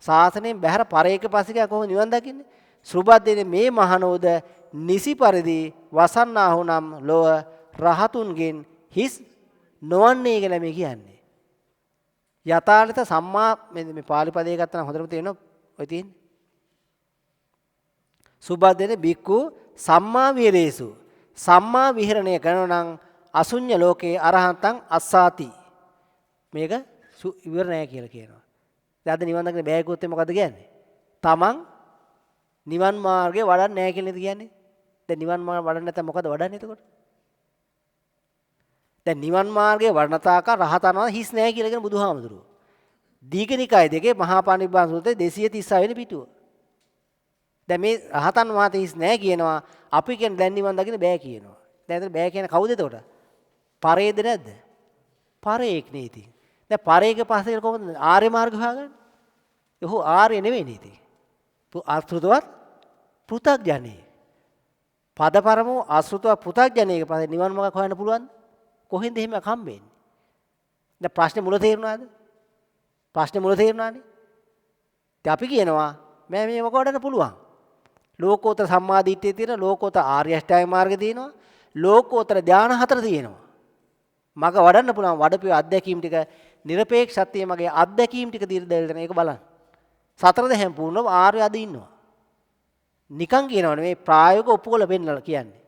ශාසනයෙන් බැහැර පරේක පස්සේ කොහොමද නිවන් දකින්නේ? සුබද්දේනේ මේ මහණෝද නිසි පරිදි වසන්නාහු නම් ලොව රහතුන්ගෙන් හිස් නොවන්නේ කියලා මේ කියන්නේ. යථාර්ථ සම්මා මේ පාලි පදේ ගත්තා නම් හොඳටම තේරෙනවා ඔය තියෙන්නේ. සුබද්දේනේ බික්කු සම්මා විහෙරේසු සම්මා විහරණය කරනවා නම් අසුඤ්ඤ ලෝකේ අරහන්තං අස්සාති. මේක ඉවර නෑ කියලා කියනවා. දැන් අද නිවන් දකින්න බෑ කිව්වොත් මොකද කියන්නේ? තමන් නිවන් මාර්ගේ වඩන්නේ නෑ කියලා නේද කියන්නේ? දැන් නිවන් මාර්ගය වඩන්න නැත්නම් මොකද වඩන්නේ එතකොට? දැන් නිවන් මාර්ගයේ වඩන තාක රහතනවා හිස් නෑ කියලා කියන බුදුහාමුදුරුවෝ. දීඝනිකාය දෙකේ මහා පරිනිබ්බාන සූත්‍රයේ 236 වෙනි පිටුව. දැන් මේ රහතන් වහන්සේ හිස් නෑ කියනවා. අපි කියන්නේ දැන් නිවන් දකින්න බෑ කියනවා. දැන් එතන බෑ කියන කවුද එතකොට? පරේද නැද්ද? පරේක් නේ ඉතින්. දැන් පරේක පස්සේ කොහොමද ආර්ය මාර්ග හොයාගන්නේ? ඔහු ආර්ය නෙවෙයි නේද? ආශ්‍රිතවත් පෘථග්ජනේ. පදපරමෝ ආශ්‍රිතවත් පෘථග්ජනේක පස්සේ නිවන් මාර්ග හොයන්න පුළුවන්ද? කොහෙන්ද එහෙම හම්බෙන්නේ? දැන් ප්‍රශ්නේ මුල තේරුණාද? ප්‍රශ්නේ මුල තේරුණානේ. ඉතින් අපි කියනවා මම මේක වඩන්න පුළුවන්. ලෝකෝත්තර සම්මාදිට්ඨිය තියෙනවා, ලෝකෝත්තර ආර්ය අෂ්ටාංග මාර්ගය තියෙනවා, ලෝකෝත්තර ධාන හතර තියෙනවා. මග වඩන්න පුළුවන් වඩපිය අධ්‍යක්ීම් ටික নিরপেক্ষත්වයේ මගේ අධ්‍යක්ීම් ටික දිර්දෙල්ටන ඒක බලන්න. සතර දහම් පූර්ණව ආර්ය අද ඉන්නවා. නිකන් කියනවනේ මේ ප්‍රායෝගික ඔප්පු කරලා පෙන්නලා කියන්නේ.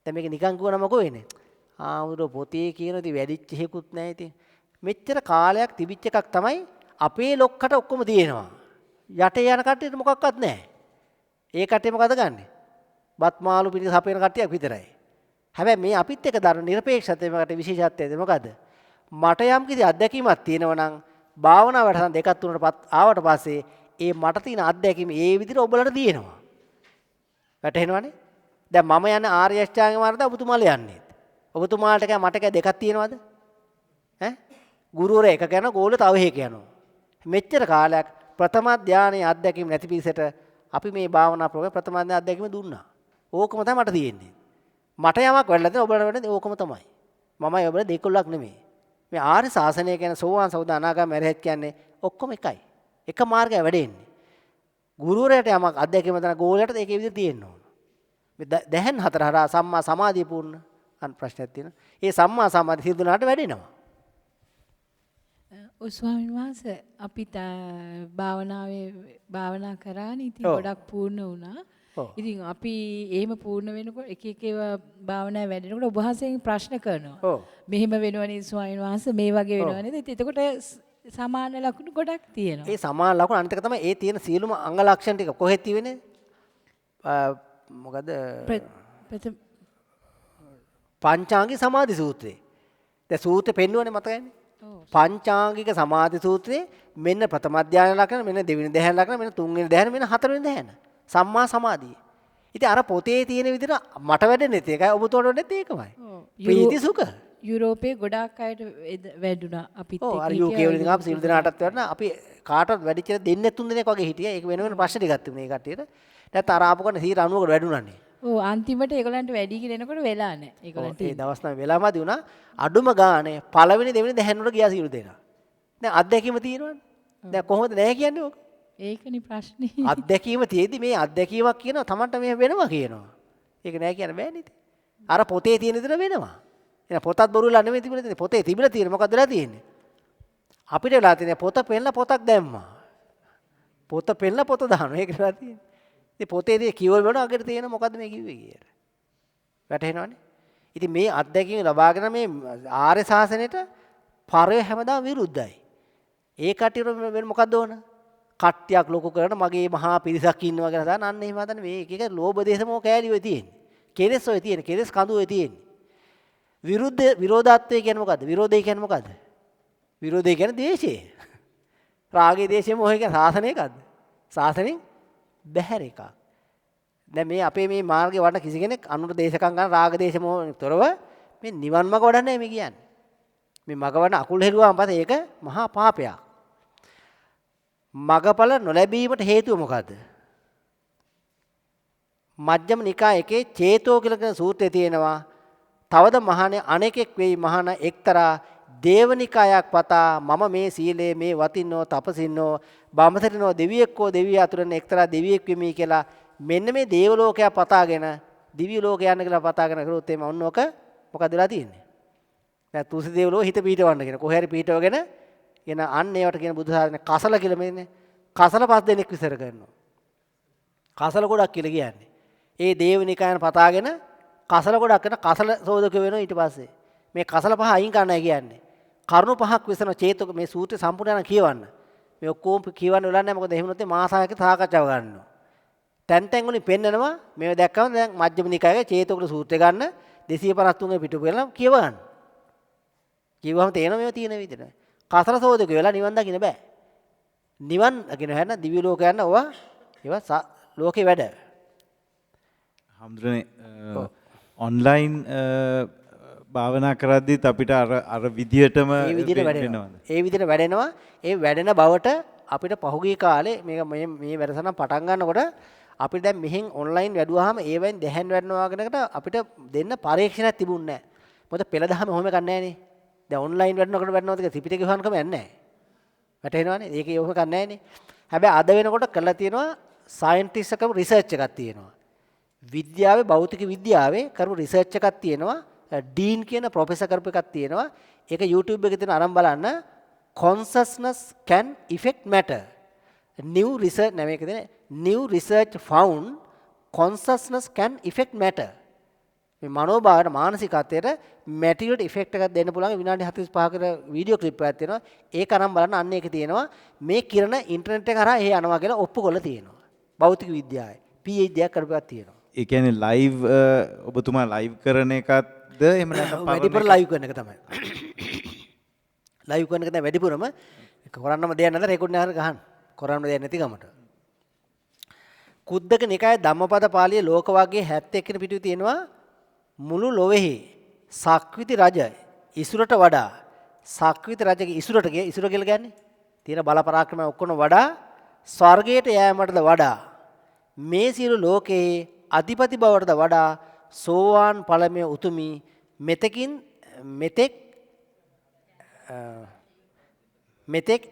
දැන් මේක නිකන් කියවම මොකෝ වෙන්නේ? ආමුදෝ පොතේ කියන ඉතින් වැඩිච්ච හේකුත් නැහැ ඉතින්. මෙච්චර කාලයක් තිබිච්ච එකක් තමයි අපේ ලොක්කට ඔක්කොම තියෙනවා. යටේ යන කට්ටියට මොකක්වත් නැහැ. ඒ කට්ටිය මොකද ගන්නෙ? බත් මාළු පිටි සපේන කට්ටියක් විතරයි. හැබැයි මේ අපිත් එක්ක දරන নিরপেক্ষත්වයකට විශේෂත්වය මොකද? මට යම් කිසි අත්දැකීමක් තියෙනවා නම් භාවනා වැඩසටහන් දෙකක් තුනකට ආවට පස්සේ ඒ මට තියෙන අත්දැකීම ඒ විදිහට ඔබලට තියෙනවා. වැටහෙනවනේ? දැන් මම යන ආර්ය අෂ්ටාංග මාර්ගයට ඔබතුමාලා යන්නේ. ඔබතුමාලට කෑ මට කෑ දෙකක් තියෙනවද? ඈ? ගුරුවරයා එක කරන ගෝලෙ තව එකක් යනවා. මෙච්චර කාලයක් ප්‍රථම ධානයේ අත්දැකීම නැති පිළිසෙට අපි මේ භාවනා ප්‍රෝග්‍රෑම් ප්‍රථම ධානයේ අත්දැකීම දුන්නා. ඕකම තමයි මට තියෙන්නේ. මට යමක් වැඩිලා තියෙන ඔබලට වැඩිලා ඕකම තමයි. මමයි ඔබලා දෙකොල්ලක් නෙමෙයි. මේ ආර්ය ශාසනය කියන සෝවාන් සෞද අනාගාමී අරහත් කියන්නේ ඔක්කොම එකයි. එක මාර්ගය වැඩෙන්නේ. ගුරුවරයාට යමක් අධ්‍යක්ෂකම තන ගෝලයට ඒකේ විදිහට තියෙන්න ඕන. මේ දැහන් හතර හරහා සම්මා සමාධිය පූර්ණ අන් ප්‍රශ්නයක් තියෙනවා. ඒ සම්මා සමාධි සිදුනාට වැඩෙනවා. ඔය ස්වාමීන් වහන්සේ අපිට භාවනා කරානේ ඉතින් ගොඩක් පූර්ණ වුණා. ඉතින් අපි එහෙම පූර්ණ වෙනකොට එක එක ඒවා භාවනා වැඩෙනකොට ඔබ වහන්සේගෙන් ප්‍රශ්න කරනවා. මෙහෙම වෙනවනේ ස්වාමීන් වහන්සේ මේ වගේ වෙනවනේ. එතකොට සමාන ලක්ෂණ ගොඩක් තියෙනවා. ඒ සමාන ලක්ෂණ අනිත් එක තමයි ඒ තියෙන සියලුම අංග ලක්ෂණ ටික කොහෙද තියෙන්නේ? මොකද? පංචාංගික සමාධි සූත්‍රේ. දැන් සූත්‍රෙ පෙන්වන්නේ මතකයිනේ. පංචාංගික සමාධි සූත්‍රයේ මෙන්න ප්‍රථම ධානය ලක්ෂණ, මෙන්න දෙවෙනි ධානය ලක්ෂණ, මෙන්න තුන්වෙනි ධානය, මෙන්න හතරවෙනි ධානය. සම්මා සමාධිය. ඉතින් අර පොතේ තියෙන විදිහට මට වැඩෙන්නේ ඒකයි ඔබතුමාට වැඩෙන්නේ ඒකමයි. ප්‍රීති සුඛ. යුරෝපේ ගොඩාක් අයට වැඩුණා අපිත් එක්ක. අර UK වලින් ආපු සිල් දනාටත් වැඩුණා. අපි කාටවත් වැඩිච්ච දෙන්නේ තුන් දෙනෙක් වගේ හිටියා. ඒක වෙන වෙන ප්‍රශ්න ටිකක් තිබුණේ ඒ කට්ටියට. නැත්නම් අර ආපු කෙනා 90කට වැඩුණානේ. ඔව් අන්තිමට ඒගොල්ලන්ට වැඩි කියලා එනකොට වෙලා නැහැ. ඒගොල්ලන්ට ඒ දවස් නම් වෙලාමදි වුණා. අඩුම ගානේ පළවෙනි දෙවෙනි දැහැන් වල ගියා සිල් දෙනා. දැන් අත්දැකීම තියෙනවනේ. දැන් කොහොමද නැහැ කියන්නේ ඕක? ඒකනේ ප්‍රශ්නේ. අත්දැකීම තියෙදි මේ අත්දැකීමක් කියනවා තමන්ට මේ වෙනවා කියනවා. ඒක නෑ කියන්න බෑනේ ඉතින්. අර පොතේ තියෙන විදිහට වෙනවා. එහෙනම් පොතත් බොරුලා නෙමෙයි තිබුණේ තියෙන්නේ. පොතේ තිබිලා තියෙන්නේ මොකද්ද වෙලා තියෙන්නේ? අපිට වෙලා තියෙන්නේ පොත පෙන්නලා පොතක් දැම්මා. පොත පෙන්නලා පොත දානවා. ඒක වෙලා තියෙන්නේ. ඉතින් පොතේදී කියවල වල අගට තියෙන මොකද්ද මේ කිව්වේ කියලා. වැටහෙනවනේ. ඉතින් මේ අත්දැකීම ලබාගෙන මේ ආර්ය ශාසනයට පරය හැමදාම විරුද්ධයි. ඒ කටියට වෙන මොකද්ද ඕන? කට්ටියක් ලොකු කරන මගේ මහා පිරිසක් ඉන්නවා කියලා දාන්න අන්න එහෙම හදන මේ එක එක ලෝභ දේශ මොහ කෑලි ඔය තියෙන්නේ. කෙලෙස් ඔය තියෙන්නේ. කෙලෙස් කඳු ඔය තියෙන්නේ. විරෝධාත්වය කියන්නේ මොකද්ද? විරෝධය කියන්නේ මොකද්ද? විරෝධය කියන්නේ ද්වේෂය. රාගය ද්වේෂය මොහය කියන්නේ සාසනය එකක්ද? සාසනෙන් බැහැර එකක්. දැන් මේ අපේ මේ මාර්ගේ වඩන කිසි කෙනෙක් අනුර දේශකම් ගන්න රාග දේශ මොහොන් තොරව මේ නිවන් මඟ වඩන්නේ මේ කියන්නේ. මේ මඟ වඩන අකුල් හෙළුවාම පස්සේ ඒක මහා පාපයක්. මගඵල නොලැබීමට හේතුව මොකද්ද? මජ්ක්‍ධිම නිකාය එකේ චේතෝ කියලා කියන සූත්‍රයේ තියෙනවා. තවද මහානේ අනෙකෙක් වෙයි මහාන එක්තරා දේවනිකායක් පතා මම මේ සීලේ මේ වතින්නෝ තපසින්නෝ බඹසරිනෝ දෙවියෙක්කෝ දෙවිය අතුරෙන් එක්තරා දෙවියෙක් වෙමි කියලා මෙන්න මේ දේව ලෝකයක් පතාගෙන දිව්‍ය ලෝකයක් යන්න කියලා පතාගෙන කරුවොත් එimhe ඔන්න ඔක මොකද වෙලා තියෙන්නේ? දැන් තුසි දේවලෝ හිත පීඨවන්න කියන කොහේ හරි පීඨවගෙන එන අන්න ඒවට කියන බුදු සාසනේ කසල කියලා මෙන්නේ කසල 5 දෙනෙක් විතර කරනවා. කසල ගොඩක් කියලා කියන්නේ. ඒ දේවනිකායන් පතාගෙන කසල ගොඩක් කරන කසල සෝදක වෙනවා ඊට පස්සේ. මේ කසල පහ අයින් කරන්නයි කියන්නේ. කරුණු පහක් විසන චේතක මේ සූත්‍රය සම්පූර්ණයෙන් කියවන්න. මේ ඔක්කොම කියවන්න වෙලා නැහැ මොකද එහෙම නැත්නම් මාසායක සාකච්ඡාව ගන්නවා. තැන් තැන් වලින් පෙන්නනවා මේව දැක්කම දැන් මජ්ක්‍ධිම නිකායේ චේතක සූත්‍රය ගන්න 253 පිටු කියලා කියව ගන්න. කියවම තේරෙනවා මේව තියෙන විදිහට. කසල සෝදක වෙලා නිවන් දකින්න බෑ. නිවන් දකින්න හැන දිව්‍ය ලෝක යන ඕවා ඒවා ලෝකේ වැඩ. හම්දුනේ ඔන්ලයින් භාවනා කරද්දිත් අපිට අර විදියටම ඒ විදිහට වැඩෙනවා. ඒ විදිහට වැඩෙනවා. ඒ වැඩෙන බවට අපිට පහුගිය කාලේ මේ වැඩසටහන පටන් ගන්නකොට අපිට දැන් මෙහෙන් ඔන්ලයින් වැඩුවාම ඒවෙන් දැහැන් වැඩනවා කෙනකට අපිට දෙන්න පරීක්ෂණයක් තිබුණේ නැහැ. මොකද පෙළ දහම ඔහොම ගන්න නැහනේ. දැන් ඔන්ලයින් වැඩනකොට වැඩනවද කියලා ත්‍රිපිටකේ හොයන්න කමක් නැහැ. වැටහෙනවනේ. ඒකේ ඔහොම ගන්න නැහනේ. හැබැයි අද වෙනකොට කරලා තියෙනවා සයන්ටිස්ට් එකම රිසර්ච් එකක් තියෙනවා. විද්‍යාවේ භෞතික විද්‍යාවේ කරපු රිසර්ච් එකක් තියෙනවා. ඩීන් කියන ප්‍රොෆෙසර් කරපු එකක් තියෙනවා. ඒක YouTube එකේ තියෙන අරන් බලන්න. Consciousness can affect matter. New research found consciousness can affect matter. මේ මනෝභාවයට මානසිකත්වයට මැටීරියල් ඉෆෙක්ට් එකක් දෙන්න පුළුවන් විනාඩි 45කට වීඩියෝ ක්ලිප් එකක් තියෙනවා. ඒක අරන් බලන්න අන්න ඒක තියෙනවා. මේ කිරණ ඉන්ටර්නෙට් එක හරහා එහෙ යනවා කියලා ඔප්පු කරලා තියෙනවා. භෞතික විද්‍යාවේ PhD එකක් කරපු එකක් තියෙනවා. ඒ කියන්නේ ලයිව් ඔබතුමා ලයිව් කරන එකක්ද එහෙම නැත්නම් වැඩිපුර ලයිව් කරන එක තමයි. ලයිව් කරන එක තමයි වැඩිපුරම කරන්නම දෙයක් නැත රෙකෝඩ් එකකට ගහන්න. කරන්න දෙයක් නැති ගමට. කුද්දක නිකායේ ධම්මපද පාළියේ ලෝක වර්ගයේ 71 වෙනි පිටුවේ තියෙනවා මුළු ලොවේහි සක්විති රජ ඉසුරට වඩා සක්විති රජගේ ඉසුර කියලා කියන්නේ තියෙන බල පරාක්‍රමය ඔක්කොම වඩා ස්වර්ගයට යෑමටද වඩා මේ සියලු ලෝකයේ අධිපති බවටද වඩා සෝවාන් ඵලමේ උතුමි මෙතෙක්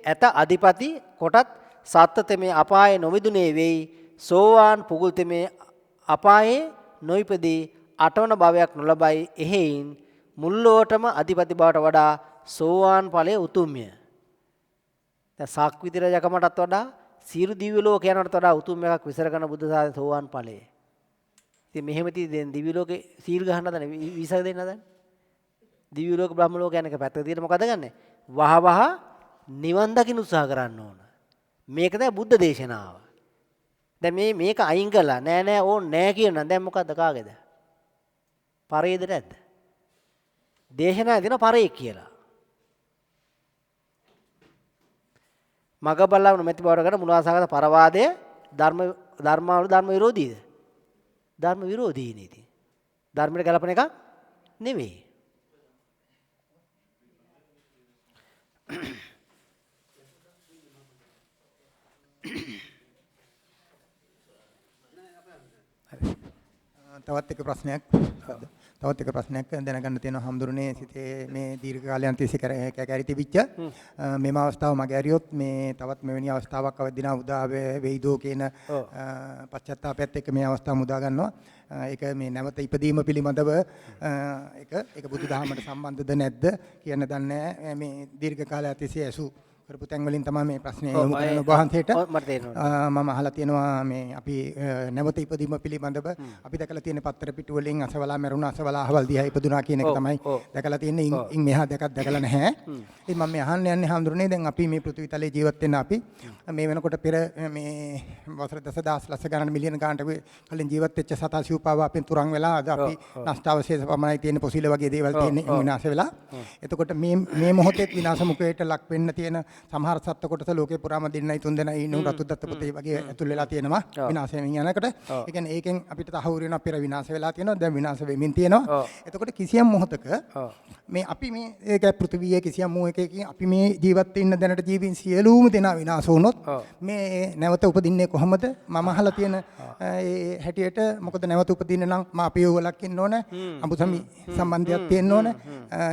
ඇත අධිපති කොටත් සත්තතමේ අපායේ නොමිදුනේ වෙයි සෝවාන් පුගුල්තමේ අපායේ නොයිපදී අටවන භවයක් නොලබයි එහෙයින් මුල්ලෝටම අධිපති බවට වඩා සෝවාන් ඵලයේ උතුම්ය. දැන් සක්විති රජකමටත් වඩා සියලු දිව්‍ය ලෝකයන්ට වඩා උතුම් එකක් විසර කරන බුද්ධ සාසන සෝවාන් ඵලයේ. ඉතින් මෙහෙම දැන් දිව්‍ය ලෝකේ සීල් ගහන්න හදන විසර දෙන්න හදන. දිව්‍ය ලෝක බ්‍රහ්ම ලෝක යන එක පැත්තක තියලා මොකද ගන්නෙ? වහ නිවන් දකින්න උත්සාහ කරන්න ඕන. මේක තමයි බුද්ධ දේශනාව. දැන් මේක අයින් කළා නෑ ඕන් නෑ කියන දැන් මොකද්ද කාගේද? පරේද නැද්ද? දේශනා දෙන පරේ කියලා. මග බලවන මෙති බවට කරන මුලාසගත පරවාදය ධර්ම විරෝධීද? ධර්ම විරෝධී නේද? ධර්මයට ගලපන එක නෙවෙයි. තවත් එක ප්‍රශ්නයක් දැනගන්න තියෙනවා හම්දුරනේ සිතේ මේ දීර්ඝ කාලයන් තිස්සේ කැකැරි තිබිච්ච මෙම අවස්ථාව මගේ ඇරියොත් මේ තවත් මෙවැනි අවස්ථාවක් අවදිනා උදා වෙයිදෝ කියන පශ්චාත්තාපයත් එක්ක මේ අවස්ථාව මුදා ගන්නවා. ඒක මේ නැවත ඉපදීම පිළිබඳව ඒක බුදුදහමට සම්බන්ධද නැද්ද කියන දන්නේ මේ දීර්ඝ කාලයක් තිස්සේ ඇසු කරපු තැන් වලින් තමයි මේ ප්‍රශ්නේ යොමු කරන ඔබ වහන්සේට. මම අහලා තියෙනවා මේ අපි නැවත ඉපදීම පිළිබඳව අපි දැකලා තියෙන පත්තර පිටු වලින් අසවලා මරුණා අසවලා අහවල් දිහා ඉපදුනා කියන එක තමයි දැකලා තියෙන්නේ. ඉන් මෙහා දෙකක් දැකලා නැහැ. ඉතින් මම අහන්න යන්නේ හඳුරන්නේ දැන් අපි මේ පෘථිවි තලයේ ජීවත් වෙන අපි මේ වෙනකොට පෙර මේ වසර දසදහස් ලක්ෂ ගණන් මිලියන ගණන්ට කලින් ජීවත් වෙච්ච සතා සිව්පාව අපෙන් තුරන් වෙලා අද අපි නෂ්ටාවශේෂ පමණයි තියෙන පොසිල වගේ දේවල් තියෙන්නේ විනාශ වෙලා. එතකොට මේ මොහොතේ විනාශ මුඛයට ලක් වෙන්න තියෙන සමහර සත්ත්ව කොටස ලෝකේ පුරාම දෙන්නයි තුන් දෙනයි ඉන්නු රතු දත්ත පොතේ වගේ ඇතුල් වෙලා තියෙනවා විනාශ වෙමින් යනකොට. ඒ කියන්නේ ඒකෙන් අපිට තහවුරු වෙනවා පෙර විනාශ වෙලා තියෙනවා දැන් විනාශ වෙමින් තියෙනවා. එතකොට කිසියම් මොහොතක මේ අපි මේ ඒක පෘථිවියේ කිසියම් මොහොතකින් අපි මේ ජීවත් වෙන්න දැනට ජීවීන් සියලුම දෙනා විනාශ වුණොත් මේ නැවත උපදින්නේ කොහොමද? මම අහලා තියෙන ඒ හැටියට මොකද නැවත උපදින්න නම් මාපියෝ වලක් ඉන්න ඕන අඹුසමි සම්බන්ධයක් තියෙන්න ඕන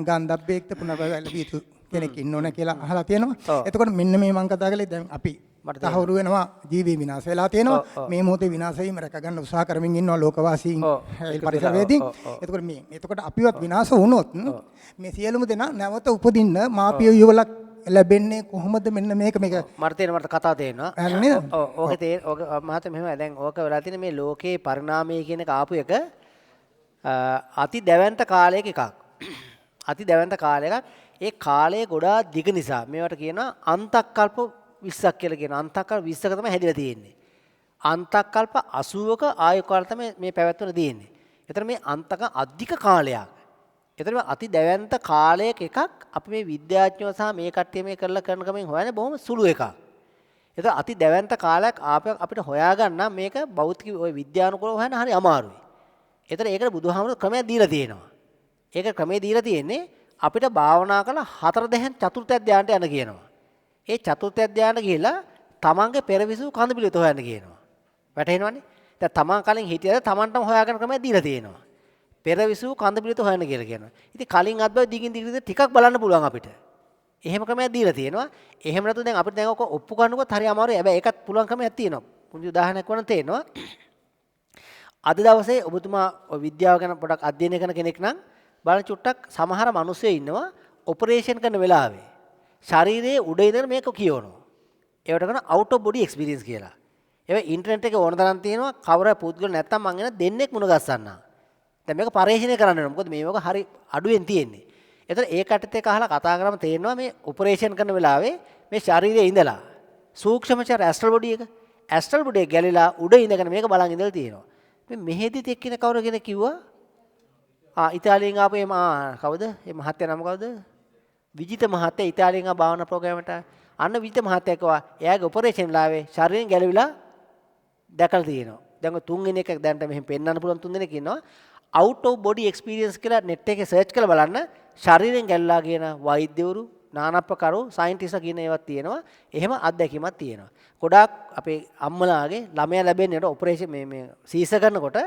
ගන්ධබ්බේක්ත පුනර්වැළපී කෙනෙක් ඉන්න ඕන කියලා අහලා තියෙනවා. එතකොට මෙන්න මේ මම කතා කළේ දැන් අපි තහවුරු වෙනවා ජීවී විනාශ වෙලා තියෙනවා. මේ මොහොතේ විනාශ වීම රැක ගන්න උත්සාහ කරමින් ඉන්නවා ලෝකවාසීන් පරිසරවේදීන්. එතකොට අපිවත් විනාශ වුණොත් මේ සියලුම දෙනා නැවත උපදින්න මාපියෝ යුවලක් ලැබෙන්නේ කොහොමද? මෙන්න මේක මට කතා තේරෙනවා. ඕක මහත්තයා මෙහෙමයි දැන් ඕක වෙලා තියෙන මේ ලෝකේ පරිණාමය කියන එක ආපු එක අති දැවැන්ත කාලයක එකක්. අති දැවැන්ත කාලයක ඒ කාලය ගොඩාක් දිග නිසා මේවට කියනවා අන්තක්කල්ප 20ක් කියලා කියනවා. අන්තක්කල්ප 20ක තමයි හැදිලා තියෙන්නේ. අන්තක්කල්ප 80ක ආයු කාලය තමයි මේ පැවැත්වන තියෙන්නේ. ඒතර මේ අන්තක අධික කාලයක්. ඒතර මේ අති දැවැන්ත කාලයක එකක් අපි මේ විද්‍යාඥයෝ සහ මේ කට්ටිය මේ කරලා කරන ගමන් හොයන්නේ බොහොම සුළු එකක්. ඒතර අති දැවැන්ත කාලයක් අපිට හොයාගන්න මේක භෞතික ওই විද්‍යානුකූලව හොයන්න හරි අමාරුයි. ඒතර ඒකට බුදුහාමුදුරුවෝ ක්‍රමයක් දීලා තියෙනවා. ඒක ක්‍රමේ දීලා තියෙන්නේ අපිට භාවනා කළ 4 දැහැන් චතුර්ථ ධානයට යන කියනවා. ඒ චතුර්ථ ධානයට ගිහිලා තමන්ගේ පෙරවිසු කඳ පිළිවෙත හොයන්න කියනවා. වැටහෙනවනේ? දැන් තමන් කලින් හිටියද තමන්ටම හොයාගන්න ක්‍රමයක් දීලා තියෙනවා. පෙරවිසු කඳ පිළිවෙත හොයන්න කියලා කියනවා. ඉතින් කලින් අත්බව දිගින් දිගට ටිකක් බලන්න පුළුවන් අපිට. එහෙම ක්‍රමයක් දීලා තියෙනවා. එහෙම නැතු දැන් අපිට දැන් ඔක ඔප්පු කරනකොට හරි අමාරුයි. හැබැයි ඒකත් පුළුවන් ක්‍රමයක් තියෙනවා. පුංචි උදාහරණයක් වුණා තේරෙනවා. අද දවසේ ඔබතුමා විද්‍යාව ගැන පොඩක් අධ්‍යයනය කරන කෙනෙක් නම් බලන්න චුට්ටක් සමහර මිනිස්සු ඉන්නවා ඔපරේෂන් කරන වෙලාවේ ශරීරයේ උඩ ඉඳන් මේක කියවනවා. ඒවට කරන අවුට් ඔෆ් බොඩි එක්ස්පීරියන්ස් කියලා. ඒවා ඉන්ටර්නෙට් එකේ ඕන තරම් තියෙනවා. කවර පුද්ගල නැත්තම් මං එන දෙන්නෙක් මුණ ගස්සන්නා. දැන් මේක පරීක්ෂණය කරන්න වෙනවා. මොකද මේක හරි අඩුවෙන් තියෙන්නේ. ඒතර ඒ කටත් එක්ක අහලා කතා කරාම තේරෙනවා මේ ඔපරේෂන් කරන වෙලාවේ මේ ශරීරයේ ඉඳලා සූක්ෂම ශරීර ඇස්ට්‍රල් බොඩි එක ඇස්ට්‍රල් බොඩි එක ගැලිලා උඩ ඉඳගෙන මේක බලන් ඉඳලා තියෙනවා. මේ මෙහෙදිත් එක්කින කවුරු කෙනෙක් කිව්වා ඉතාලියෙන් ආපු කවුද? මේ මහත්තයා නම කවුද? විජිත මහත්තයා ඉතාලියෙන් ආ භාවනා ප්‍රෝග්‍රෑමකට අන්න විජිත මහත්තයා කිව්වා එයාගේ ඔපරේෂන් ලාවේ ශරීරයෙන් ගැලවිලා දැකලා තියෙනවා. දැන් ඔය තුන්වෙනි එක දැන්ට මෙහෙම පෙන්වන්න පුළුවන් තුන්වෙනි ඉන්නවා. out of body experience කියලා net එකේ search කරලා බලන්න ශරීරයෙන් ගැලලා කියන වෛද්‍යවරු නානප්පකරු සයන්ටිස්ට්ලා කියන ඒවාත් තියෙනවා. එහෙම අත්දැකීමක් තියෙනවා. ගොඩාක් අපේ අම්මලාගේ ළමයා ලැබෙන්නේ ඔපරේෂන් මේ සීස කරනකොට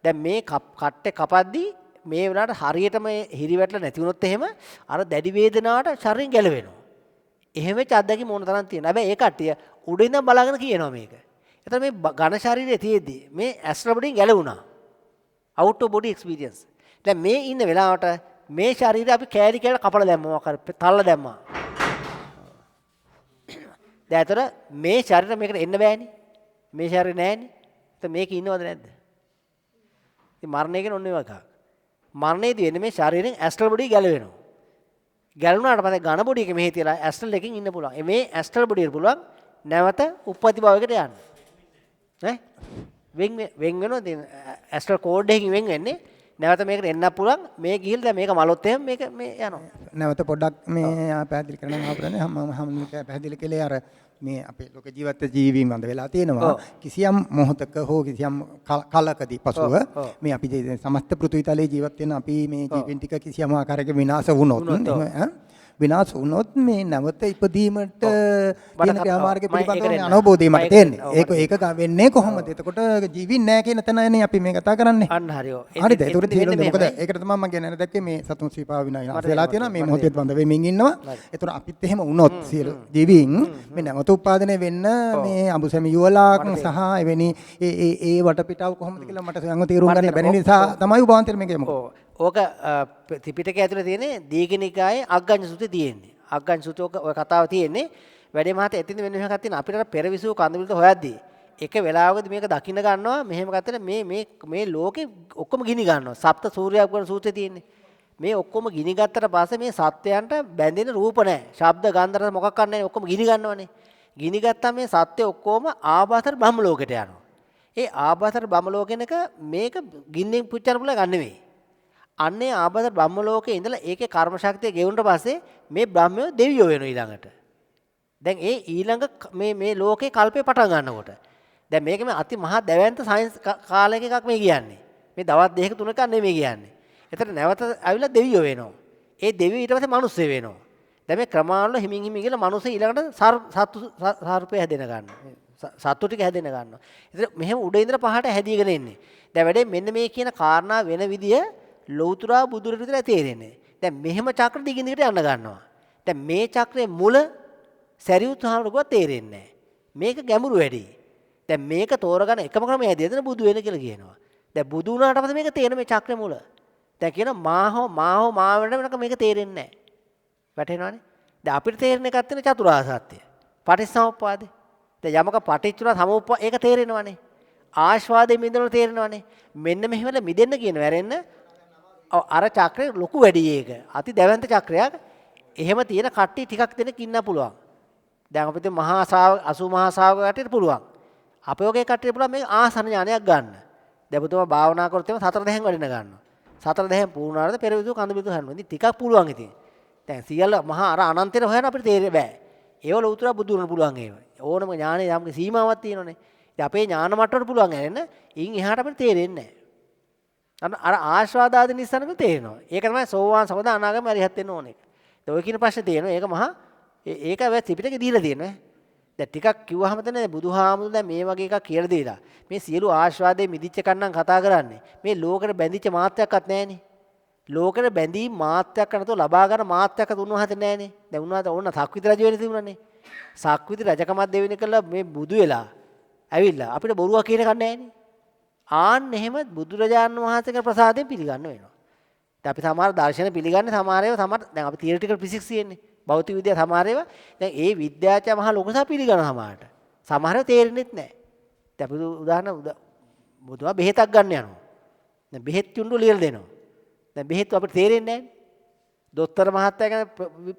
දැන් මේ කට්ටේ කපද්දී මේ වෙලාවට හරියටම හිරිවැටලා නැති වුණොත් එහෙම අර දැඩි වේදනාවට ශරීරයෙන් ගැලවෙනවා. එහෙම වෙච්ච අත්දැකීම් මොන තරම් තියෙනවා. හැබැයි ඒ කට්ටිය උඩ ඉඳන් බලාගෙන කියනවා මේක. එතන මේ ඝන ශරීරයේ තියෙද්දි මේ astral බොඩියෙන් ගැලවුණා. out of body experience. දැන් මේ ඉන්න වෙලාවට මේ ශරීරය අපි කෑලි කෑලි කපලා දැම්මා මොකක් හරි තල්ලා දැම්මා. දැන් අතර මේ ශරීරය මේකට එන්න බෑනේ. මේ ශරීරය නෑනේ. එතන මේක ඉන්නවද නැද්ද? ඉතින් මරණය කියන ඔන්න ඒ වගේ. මරණයේදී වෙන්නේ මේ ශරීරයෙන් ඇස්ට්‍රල් බොඩිය ගැලවෙනවා. ගැලුණාට පස්සේ ඝන බොඩිය එක මෙහි තියලා ඇස්ට්‍රල් එකකින් ඉන්න පුළුවන්. මේ ඇස්ට්‍රල් බොඩියට පුළුවන් නැවත උප්පත්ති භවයකට යන්න. ඈ වෙන් වෙනවා දැන් ඇස්ට්‍රල් කෝඩ් එකකින් වෙන් වෙන්නේ නැවත මේකට එන්න පුළුවන් මේ ගිහිල්ලා දැන් මේක මලොත් එහෙම මේක මේ යනවා නැවත පොඩ්ඩක් මේ පැහැදිලි කරන්න ආපරනේ මම පැහැදිලි කළේ අර මේ අපේ ලෝක ජීවිත ජීවීන් වඳ වෙලා තියෙනවා කිසියම් මොහොතක හෝ කිසියම් කලකදී පසුව මේ අපි සමස්ත පෘථිවි තලයේ ජීවත් වෙන අපි මේ ජීවින් ටික කිසියම් ආකාරයක විනාශ වුණොත් විනාශ වුණොත් මේ නැවත ඉපදීමට තියෙන ක්‍රියාමාර්ගය පිළිබඳව අනවබෝධය මට තේන්නේ. ඒක වෙන්නේ කොහොමද? එතකොට ජීවින් නැහැ කියන තැනනේ අපි මේ කතා කරන්නේ. අන්න හරියෝ. හරිද? ඒකට තේරෙන්නේ මොකද? ඒකට තමයි මම කියන්නේ දැක්කේ මේ සතුන් සීපාව විනාශ වෙලා තියෙනවා. මේ මොහොතේ බඳ වෙමින් ඉන්නවා. ඒතර අපිත් එහෙම වුණොත් සියලු ජීවීන් මේ නැවත උත්පාදනය වෙන්න මේ අඹුසැමි යුවලාක් සහ එවැනි ඒ වටපිටාව කොහොමද කියලා මට සංගම තීරුම් ගන්න බැරි නිසා තමයි ඔබ වහන්සේ මේක යමුකෝ. ඕක ත්‍රිපිටකයේ ඇතුලේ තියෙන්නේ දීඝනිකායේ අග්ගඤ්ඤ සූත්‍රයේ තියෙන්නේ. අග්ගඤ්ඤ සූත්‍රයේ ඔය කතාව තියෙන්නේ. වැඩි මහත එතින් වෙන එකක් තියෙන අපිට පෙරවිසු කඳුළු හොයද්දී එක වෙලාවකදී මේක දකින්න ගන්නවා මෙහෙම ගත්තට මේ ලෝකේ ඔක්කොම ගිනි ගන්නවා. සප්ත සූර්යයක් වන සූත්‍රයේ තියෙන්නේ. මේ ඔක්කොම ගිනි ගත්තට පස්සේ මේ සත්වයන්ට බැඳෙන රූප නැහැ. ශබ්ද ගන්ධ රස මොකක් නැහැ. ඔක්කොම ගිනි ගන්නවනේ. ගිනි ගත්තා මේ සත්‍ය ඔක්කොම ආභාසර බ්‍රහ්ම ලෝකයට යනවා. ඒ ආභාසර බ්‍රහ්ම ලෝකෙනක මේක ගින්නෙන් පුච්චන්න පුළුවන් ගන්න නෙවෙයි. අන්නේ ආභාසර බ්‍රහ්ම ලෝකේ ඉඳලා ඒකේ කර්ම ශක්තිය ගෙවුනට පස්සේ මේ බ්‍රහ්මයෝ දෙවියෝ වෙනවා ඊළඟට. දැන් ඒ ඊළඟ මේ ලෝකේ කල්පේ පටන් ගන්නකොට දැන් මේක මේ අති මහා දැවැන්ත සයන්ස් කාලයක එකක් මේ කියන්නේ. මේ දවස් දෙකක තුනක නෙමෙයි කියන්නේ. එතන නැවත ආවිලා දෙවියෝ වෙනවා. ඒ දෙවියෝ ඊට පස්සේ මිනිස්සු වෙනවා. දැන් මේ ක්‍රමානුව හිමින් ගිහලා මිනිස්සු ඊළඟට සර්පය හැදෙන ගන්නවා. සත්තු ටික හැදෙන ගන්නවා. ඉතින් මෙහෙම උඩ ඉඳලා පහට හැදීගෙන එන්නේ. දැන් වැඩේ මෙන්න මේ කියන කාරණා වෙන විදිය ලෞතුරා බුදුරට විතර තේරෙන්නේ. දැන් මෙහෙම චක්‍ර දිගින් දිගට යන්න ගන්නවා. දැන් මේ චක්‍රයේ මුල සරියුත් හාමුදුරුවෝ තේරෙන්නේ නැහැ. මේක ගැඹුරු වැඩි. දැන් මේක තෝරගන්න එකම ක්‍රමය ඇදෙන්න බුදු වෙන කියලා කියනවා. දැන් බුදු වුණාට පස්සේ මේක තේරෙන මේ චක්‍රේ මුල. දැන් කියන මා වෙනක මේක තේරෙන්නේ නැහැ. වැටහෙනවනේ? දැන් අපිට තේරෙන එකක් තියෙන චතුරාර්ය සත්‍ය. පටිච්චසමුප්පාදේ. දැන් යමක පටිච්චුනා සමුප්පා ඒක තේරෙනවනේ. ආස්වාදයෙන් මිදෙනවල තේරෙනවනේ. මෙන්න මෙහෙම මිදෙන්න කියන වැරෙන්න අර චක්‍රේ ලොකු වැඩි ඒක. අති දැවැන්ත චක්‍රයක්. එහෙම තියෙන කට්ටිය ටිකක් දෙනෙක් ඉන්න පුළුවන්. දැන් අපිට මහා ශ්‍රාවක 80 මහා ශ්‍රාවක කට්ටියට පුළුවන්. අපේ වගේ කට්ටියට පුළුවන් මේ ආසන ඥානයක් ගන්න. දැන් පුතම භාවනා කරොත් එම සතර දැහැන් වැඩින ගන්නවා. සතර දැහැන් පුරුණාට පෙරවිසු කඳ බිඳු හරනවා. ඉතින් ටිකක් පුළුවන් ඉතින්. දැන් සියල්ල මහා අර අනන්තේට හොයන අපිට තේරෙන්නේ බෑ. ඒවල උතුර බුදුරණ පුළුවන් ඒව. ඕනම ඥානයේ යම් සීමාවක් තියෙනවනේ. ඉතින් අපේ ඥාන මට්ටමට පුළුවන් හැරෙන්න. ඉන් එහාට අපිට තේරෙන්නේ නැහැ. අර ආස්වාදාදී නිස්සනක තේරෙනවා. ඒක තමයි සෝවාන් සෝදා අනාගම අරිහත් වෙන්න ඕනේ. ඒක. ඔය කියන ප්‍රශ්නේ තියෙනවා. ඒක මහා ඒක වෙ ත්‍රිපිටකේ දීලා තියෙනවා. දැන් ටිකක් කිව්වහම තමයි බුදුහාමුදුරුවෝ දැන් මේ වගේ එකක් කියලා දීලා. මේ සියලු ආස්වාදයේ මිදිච්ච කන්නම් කතා කරන්නේ. මේ ලෝකෙට බැඳිච්ච මාත්‍යයක්වත් නැහැනේ. ලෝකෙට බැඳී මාත්‍යයක් කරනතෝ ලබා ගන්න මාත්‍යයක් උන්වහන්සේ නැහැනේ. දැන් උන්වහන්සේ ඕන සක්විති රජ වෙන්න තිබුණානේ. සක්විති රජකමක් දෙවෙනි කළා මේ බුදු වෙලා ඇවිල්ලා අපිට බොරුවක් කියන එකක් නැහැනේ. ආන්න එහෙම බුදුරජාණන් වහන්සේගේ ප්‍රසාදයෙන් පිළිගන්න වෙනවා. දැන් අපි සමහර දර්ශන පිළිගන්නේ සමහර ඒවා සමහර දැන් අපි තියරිටිකල් ෆිසික්ස් කියන්නේ. භෞතික විද්‍යාව සමහර ඒවා දැන් ඒ විද්‍යාචා මහා ලොකුසා පිළිගන්න සමහරට. සමහරව තේරෙන්නෙත් නැහැ. දැන් අපි උදාහරණ බුදුහා බෙහෙතක් ගන්න යනවා. දැන් බෙහෙත් චුණ්ඩු ලියලා දෙනවා. දැන් බෙහෙත් අපිට තේරෙන්නේ නැහැ. දොස්තර මහත්තයා ගැන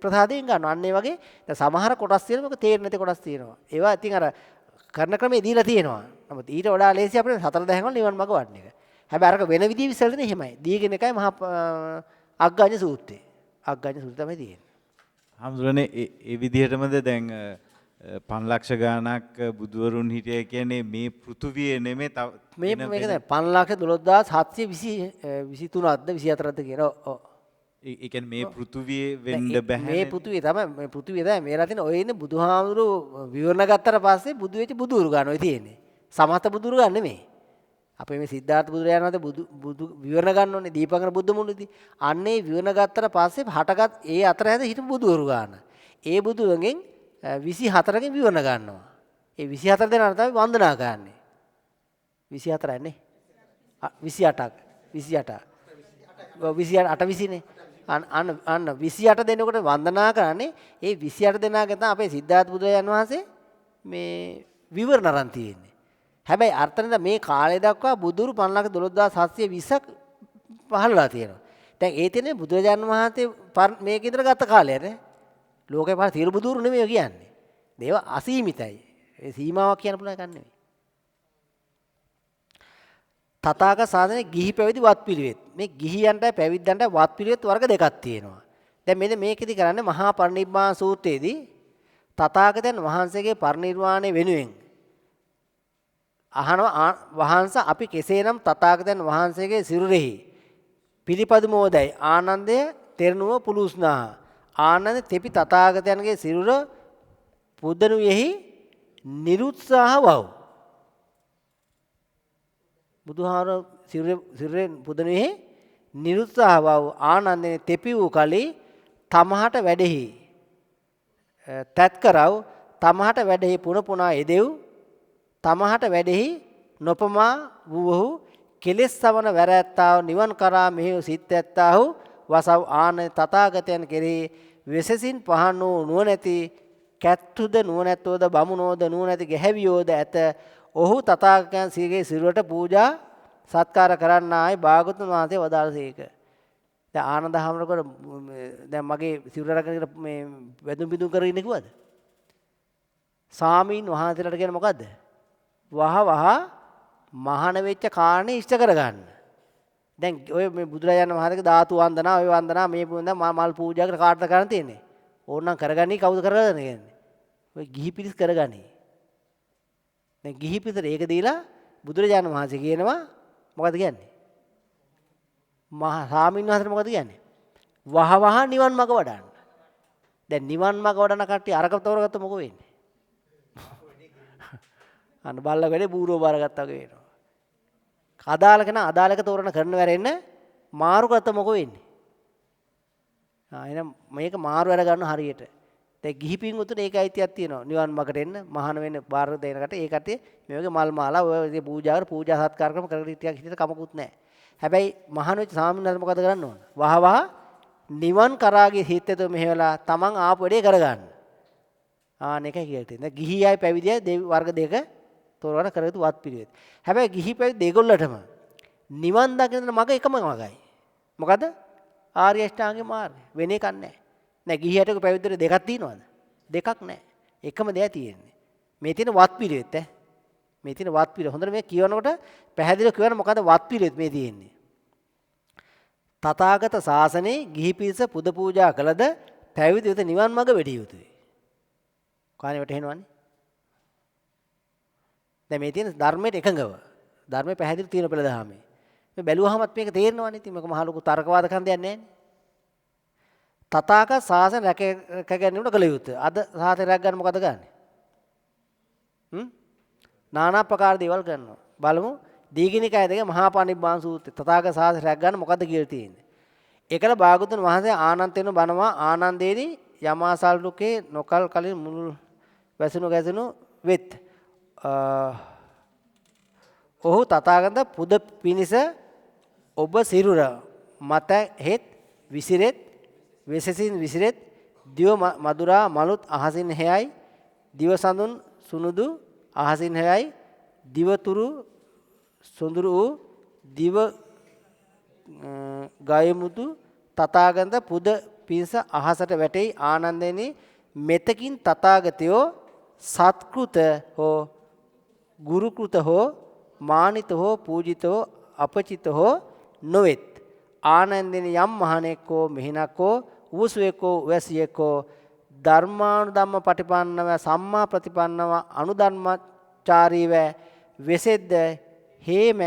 ප්‍රසාදයෙන් ගන්නවා. අන්න ඒ වගේ දැන් සමහර කොටස් තියෙනවා මොකද තේරෙන්නේ නැති කොටස් තියෙනවා. ඒවා ඉතින් අර කරන ක්‍රමේ දීලා තියෙනවා. නමුත් ඊට වඩා ලේසි අපිට සතර දහම් වල නිවන් මඟ වඩන එක. හැබැයි අරක වෙන විදිහ විශ්ල දෙන එහෙමයි. දීගෙන එකයි මහා අග්ගඤ්ඤ සූත්‍රය. අග්ගඤ්ඤ සූත්‍රය තමයි තියෙන්නේ. හාමුදුරනේ ඒ විදිහටමද දැන් 5 ලක්ෂ ගාණක් බුදුවරුන් හිටිය කියන්නේ මේ පෘථුවියේ නෙමෙයි තව මේක දැන් 512023ක්ද 24ක්ද කියලා. ඔව්. ඒ කියන්නේ මේ පෘථුවියේ වෙන්න බෑ. මේ පෘථුවිය තමයි මේ පෘථුවිය තමයි මේලා තියෙන ඔය ඉන්නේ බුදුහාමුදුරුවෝ විවරණ ගත්තට පස්සේ බුදු වෙච්ච බුදුරු ගන්න ඔය තියෙන්නේ. සමහත බුදුරු ගන්න නෙමෙයි. අපේ මේ සිද්ධාර්ථ බුදුරජාණන් වහන්සේ බුදු විවරණ ගන්න ඕනේ දීපංකර බුද්ධ මුළුදී. අන්නේ විවරණ ගත්තට පස්සේ හටගත් ඒ අතර හැද හිටපු බුදුරු ගන්න. ඒ බුදුරගෙන් 24කින් විවරණ ගන්නවා. ඒ 24 දෙනා තමයි වන්දනා කරන්නේ. 24යි නේ. 28ක් 28. 28 20නේ. අන්න 28 දෙනෙකුට වන්දනා කරන්නේ ඒ 28 දෙනාගේ තමයි අපේ සිද්ධාර්ථ බුදුරජාණන් වහන්සේ මේ විවරණ අරන් තියෙන්නේ. හැබැයි අර්ථනෙද මේ කාලය දක්වා බුදුරු 512720ක් පහළලා තියෙනවා. දැන් ඒ තියෙන්නේ බුදුරජාණන් වහන්සේ මේක ඉදලා ගත කාලය නේ. ලෝකේ පහළ තිරු බුදුරු නෙමෙයි කියන්නේ. දේව අසීමිතයි. ඒ සීමාවක් කියන්න පුළුවන් එකක් නෙමෙයි. තථාගත සාසනේ ගිහි පැවිදි වත් පිළිවෙත්. මේ ගිහියන්ටයි පැවිද්දන්ටයි වත් පිළිවෙත් වර්ග දෙකක් තියෙනවා. දැන් මෙන්න මේකෙදි කරන්නේ මහා පරිනිබ්බාන සූත්‍රයේදී තථාගතයන් වහන්සේගේ පරිනිර්වාණය වෙනුවෙන් අහනවා වහන්සේ අපි කෙසේනම් තථාගතයන් වහන්සේගේ සිරුරෙහි පිළිපදුමෝදයි ආනන්දය තෙරණුව පුලුස්නා ආනන්ද තෙපි තථාගතයන්ගේ සිරුර පුදනුයෙහි නිරුත්සාහ වව් බුදුහාර සිරුරේ පුදනුයෙහි නිරුත්සාහ වව් ආනන්දේ තෙපි වූ කලී තමහට වැඩෙහි තත් කරව තමහට වැඩෙහි පුන පුනා එදෙව් තමහට වැඩෙහි නොපමා වූවහු කෙලෙස් සවන වැර ඇත්තාව නිවන් කරා මෙහි සිත් ඇත්තාහු වසව් ආන තථාගතයන් කෙරෙහි වෙසසින් පහන් වූ නුවණැති කැත්තුද නුවණැත්තෝද බමුණෝද නුවණැති ගැහැවියෝද ඇත ඔහු තථාගතයන් සීගේ සිරුරට පූජා සත්කාර කරන්නායි භාගතුන් වහන්සේ වදාළසේක. දැන් ආනන්ද හැමරකට දැන් මගේ සිරුර අරගෙන මේ වැදුම් බිඳුම් කරගෙන ඉන්නේ කිව්වද? සාමීන් වහන්සේලාට කියන්නේ මොකද්ද? වහ මහාන වෙච්ච කාරණේ ඉෂ්ට කරගන්න. දැන් ඔය මේ බුදුරජාණන් වහන්සේගේ ධාතු වන්දනා ඔය වන්දනා මේ වන්දනා මල් පූජා කර කාටද කරන්න තියෙන්නේ? ඕනනම් කරගන්නේ කවුද කරගන්නේ කියන්නේ? ඔය ගිහි පිරිස් කරගන්නේ. දැන් ගිහි පිරිසට ඒක දීලා බුදුරජාණන් වහන්සේ කියනවා මොකද කියන්නේ? මහා සාමීන් වහන්සේට මොකද කියන්නේ? වහ නිවන් මඟ වඩන්න. දැන් නිවන් මඟ වඩන කට්ටිය අරක තෝරගත්ත මොකෝ වෙන්නේ? අන්න බල්ල වැඩේ බූරුව බාරගත්තා වගේ වෙනවා. අදාළ කෙනා අදාළක තෝරන කරන වැරෙන්න මාරු කරත මොකෝ වෙන්නේ? එහෙනම් මේක මාරු වැඩ ගන්න හරියට. දැන් ගිහි පින්වතුන් ඒක අයිතියක් තියෙනවා. නිවන් මාර්ගට එන්න මහාන වෙන්න බාර දෙනකට ඒ කට්ටිය මේ වගේ මල් මාලා ඔය පූජා කර පූජා සත්කාර කරන ටිකක් හිටියට කමකුත් නැහැ. හැබැයි මහාන වෙච්ච ස්වාමීන් වහන්සේ මොකද කරන්න ඕන? වහ නිවන් කරාගේ හිතේද මෙහෙवला තමන් ආපු වැඩේ කරගන්න. ඒකයි කියලා තියෙන්නේ. ගිහි අය පැවිදි අය වර්ග දෙක තෝරන කරගත්තු වත් පිළිවෙත්. හැබැයි ගිහි පැවිදි දෙගොල්ලටම නිවන් දකින්න මග එකම මගයි. මොකද? ආර්ය අෂ්ටාංගික මාර්ගය. වෙන එකක් නැහැ. නෑ ගිහියට පැවිද්දට දෙකක් තියෙනවද? දෙකක් නැහැ. එකම දෙයක් තියෙන්නේ. මේ තියෙන වත් පිළිවෙත් ඈ. මේ තියෙන වත් පිළිවෙත්. හොඳට මේ කියනකොට පැහැදිලිව කියවන මොකද වත් පිළිවෙත් මේ තියෙන්නේ. තථාගත ශාසනයේ ගිහි පිරිස පුද පූජා කළද පැවිදි වෙත නිවන් මඟ වැඩි යුතුයි. කාණේ වැටෙනවනේ. දැන් මේ තියෙන ධර්මයට එකඟව ධර්මයේ පැහැදිලි තියෙන පෙළ දහමේ. මේ බැලුවාමත් මේක තේරෙනවනේ. ඉතින් මේක මහ ලොකු තර්කවාද කන්දයක් නැහැ. තථාගත ශාසන රැක ගැනීමට කළ යුතුය. අද ශාසනය රැක ගන්න මොකද ගන්නෙ? নানা ප්‍රකාර දේවල් කරනවා. බලමු දීඝනිකාය දෙක මහා පණිබ්බාන සූත්‍රය. තථාගත ශාසනය රැක ගන්න මොකද්ද කියලා තියෙන්නේ. ඒකල භාගතුන් වහන්සේ ආනන්ද වෙන බණවා ආනන්දේනි යමාසල් රුකේ නොකල් කලින් මුල් වැසුණු ගැසුණු වෙත්. ඔහු තථාගත පුද පිනිස ඔබ සිරුර මත හෙත් විසිරෙත් වෙසසින් විසිරෙත් දිව මදුරා මලුත් අහසින් හැයයි දිව සඳුන් සුනුදු අහසින් හැයයි දිවතුරු සොඳුරු වූ දිව ගයමුතු තථාගත පුද පිංස අහසට වැටෙයි ආනන්දෙනි මෙතකින් තථාගතයෝ සත්කෘත හෝ ගුරුකෘත හෝ මානිත හෝ පූජිත හෝ අපචිත හෝ නොවෙත් ආනන්දෙනි යම් මහණෙක් හෝ මෙහිණක් හෝ උවසුවෙක් හෝ උවැසියෙක් හෝ ධර්මානුධම්ම පටිපන්නව සම්මා ප්‍රතිපන්නව අනුධර්මචාරීව වෙසෙද්ද හේම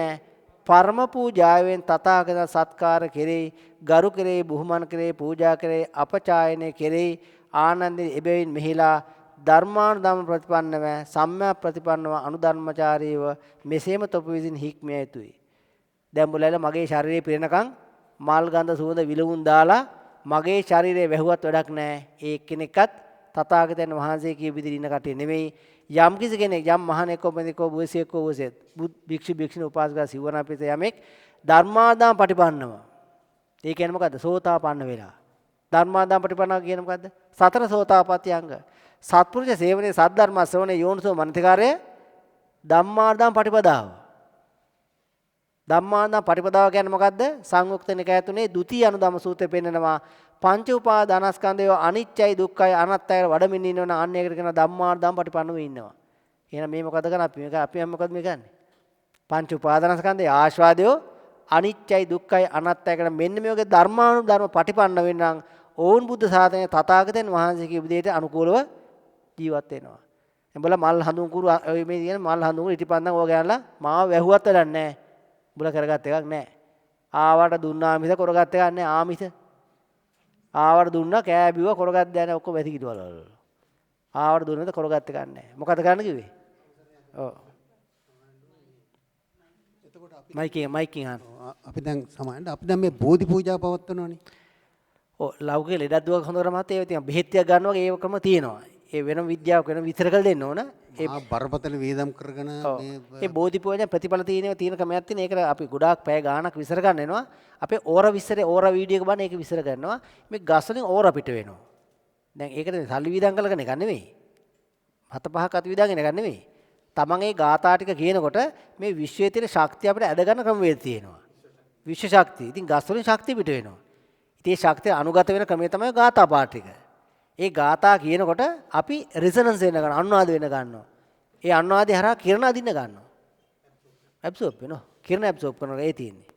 පරම පූජාවෙන් තථාගත සත්කාර කෙරෙහි ගරු කෙරෙහි බුහුමන් කෙරෙහි පූජා කෙරෙහි අපචායනය කෙරෙහි ආනන්දෙනි එබැවින් මෙහිලා ධර්මානුධම්ම ප්‍රතිපන්නව සම්මා ප්‍රතිපන්නව අනුධර්මචාරීව මෙසේම තොප විසින් හික්මිය යුතුයි. දැන් බුලල මගේ ශරීරේ පිරෙනකන් මල් ගඳ සුවඳ විලවුන් දාලා මගේ ශරීරේ වැහුවත් වැඩක් නැහැ. ඒ කෙනෙක්වත් තථාගතයන් වහන්සේ කිය විදිහට ඉන්න කටේ නෙමෙයි. යම් කිසි කෙනෙක් යම් මහණෙක්ව මෙදිකෝ බුවසියෙක්ව වසෙත් භික්ෂු භික්ෂුණී උපාසකා සිවණාපිත යමෙක් ධර්මාදාන පටිපන්නව. ඒ කියන්නේ මොකද්ද? සෝතාපන්න වෙලා. ධර්මාදාන පටිපන්නව කියන්නේ මොකද්ද? සතර සෝතාපට්ටි අංග. සත්පුරුෂ සේවනයේ සද්ධර්ම ශ්‍රවණයේ යෝනිසෝ මනසිකාරය ධම්මාදාන පටිපදාව. ධම්මාදාන පටිපදාව කියන්නේ මොකද්ද? සංයුක්ත නිකාය තුනේ ဒုတိ ය අනුධම්ම සූත්‍රය පෙන්නනවා. පංච උපාදානස්කන්ධය අනිත්‍යයි දුක්ඛයි අනාත්තයි වඩමින් ඉන්නවනම් අන්න ඒකට කියන ධම්මාදාන පටිපන්නව ඉන්නවා. එහෙනම් මේ මොකද කරන්නේ අපි? මේක අපි මොකද මේ ගන්නෙ? පංච උපාදානස්කන්ධය ආශ්වාදය අනිත්‍යයි දුක්ඛයි අනාත්තයි කියන මෙන්න මේ වගේ ධර්මානුධර්ම පටිපන්න වෙනනම් ඕන් බුද්ධ සාධනයේ තථාගතයන් වහන්සේගේ විදිහට අනුකූලව ජීවත් වෙනවා. එඹලා මල් හඳුන් කුරු මේ කියන මල් හඳුන් කුරු ඉටිපන්දන් ඕක ගෑනලා මාව වැහුවත් වැඩක් නැහැ. උඹලා කරගත් එකක් නැහැ. ආවට දුන්නා මිස කරගත් එකක් නැහැ ආමිස. ආවට දුන්නා කෑ බිව්වා කරගත් දැන ඔක්කොම වැති කිටවල. ආවට දුන්නද කරගත් එකක් නැහැ. මොකද කරන්න කිව්වේ? ඔව්. මයිකින් අහන්න. අපි දැන් සමානට අපි දැන් මේ බෝධි පූජා පවත්වනවානේ. ඔව් ලෞකික ලෙඩක් දුවක් හොඳට මත ඒවා තියෙනවා. බෙහෙත් ටිකක් ගන්නවා වගේ ඒව ක්‍රම තියෙනවා. ඒ වෙනම විද්‍යාවක් වෙනම විතර කළ දෙන්න ඕන. ඒ බරපතල වේදම් කරගෙන මේ බෝධි පූජා ප්‍රතිඵල තියෙනවා තියෙන ක්‍රමයක් තියෙන. ඒකට අපි ගොඩාක් පැය ගාණක් විසර ගන්න වෙනවා. අපේ ඕර විසරේ ඕර වීඩියෝ එක බලන්න ඒක විසර කරනවා. මේ ගස් වලින් ඕර පිට වෙනවා. දැන් ඒකට සල්ලි වියදම් කළගෙන එක නෙමෙයි. 7-5ක් අත වියදම් එක නෙමෙයි. තමන් ඒ ගාථා ටික කියනකොට මේ විශ්වයේ තියෙන ශක්තිය අපිට ඇද ගන්න ක්‍රමවේද තියෙනවා. විශ්ව ශක්තිය. ඉතින් ගස් වලින් ශක්තිය පිට වෙනවා. ඉතින් ඒ ශක්තිය අනුගත වෙන ක්‍රමය තමයි ගාථා පාඨ ටික. ඒ ගාථා කියනකොට අපි රිසනන්ස් වෙන ගන්න අනුවාද වෙන ගන්නවා. ඒ අනුවාදේ හරහා කිරණ අදින්න ගන්නවා. ඇබ්සෝබ් වෙනවා. කිරණ ඇබ්සෝබ් කරනවා ඒ තියෙන්නේ.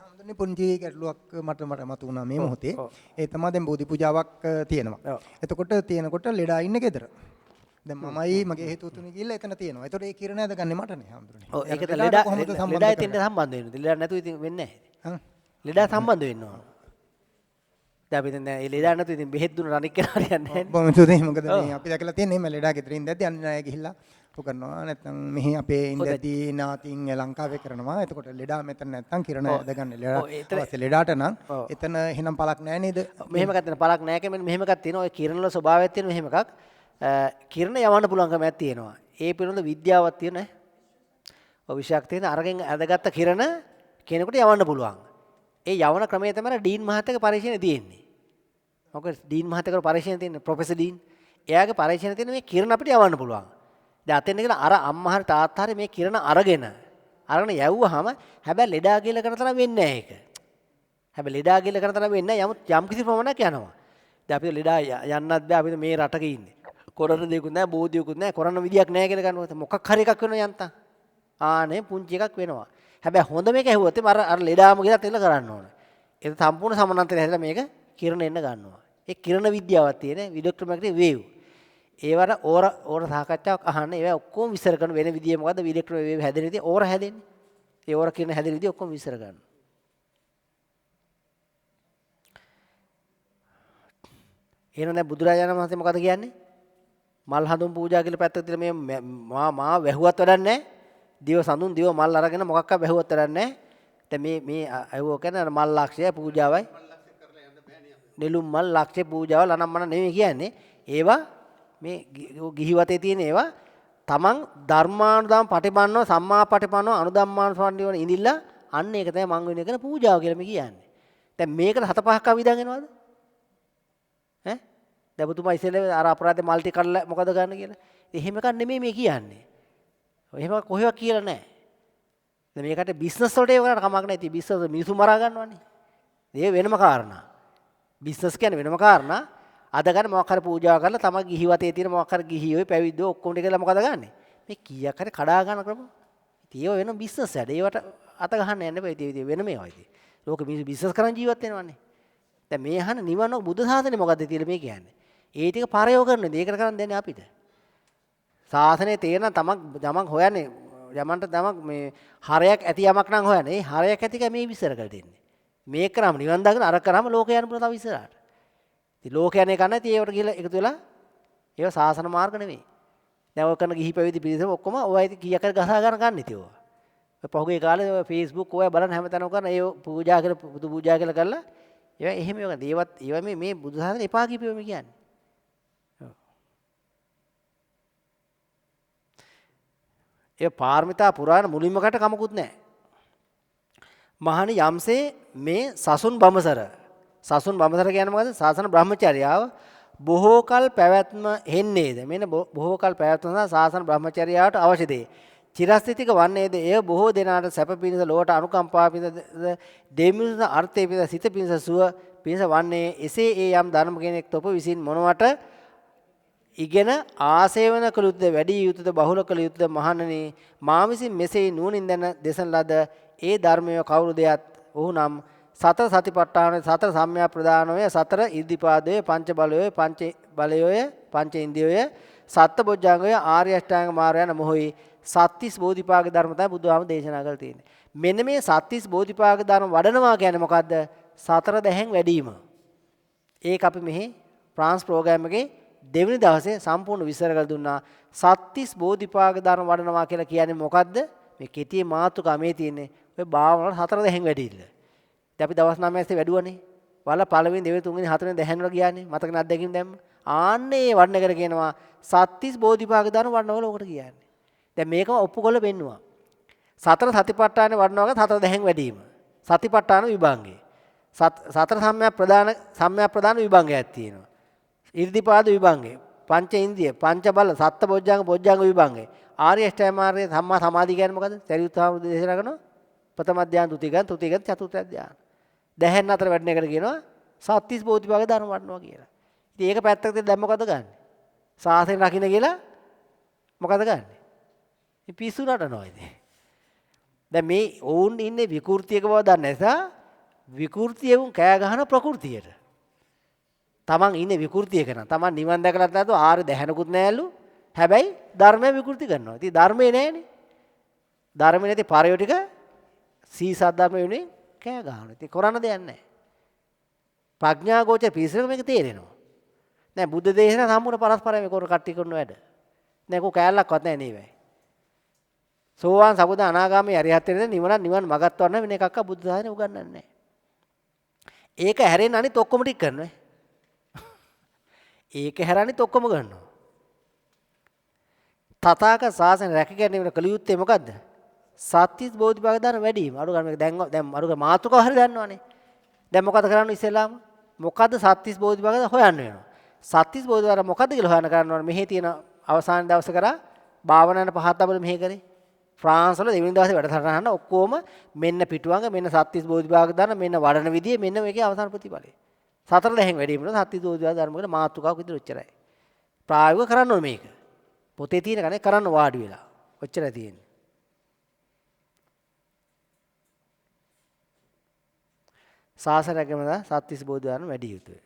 හඳුන්නේ පුංචි ගැටලුවක් මට මතුණා මේ මොහොතේ. ඒ තමයි දැන් බෝධි පූජාවක් තියෙනවා. එතකොට තියෙනකොට ලෙඩා ඉන්නේ ගෙදර. දැන් මමයි මගේ හේතුතුනේ ගිහිල්ලා එතන තියෙනවා. එතකොට ඒ කිරණ ඇදගන්නේ මටනේ හඳුන්නේ. ඔව් ඒකට ලෙඩා ඉතින් සම්බන්ධ වෙනවා. ලෙඩා නැතුව ඉතින් වෙන්නේ නැහැ. ලෙඩා සම්බන්ධ වෙන්න ඕන. දැන් අපි දැන් ඒ ලෙඩා නැතුව ඉතින් බෙහෙත් දුන්න රණික් කරලා හරියන්නේ නැහැ. බොහොම ස්තුතියි. මොකද මේ අපි දැකලා තියෙන්නේ මේ ලෙඩා ගෙදරින් ඉඳද්දී අන්න අය ගිහිල්ලා කරනවා. නැත්නම් මෙහි අපේ ඉඳදී නාතින් ලංකාවේ කරනවා. එතකොට ලෙඩා මෙතන නැත්නම් කිරණ ඇදගන්න ලෙඩා ලෙඩාට නම් එතන එහෙනම් පළක් නැහැ නේද? මෙහෙම එකක් තියෙන පළක් නැහැ කියන්නේ මෙහෙම එකක් තියෙනවා. ඔය කිරණ වල ස්වභාවයක් තියෙන මෙහෙම එකක්. කිරණ යවන්න පුළුවන්කමක් තියෙනවා. ඒ පිළිබඳ විද්‍යාවක් තියෙන ඈ. ඔය විශයක් තියෙන අරගෙන ඇදගත්ත කිරණ කෙනෙකුට යවන්න පුළුවන්. ඒ යවන ක්‍රමය තමයි ඩීන් මහත්තයාගේ පරීක්ෂණේ තියෙන්නේ. මොකද ඩීන් මහත්තයාගේ පරීක්ෂණේ තියෙන්නේ ප්‍රොෆෙසර් ඩීන්. එයාගේ පරීක්ෂණේ තියෙන මේ කිරණ අපිට යවන්න පුළුවන්. දැන් අතෙන් ඉඳගෙන අර අම්මා හරි තාත්තා හරි මේ කිරණ අරගෙන යවුවාම හැබැයි ලෙඩා කියලා කරන තරම් වෙන්නේ නැහැ ඒක. හැබැයි ලෙඩා කියලා කරන තරම් වෙන්නේ නැහැ. යම් කිසි ප්‍රමාණයක් යනවා. දැන් අපි ලෙඩා යන්නත් බෑ. අපි මේ රටක ඉන්නේ. කොරන දෙයක්වත් නැහැ, බෝධියකුත් නැහැ, කරන්න විදියක් නැහැ කියලා ගන්නවා. මොකක් හරි එකක් වෙනවා යන්තම්. ආනේ පුංචි එකක් වෙනවා. හැබැයි හොඳ මේක ඇහුවොත් අර ලෙඩාම ගිහලා තෙල කරන්න ඕනේ. ඒක සම්පූර්ණ සමානතරය හැදලා මේක කිරණ එන්න ගන්නවා. ඒ කිරණ විද්‍යාවක් තියෙන ඉලෙක්ට්‍රොමැග්නටික් වේව්. ඒවට ඕර සාකච්ඡාවක් අහන්න. ඒවා ඔක්කොම විස්තර කරන වෙන විදිය මොකද්ද? ඉලෙක්ට්‍රොන වේව් හැදෙන විදිය ඕර හැදෙන්නේ. ඒ වර කියන හැදෙන විදිහ ඔක්කොම විස්තර ගන්න. එහෙනම් දැන් බුදුරජාණන් වහන්සේ මොකද කියන්නේ? මල් හඳුන් පූජා කියලා පැත්තක තියලා මේ මා වැහුවත් වැඩක් නැහැ. දිව සඳුන් දිව මල් අරගෙන මොකක්ක වැහුවත් වැඩක් නැහැ. දැන් මේ අයෝ කියන්නේ මල් ලක්ෂය පූජාවයි. නෙළුම් මල් ලක්ෂය පූජාවල් අනම්මන නෙමෙයි කියන්නේ. ඒවා මේ ගිහිවතේ තියෙන ඒවා තමන් ධර්මානුදාන පටිපන්නව සම්මා පටිපන්නව අනුධම්මානුසවණ්ඩි වන ඉඳිලා අන්න ඒක තමයි මං වෙන එකන පූජාව කියලා මේ කියන්නේ. දැන් මේකට 7-5ක් අවිදන් එනවද? ඈ? දැන් පුතුමා ඉස්සෙල්ලා අර අපරාධේ මල්ටි කඩලා මොකද ගන්න කියලා. එහෙම එකක් නෙමෙයි මේ කියන්නේ. එහෙම කොහෙවත් කියලා නැහැ. දැන් මේකට බිස්නස් වලට ඒව කරන්න කමක් නැහැ. ඉතින් බිස්නස් මිනිස්සු මරා ගන්නවනේ. ඒ වෙනම කාරණා. බිස්නස් කියන්නේ වෙනම කාරණා. අද ගන්න මොකක් හරි පූජා කරලා තමයි ගිහිවතේ තියෙන මොකක් හරි ගිහියෝ පැවිද්දෝ ඔක්කොම ටිකලා මොකද ගන්නෙ? මේ කීයක් හරි කඩා ගන්න ක්‍රම. ඉතින් ඒව වෙන බිස්නස් වැඩ. ඒවට අත ගහන්න යන්න බෑ. ඉතින් වෙන මේවා ඉතින්. ලෝක මිනිස්සු බිස්නස් කරන් ජීවත් වෙනවනේ. දැන් මේ අහන නිවන බුදු සාසනේ මොකද්ද කියලා මේ කියන්නේ. ඒ ටික පරයෝ කරන දේ. ඒකට කරන් දෙන්නේ අපිට. සාසනේ තේරෙන තමක් හොයන්නේ යමන්ට තමක් මේ හරයක් ඇති යමක් නම් හොයන්නේ. ඒ හරයක් ඇතික මේ විස්තර කරලා දෙන්නේ. මේක කරාම නිවන් දාගෙන අර කරාම ලෝකේ යන්න පුළුවන් තව ඉස්සරහට. ඉතින් ලෝකේ යන්නේ කන්නේ ඉතින් ඒවට ගිහලා එකතු වෙලා ඒවා සාසන මාර්ග නෙවෙයි. දැන් ඔය කරන ගිහි පැවිදි පිරිසම ඔක්කොම ඔය ඉතින් කීයක් හරි ගසා ගන්න ඉතින් ඔය. ඔය පහුගිය කාලේ ඔය Facebook ඔය බලන්න හැමතැනම කරන ඒ පූජා කියලා බුදු පූජා කියලා කරලා ඒවා එහෙම ඒවා දේවත් ඒවා මේ බුදු සාසන එපා කියපේම කියන්නේ. ඒ පාරමිතා පුරාණ මුලින්මකට කමකුත් නැහැ. මහණි යම්සේ මේ සසුන් බඹසර කියන්නේ මොකද්ද? සාසන බ්‍රහ්මචර්යාව බොහෝ කල් පැවැත්ම හෙන්නේද? මෙන්න බොහෝ කල් පැවැත්ම සඳහා සාසන බ්‍රහ්මචර්යාවට අවශ්‍ය දේ. චිරස්ථිතික වන්නේද? එය බොහෝ දෙනාට සැප පිණිස ලෝට අනුකම්පා පිණිස දෙමිනිස අර්ථය පිණිස සිත පිණිස සුව පිණිස වන්නේ. එසේ ඒ යම් ධර්ම කෙනෙක් තොප විසින් මොනවට ඉගෙන ආසේවන කළ යුතුද වැඩි යුතුද බහුල කළ යුතුද මහණනි මා විසින් මෙසේ නුවණින් දැන දේශන ලද ඒ ධර්මය කවුරු දෙයත් ඔහු නම් සතර සතිපට්ඨානය සතර සම්‍යක් ප්‍රදානය සතර ඉර්ධිපාදය පංච බලය පංච බලයය පංච ඉන්ද්‍රියය සත්බොජ්ජංගය ආර්ය අෂ්ටාංග මාර්ගය යන මොහොයි සත්‍තිස් බෝධිපාක ධර්ම තමයි බුදුහාම දේශනා කරලා තියෙන්නේ. මෙන්න මේ සත්‍තිස් බෝධිපාක ධර්ම වඩනවා කියන්නේ මොකද්ද? සතර දැහැන් වැඩිම. ඒක අපි මෙහි ෆ්‍රාන්ස් ප්‍රෝග්‍රෑම් එකේ දෙවෙනි දවසේ සම්පූර්ණ විස්තර කරලා දුන්නා. සත්‍තිස් බෝධිපාක ධර්ම වඩනවා කියලා කියන්නේ මොකද්ද? මේ කෙටියේ මාතෘකාව මේ තියෙන්නේ. ඔය භාවනාවල හතර දැහැන් වැඩිilla. දැන් අපි දවස් 9 ඇස්සේ වැඩුවනේ. වල පළවෙනි දෙවෙනි තුන්වෙනි හතරවෙනි දැහැන් වල ගියානේ. මතක නැද්ද දැකීම දැම්ම. ආන්නේ වඩන කර කියනවා සත්‍තිස් බෝධිපාක ධර්ම වඩනවල ඔකට කියන්නේ. දැන් මේකම ඔප්පු කරලා පෙන්නවා. සතර සතිපට්ඨානේ වඩනවාගේ හතර දැහැන් වැඩිම. සතිපට්ඨාන විභංගේ. සතර සම්‍යක් ප්‍රදාන විභංගයක් තියෙනවා. ඉර්ධිපාද විභංගේ. පංච ඉන්ද්‍රිය, පංච බල, සත්ත බොජ්ජංග විභංගේ. ආර්ය අෂ්ටාංග මාර්ගයේ සම්මා සමාධි කියන්නේ මොකද්ද? සරියුත් හාමුදුරුවෝ දේශනා කරනවා. ප්‍රථම ධ්‍යාන, ද්විතීය ධ්‍යාන, තෘතීය ධ්‍යාන, චතුර්ථ ධ්‍යාන. දැහැන් අතර වැඩන එකට කියනවා සත්‍තිස් බෝධිපාක ධර්ම වඩනවා කියලා. ඉතින් ඒක පැත්තකට තියලා දැන් මොකද ගන්නෙ? සාසනෙ රකින්න කියලා මොකද ගන්නෙ? ඉතින් පිස්සු නටනවා ඉතින්. දැන් මේ ඔවුන් ඉන්නේ විකෘතියක බව දන්නේ නිසා විකෘතිය වුන් කෑ ගහන ප්‍රകൃතියට. තමන් ඉන්නේ විකෘතියක නම් තමන් නිවන් දැකලා නැත්නම් ආර දැහැනකුත් නැහැලු. හැබැයි ධර්මය විකෘති කරනවා. ඉතින් ධර්මේ නැහැනේ. ධර්මේ නැති පරයෝ ටික සීසත් ධර්ම වෙනුවෙන් කෑ ගහනවා. ඉතින් කරන්න දෙයක් නැහැ. ප්‍රඥා ගෝචර පිරිසක මේක තේරෙනවා. දැන් බුද්ධ දේශනා සම්පූර්ණ පරස්පරයෙන් මේ කර කට්ටි කරන වැඩ. දැන් කො කෑල්ලක්වත් නැහැ නේවයි. සෝවාන් සබුද අනාගාමී අරිහත් වෙන නිවන් මගත් වන්න වෙන එකක් බුද්ධ ධර්මයේ උගන්වන්නේ නැහැ. ඒක හැරෙන්න අනිත් ඔක්කොම ටික කරනවා. ඒක හැරෙන්නත් ඔක්කොම ගන්නවා. තථාගත ශාසනය රැක ගැනීමට කළ යුත්තේ මොකද්ද? සත්‍තිස් බෝධිපාක ධර්ම වැඩි වීම. අඩු ගන්න දැන් අඩු මාතෘකාව හරි දන්නවනේ. දැන් මොකද කරන්නේ ඉස්සෙල්ලාම? මොකද්ද සත්‍තිස් බෝධිපාක හොයන්න වෙනවා. සත්‍තිස් බෝධිපාක මොකද්ද කියලා හොයන්න කරනවා. මෙහි තියෙන අවසාන දවස කරා භාවනාන පහත් අපල මෙහි කරේ. ෆ්‍රාන්ස් වල දෙවෙනි දවසේ වැඩසටහන ඔක්කොම මෙන්න පිටුවංග මෙන්න සත්‍තිස් බෝධිපාක ධර්ම මෙන්න වඩන විදිය මෙන්න මේකේ අවසාන ප්‍රතිඵලය. සතර දැහැන් වැඩි වීම සත්‍තිස් බෝධිපාක ධර්ම වල මාතෘකාවක් විදිහට ඔච්චරයි. ප්‍රායෝගික කරන්න ඕනේ මේක. පොතේ තියෙන කනේ කරන්න වාඩි වෙලා. ඔච්චරයි තියෙන්නේ. ශාසනයකම සත්‍තිස් බෝධිපාක වැඩි යුතුයි.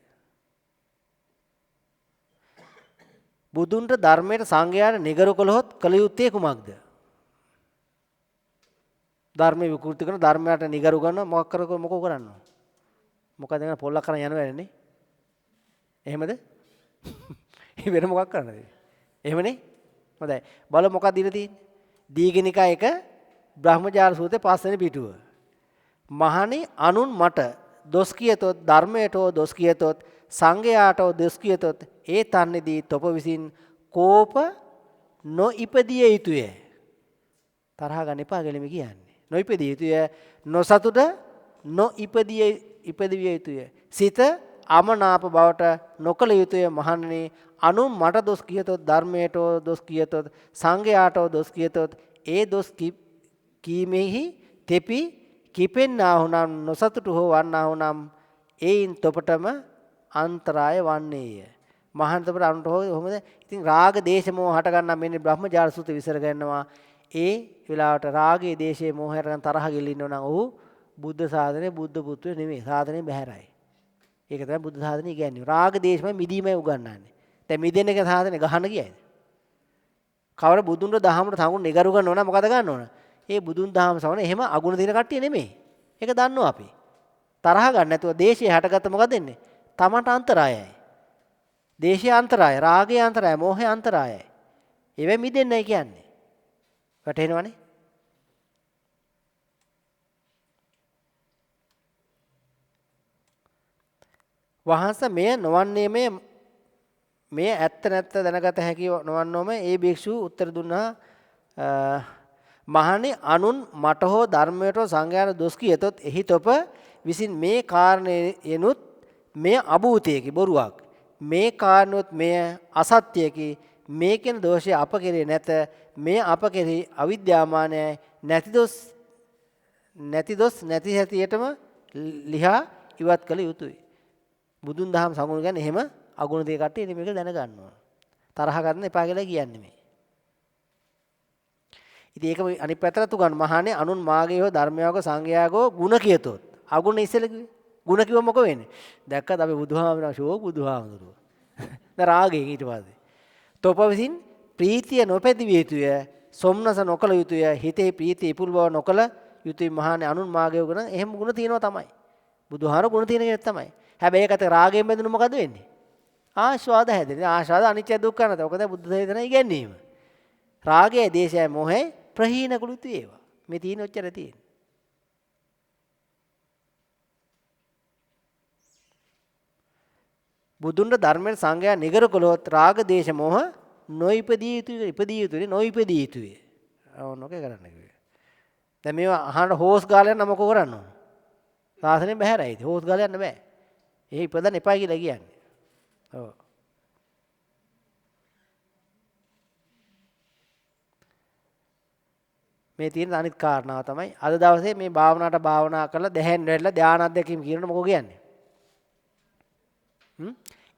බුදුන්ට ධර්මයට සංඝයාට නිගරු කළහොත් කළ යුත්තේ කුමක්ද? ධර්මයේ විකෘති කරන ධර්මයට නිගරු කරන මොකක් කරන්නේ? මොකද දැන් පොල්ලක් කරන් යනවා නේ. එහෙමද? වෙන මොකක් කරන්නද? එහෙමනේ. හොඳයි. බලමු මොකක්ද ඉර තියෙන්නේ? දීඝනිකා 1 බ්‍රහ්මජාල සූත්‍රයේ 5 වෙනි පිටුව. මහණි අනුන් මට දොස් කියතොත් ධර්මයට දොස් කියතොත් සංඝයාට දොස් කියතොත් ඒ තන්නේදී තොප විසින් කෝප නොඉපදිය යුතුය. තරහ ගන්න එපා කියලා මේ කියන්නේ. නොඉපදිය යුතුය. නොසතුට ඉපදිය යුතුය. සිත අමනාප බවට නොකල යුතුය. මහණනි අනුන් මට දොස් කියතොත් ධර්මයට දොස් කියතොත් සංඝයාට දොස් කියතොත් ඒ දොස් කීමෙහි තෙපි කිපෙන්නාහු නම් නොසතුටු හෝ වන්නාහු නම් ඒයින් තොපටම අන්තරාය වන්නේය. මහාන්තපට අනුන්ට කොහොමද? ඉතින් රාග දේශ මොහ හට ගන්නා මෙන්න බ්‍රහ්මජාල සූත්‍රය විසර ගන්නවා. ඒ වෙලාවට රාගයේ දේශයේ මොහයට ගන්න තරහ ගෙලින්න නම් ඔහු බුද්ධ ශාසනයේ බුද්ධ පුත්‍රය නෙමෙයි. ශාසනයෙන් බැහැරයි. ඒක තමයි බුද්ධ ශාසනය කියන්නේ. රාග දේශමයි මිදීමයි උගන්වන්නේ. දැන් මිදෙන එක ශාසනය ගහන්න කියයිද? කවර බුදුන්ගේ දහමට තඟුන් නිගරු කරන්න ඕන මොකද ගන්න ඕන? ඒ බුදුන් දහම සවන එහෙම අගුණ දින කට්ටිය නෙමෙයි. ඒක දන්නවා අපි. තරහ ගන්න නැතුව දේශය හටගත්ත මොකද වෙන්නේ? තමන්ට අන්තරායයි. දේශය අන්තරාය, රාගය අන්තරාය, මෝහය අන්තරායයි. ඒවෙ මිදෙන්නයි කියන්නේ. වැටහෙනවනේ? වහන්ස මෙය නොවන්නේ මේ ඇත්ත නැත්ත දැනගත හැකි නොවන්නෝම ඒ භික්ෂුව උත්තර දුන්නා මහණේ අනුන් මට හෝ ධර්මයට හෝ සංඝයාට දොස් කියතොත් එහි තොප විසින් මේ කාරණේනුත් මෙය අභූතයකි බොරුවක් මේ කාරණොත් මෙය අසත්‍යයකි මේකෙන් දෝෂය අප කෙරේ නැත මේ අප කෙරෙහි අවිද්‍යාමානයි නැති දොස් නැති හැටියටම ලිහා ඉවත් කළ යුතුය බුදුන් දහම සඟුණ ගැන එහෙම අගුණ දෙක කට්ටිය මේක දැනගන්න ඕන තරහ ගන්න එපා කියලා කියන්නේ මේ ඉතින් ඒක අනිත් පැත්තට උගන් මහානේ අනුන් මාගේ හෝ ධර්මයක සංඝයාගෝ ಗುಣ කියතොත් අගුණ ඉස්සෙල්ල කිව්වේ ಗುಣ කිව්ව මොක වෙන්නේ දැක්කද අපි බුදුහාමරා ෂෝක් බුදුහාමරුව දැන් රාගයෙන් ඊට පස්සේ තොප විසින් ප්‍රීතිය නොපැතිවිය යුතුය සොම්නස නොකල යුතුය හිතේ ප්‍රීතිය ඉපුල් බව නොකල යුතුය මහානේ අනුන් මාගේ ගුණ එහෙම ගුණ තියෙනවා තමයි බුදුහාර ගුණ තියෙන කෙනෙක් තමයි හැබැයි ඒකට රාගයෙන් බැඳුණු මොකද වෙන්නේ ආශාද හැදෙන්නේ ආශාද අනිත්‍ය දුක්ඛ නැත ඔක දැන් බුද්ධ දේශනා ඉගැන්වීම රාගය දේශය මොහේ ප්‍රහීන කුළුතු ඒවා මේ තියෙන ඔච්චර තියෙන බුදුන්ගේ ධර්මයෙන් සංගය නිගර කළොත් රාග දේශ මොහ නොයිපදී යුතුයි නොයිපදී යුතුයි ඕනෝකේ කරන්න කිව්වේ දැන් මේවා අහන්න හෝස් ගාලා යන මොකෝ කරන්න ඕන සාසනෙන් බහැරයි ඉතින් හෝස් ගාලා යන්න බෑ ඒ ඉපදන්න එපා කියලා කියන්නේ ඔව් මේ තියෙන අනිත් කාරණාව තමයි අද දවසේ මේ භාවනා කරලා දැහැන් වැටලා ධානය අධ්‍යක්ීම් කියනකොට මොකෝ කියන්නේ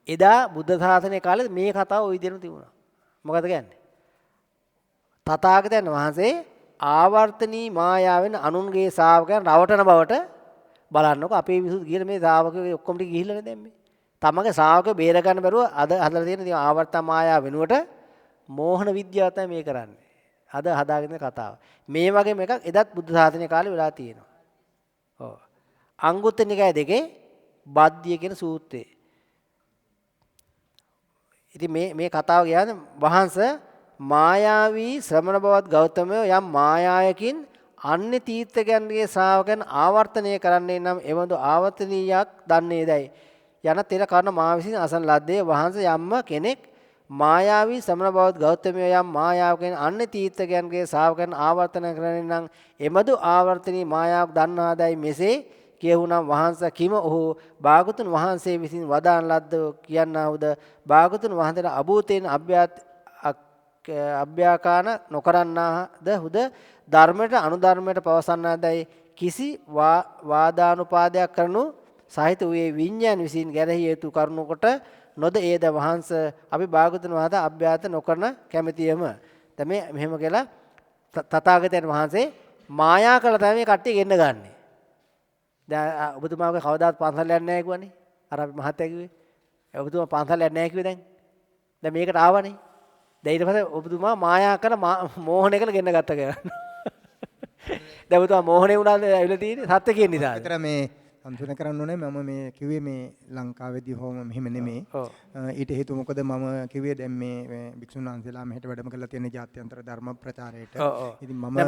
එදා බුද්ධ ශාසනයේ කාලේ මේ කතාව ওই විදිහටම තිබුණා මොකද කියන්නේ තථාගතයන් වහන්සේ ආවර්තනී මායාවෙන් අනුන්ගේ ශ්‍රාවකයන් රවටන බවට බලන්නකො අපේ විසුදු කියලා මේ ශ්‍රාවකයෝ ඔක්කොම ටික ගිහිල්ලානේ දැන් මේ තමගේ ශ්‍රාවකයෝ බේර ගන්න බැරුව අද හදලා තියෙන ඉතින් ආවර්තන මායාව වෙනුවට මෝහන විද්‍යාව තමයි මේ කරන්නේ අද හදාගෙන කතාව. මේ වගේම එකක් එදත් බුද්ධ ශාසනය කාලේ වෙලා තියෙනවා. ඔව්. අංගුත්තර නිකාය 2 බද්ධිය කියන සූත්‍රයේ. ඉතින් මේ කතාව කියන්නේ වහන්ස මායාවී ශ්‍රමණ බවත් ගෞතමයෝ යම් මායාවකින් අන්‍ය තීර්ථකයන්ගේ ශ්‍රාවකයන් ආවර්තනය කරන්නේ නම් එවඳු ආවර්තනීයක් දන්නේ දැයි. යන තෙර කරන මා විසින් අසන ලද්දේ වහන්ස යම්ම කෙනෙක් මායාවී ශ්‍රමණ බවත් ගෞතමයෝ යම් මායාවකින් අන්‍ය තීර්ථකයන්ගේ ශ්‍රාවකයන් ආවර්තන කරන්නේ නම් එමදු ආවර්තනී මායාවක් දන්නාදයි මෙසේ කියවුනම් වහන්ස කිම ඔහු භාගතුන් වහන්සේ විසින් වදාන ලද්ද කියන්නාවුද භාගතුන් වහන්සේට අභූතේන අභ්‍යාකාන නොකරන්නාද හුද ධර්මයට අනුධර්මයට පවසන්නාදයි කිසි වාදානුපාදයක් කරනු සහිත වූයේ විඤ්ඤාණ විසින් ගැරහිය යුතු කරුණු කොට නොද ඒද වහන්ස අපි භාගතුන් වහන්සේ අභ්‍යාත නොකරන කැමැතියම දැන් මේ මෙහෙම කියලා තථාගතයන් වහන්සේ මායා කළ තමයි කට්ටිය ගෙන්න ගන්නෙ දැන් ඔබතුමාගේ කවදාත් පන්සල් යන්නේ නැහැ කිව්වනේ අර අපි මහත්තයා කිව්වේ ඔබතුමා පන්සල් යන්නේ නැහැ කිව්වේ දැන් මේකට ආවනේ දැන් ඊට පස්සේ ඔබතුමා මායා කළ මෝහණය කළ ගෙන්න ගත්තා කියලා දැන් ඔබතුමා මෝහණේ වුණාද ඇවිල්ලා තියෙන්නේ සත්‍ය කියන නිසාද? විතර මේ සම්සුන කරන්න ඕනේ මම මේ කිව්වේ මේ ලංකාවේදී හොම මෙහෙම නෙමෙයි. ඊට හේතුව මොකද මම කිව්වේ දැන් මේ භික්ෂුන් වහන්සේලා මෙහෙට වැඩම කරලා තියෙන ජාත්‍යන්තර ධර්ම ප්‍රචාරයට. ඉතින් මම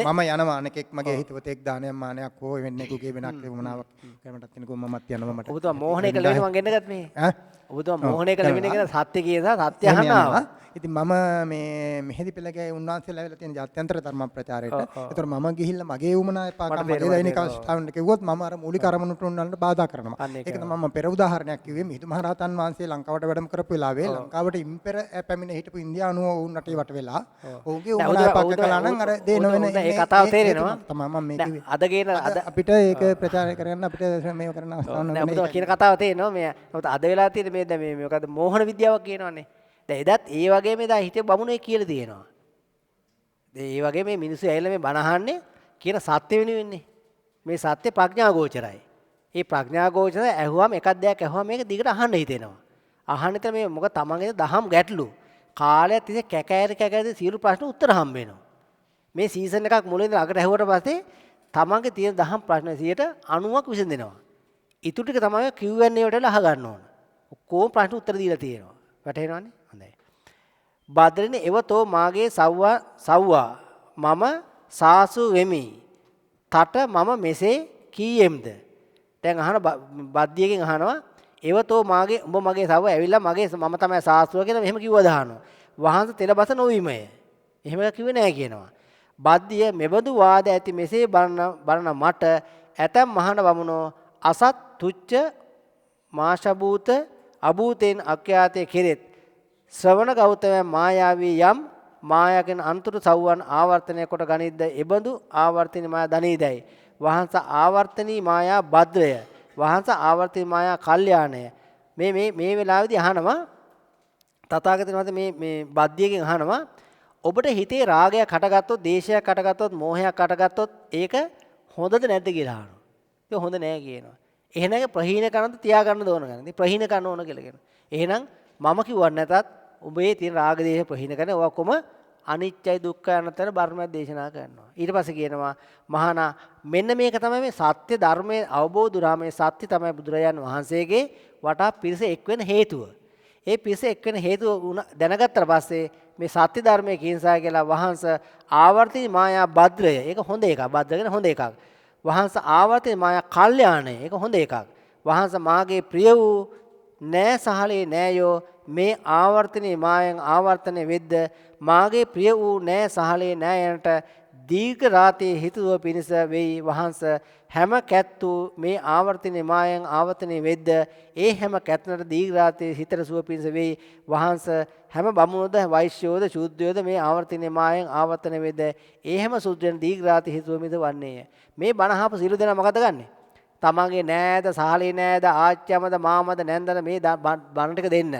මම යනවා අනෙක් මගේ හිතවතෙක් දානයක් මානයක් හෝ වෙන්නේ කුගේ වෙනක් වමනාවක් කරමටත් කෙනෙකු මමත් යනවා මට. ඔබතුමා මෝහණේ කළ වෙන මං ගෙන්නගත් මේ. ඔබතුමා මෝහණේ කළ වෙන කියන සත්‍ය කියනවා සත්‍ය අහනවා. ඉතින් මම මේ මෙහෙදි පෙළගේ උන්වහන්සේලා ඇවිල්ලා තියෙන ජාත්‍යන්තර ධර්ම ප්‍රචාරයට. ඒතර මම ගිහිල්ලා මගේ උමනා එපාකම් මගේ දෛනික අවස්ථාවෙන් කිව්වොත් මම අර මූලික අරමුණට උන්වහන්සේට බාධා කරනවා. ඒක තමයි මම පෙර උදාහරණයක් කිව්වේ. මිහිඳු මහරහතන් වහන්සේ ලංකාවට වැඩම කරපු වෙලාවේ ලංකාවට ඉම්පෙර පැමිණ හිටපු ඉන්දියානුව වුන් රටේ වට වෙලා ඔවුන්ගේ උමනා එපාක කළා නම් අර දේන වෙන ඒ කතාව තේරෙනවා. තමයි මම මේ කිව්වේ. අද ගේන අද අපිට ඒක ප්‍රචාරය කරන්න අපිට මේව කරන්න අවස්ථාවක් නැහැ. ඔබතුමා කියන කතාව තේරෙනවා. මේ අද වෙලා තියෙන මේ දැන් මේ මොකද්ද මෝහන විද්‍යාවක් කියනවනේ. දැන් එදත් ඒ වගේ මේ දැන් හිතේ බමුණේ කියලා තියෙනවා. දැන් ඒ වගේ මේ මිනිස්සු ඇවිල්ලා මේ බණ අහන්නේ කියන සත්‍ය වෙනුවෙන්නේ. මේ සත්‍ය ප්‍රඥා ගෝචරයි. ඒ ප්‍රඥා ගෝචරය ඇහුවාම එකක් දෙයක් ඇහුවාම මේක දිගට අහන්න හිතෙනවා. අහන්න හිතන මේ මොකද තමන්ගේ දහම් ගැටලු කාලයක් තිස්සේ කැකෑරි සියලු ප්‍රශ්න උත්තර හම්බ වෙනවා. මේ සීසන් එකක් මුලින් ඉඳලා අගට ඇහුවට පස්සේ තමන්ගේ තියෙන දහම් ප්‍රශ්න 90ක් විසඳෙනවා. ඊටු ටික තමයි Q&A වලට අහ ගන්න ඕන. ඔක්කොම ප්‍රශ්න උත්තර දීලා තියෙනවා. වැටහෙනවනේ? හොඳයි. බද්දරින එවතෝ මාගේ සව්වා මම සාසු වෙමි. තට මම මෙසේ කීයෙම්ද? දැන් අහන බද්දියකින් අහනවා එවතෝ මාගේ උඹ මගේ සව්ව ඇවිල්ලා මගේ මම තමයි සාසුව කියලා මෙහෙම කිව්වද අහනවා. වහන්සේ තෙලබස නොවීමය. එහෙම කිව්වේ නෑ කියනවා. බද්දිය මෙබඳු වාද ඇති මෙසේ බලන මට ඇතම් මහාන වමුණෝ අසත් තුච්ච මාශබූත අභූතෙන් අක්‍යාතේ කෙරෙත් ශ්‍රවණ ගෞතමයන් මායාවී යම් මායාගෙන අන්තුරු සව්වන් ආවර්තනය කොට ගනිද්ද එබඳු ආවර්තනී මායා දනීදයි වහන්ස ආවර්තනී මායා භද්‍රය වහන්ස ආවර්තනී මායා කල්යාණය මේ වෙලාවේදී අහනවා තථාගතයන් වහන්සේ මේ බද්දියකින් අහනවා ඔබට හිතේ රාගයක් හටගත්තොත් දේශයක් හටගත්තොත් මෝහයක් හටගත්තොත් ඒක හොඳද නැද්ද කියලා අහනවා. ඒක හොඳ නෑ කියනවා. එහෙනම් ප්‍රහීන කරනද තියාගන්න ඕන ගන්න. ඉතින් ප්‍රහීන කරන්න ඕන කියලා කියනවා. එහෙනම් මම කිව්වත් නැතත් ඔබේ තියෙන රාග දේශ ප්‍රහීන කරන ඔක්කොම අනිත්‍යයි දුක්ඛයි අනත්තර බර්මයක් දේශනා කරනවා. ඊට පස්සේ කියනවා මහානා මෙන්න මේක තමයි මේ සත්‍ය ධර්මයේ අවබෝධ උනා මේ සත්‍ය තමයි බුදුරජාන් වහන්සේගේ වටා පිරිස එක් වෙන හේතුව. ඒ පිරිස එක් වෙන හේතුව දැනගත්තට පස්සේ මේ සත්‍ය ධර්මයේ කීන්සා කියලා වහන්ස ආවර්තී මායා භද්‍රය. ඒක හොඳ එකක්. භද්‍ර කියන හොඳ එකක්. වහන්ස ආවර්තී මායා කල්යාණය. ඒක හොඳ එකක්. වහන්ස මාගේ ප්‍රිය වූ නෑ සහලේ නෑයෝ මේ ආවර්තනයේ මායන් ආවර්තනය වෙද්ද මාගේ ප්‍රිය වූ නෑ සහලේ නෑයන්ට දීර්ඝ රාතේ හිතුව පිණිස වෙයි වහන්ස හැම කැත්තු මේ ආවර්තනයේ මායන් ආවර්තනය වෙද්ද ඒ හැම කැත්තනට දීර්ඝ රාතේ හිතට සුව පිණිස වෙයි වහන්ස හැම බමුණෝද වෛශ්‍යෝද ශූද්‍රයෝද මේ ආවර්තනයේ මායන් ආවර්තනය වෙද්ද ඒ හැම සුද්ධයන් දීර්ඝ රාතේ හිතුව මිද වන්නේය. මේ බණ අහපු සියලු දෙනා මොකද ගන්නෙ? තමන්ගේ නෑද සහලේ නෑද ආච්චමද මාමද නැන්දද මේ බණ ටික දෙන්න.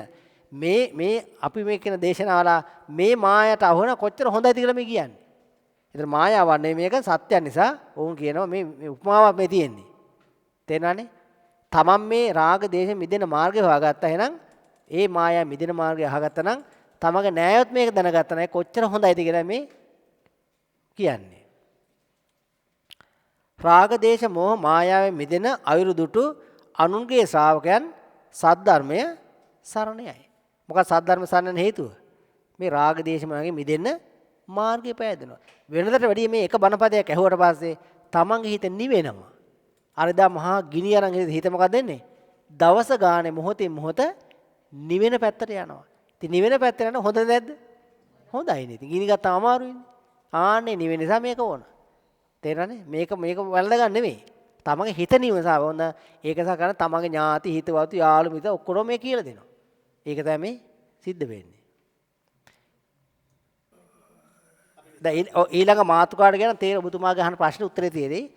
මේ අපි මේ කියන දේශනාවල මේ මායට අහුන කොච්චර හොඳයිද කියලා මේ කියන්නේ. ඒතර මායාවක් නෙමෙයි මේක සත්‍යයක් නිසා වුන් කියනවා මේ උපමාවක් මේ තියෙන්නේ. තේරෙනවනේ? තමන් මේ රාග දේශ මිදෙන මාර්ගය හොයාගත්තා එහෙනම් ඒ මායාව මිදෙන මාර්ගය අහගත්තා නම් තමන්ගේ නෑයොත් මේක දැනගත්තා නම් කොච්චර හොඳයිද කියලා මේ කියන්නේ. රාග දේශ මොහ මායාවෙන් මිදෙන අවිරුදුටු අනුන්ගේ ශ්‍රාවකයන් සද්ධර්මය සරණයයි. මොකක්ද සද්ධර්ම සරණ හේතුව? මේ රාග දේශ මොහයෙන් මිදෙන්න මාර්ගය පෑදෙනවා. වෙනදට වැඩිය මේ එක බණපදයක් ඇහුවට පස්සේ තමන්ගේ හිත නිවෙනවා. අරදා මහා ගිනි අරන් හිත මොකක්ද වෙන්නේ? දවස ගානේ මොහොතින් මොහොත නිවෙන පැත්තට යනවා. ඉතින් නිවෙන පැත්තට යන හොඳ නැද්ද? හොඳයිනේ. ඉතින් ගිනි ගත්තාම අමාරුයිනේ. ආන්නේ නිවෙන නිසා මේක ඕන. තේරෙනවනේ? මේක වැළඳ ගන්න නෙමෙයි. තමන්ගේ හිත නිවසා වොන්න ඒක නිසා කරන තමන්ගේ ඥාති හිතවතු යාළු මිත ඔක්කොම මේ කියලා දෙනවා. ඒක තමයි මේ සිද්ධ වෙන්නේ. දැන් ඊළඟ මාතෘකාවට ගැන තේර ඔබතුමාගේ අහන ප්‍රශ්නේ උත්තරේ තියෙන්නේ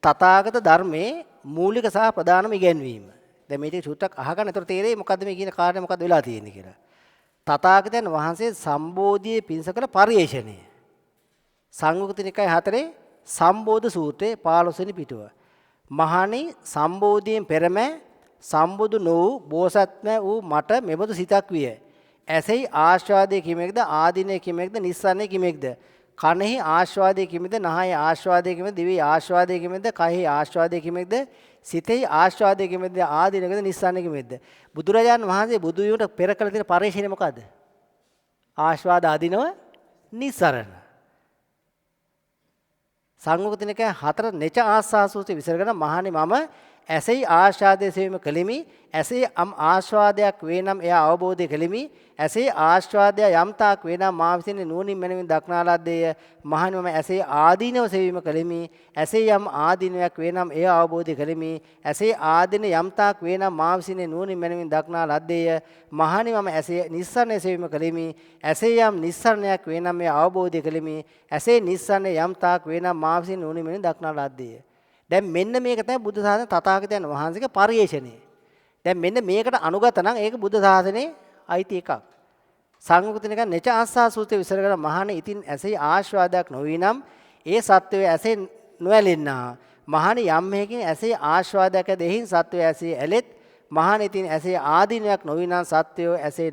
තථාගත ධර්මයේ මූලික සහ ප්‍රධානම ඉගැන්වීම. දැන් මේක චුට්ටක් අහගන්න. ඒතර තේරෙයි මොකද්ද මේ කියන කාරණේ මොකද්ද වෙලා තියෙන්නේ කියලා. තථාගතයන් වහන්සේ සම්බෝධියේ පිංස කළ පරිේශණය. සංයුක්ත නිකාය 4 සම්බෝධ සූත්‍රයේ 15 වෙනි පිටුව. මහණේ සම්බෝධියෙන් පෙරම සම්බුදු නො වූ බෝසත්ම වූ මට මෙබඳු සිතක් විය. ඇසෙයි ආශ්වාදයේ කිමෙක්ද ආදීනයේ කිමෙක්ද නිස්සන්නේ කිමෙක්ද කනෙහි ආස්වාදයේ කිමෙද, නහයේ ආස්වාදයේ කිමෙද, දිවේ ආස්වාදයේ කිමෙද, කයෙහි ආස්වාදයේ කිමෙද, සිතෙහි ආස්වාදයේ කිමෙද, ආදීනකද නිස්සාරණය කිමෙද? බුදුරජාණන් වහන්සේ බුදු වීමට පෙර කළ තියෙන පරිශ්‍රණය මොකද්ද? ආස්වාද ආදීනව නිස්සාරණ. සංයුක්ත නිකාය 4 නෙච ආස්වාසූති විසරගෙන මහණනි මම ඇසෙහි ආස්වාදයේ සෙවීම කළෙමි. ඇසේ ආස්වාදයක් වේ නම් එය අවබෝධය කළෙමි. ඇසේ ආස්වාදය යම් තාක් වේ නම් මා විසින් නුවණින් මැනවින් දක්නා ලද්දේය. මහණනි මම ඇසේ ආදීනව සෙවීම කළෙමි. ඇසේ යම් ආදීනයක් වේ නම් එය අවබෝධය කළෙමි. ඇසේ ආදීන යම් තාක් වේ නම් මා විසින් නුවණින් මැනවින් දක්නා ලද්දේය. මහණනි මම ඇසේ නිස්සරණය සෙවීම කළෙමි. ඇසේ යම් නිස්සරණයක් වේ නම් එය අවබෝධය කළෙමි. ඇසේ නිස්සරණය යම් තාක් වේ නම් මා විසින් නුවණින් මැනවින් දක්නා ලද්දේය. දැන් මෙන්න මේක තමයි බුද්ධ ශාසන තථාගතයන් වහන්සේගේ පරිශ්‍රණය. දැන් මෙන්න මේකට අනුගත නම් ඒක බුද්ධ ශාසනයේ අයිති එකක්. සංයුක්ත නිකාය නෙච ආස්සා සූත්‍රයේ විස්තර කරන මහණේ ඉතින් ඇසේ ආස්වාදයක් නොවී නම් ඒ සත්වයේ ඇසේ නොඇලෙන්නා. මහණේ යම් හේකින් ඇසේ ආස්වාදයක් ඇදෙහින් සත්වයේ ඇසේ ඇලෙත්. මහණේ ඉතින් ඇසේ ආදීනයක් නොවී නම් සත්වයේ ඇසේ